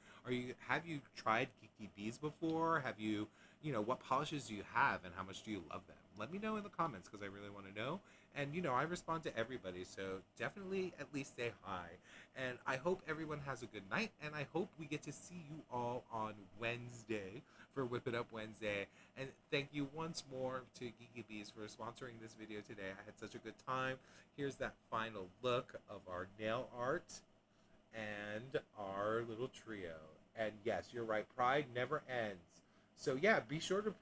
Have you tried Geeky Bees before? Have you, what polishes do you have and how much do you love them? Let me know in the comments because I really want to know. And, I respond to everybody, so definitely at least say hi. And I hope everyone has a good night, and I hope we get to see you all on Wednesday for Whip It Up Wednesday. And thank you once more to Geeky Bees for sponsoring this video today. I had such a good time. Here's that final look of our nail art and our little trio. And yes, you're right, pride never ends. So yeah, be sure to,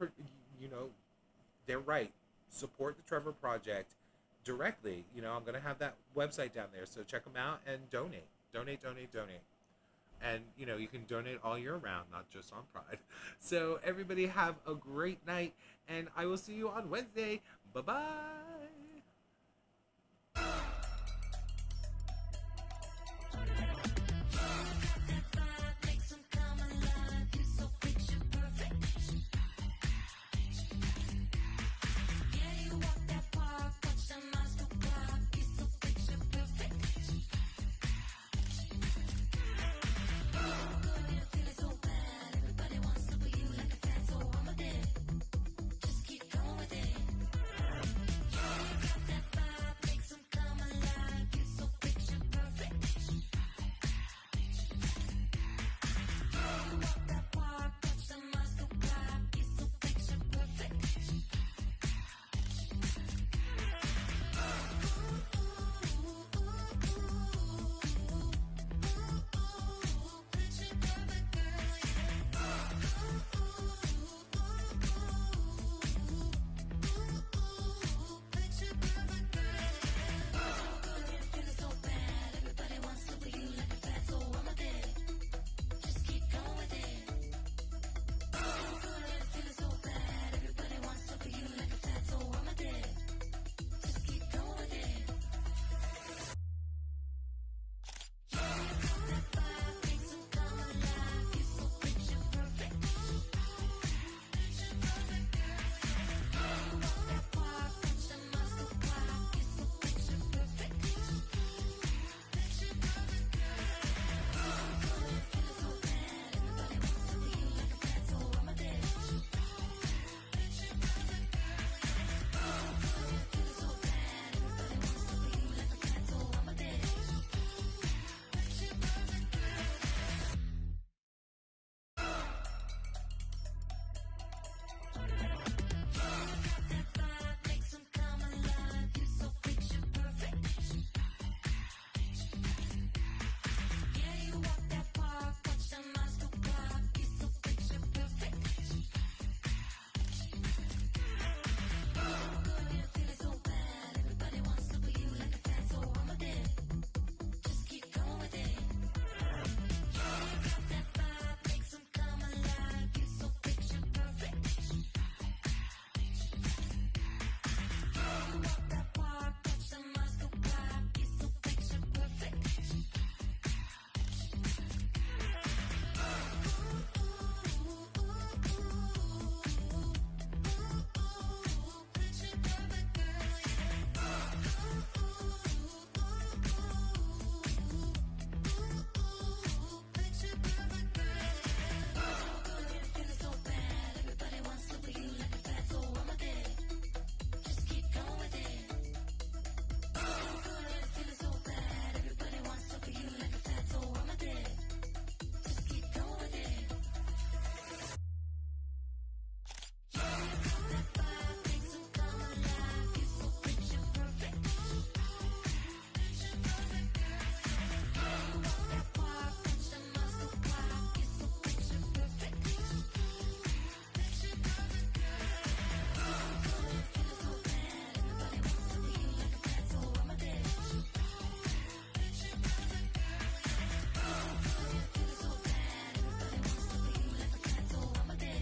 they're right. support the Trevor Project directly. You know, I'm going to have that website down there. So check them out and donate. Donate, donate, donate. And, you know, you can donate all year round, not just on Pride. So everybody have a great night, and I will see you on Wednesday. Bye-bye.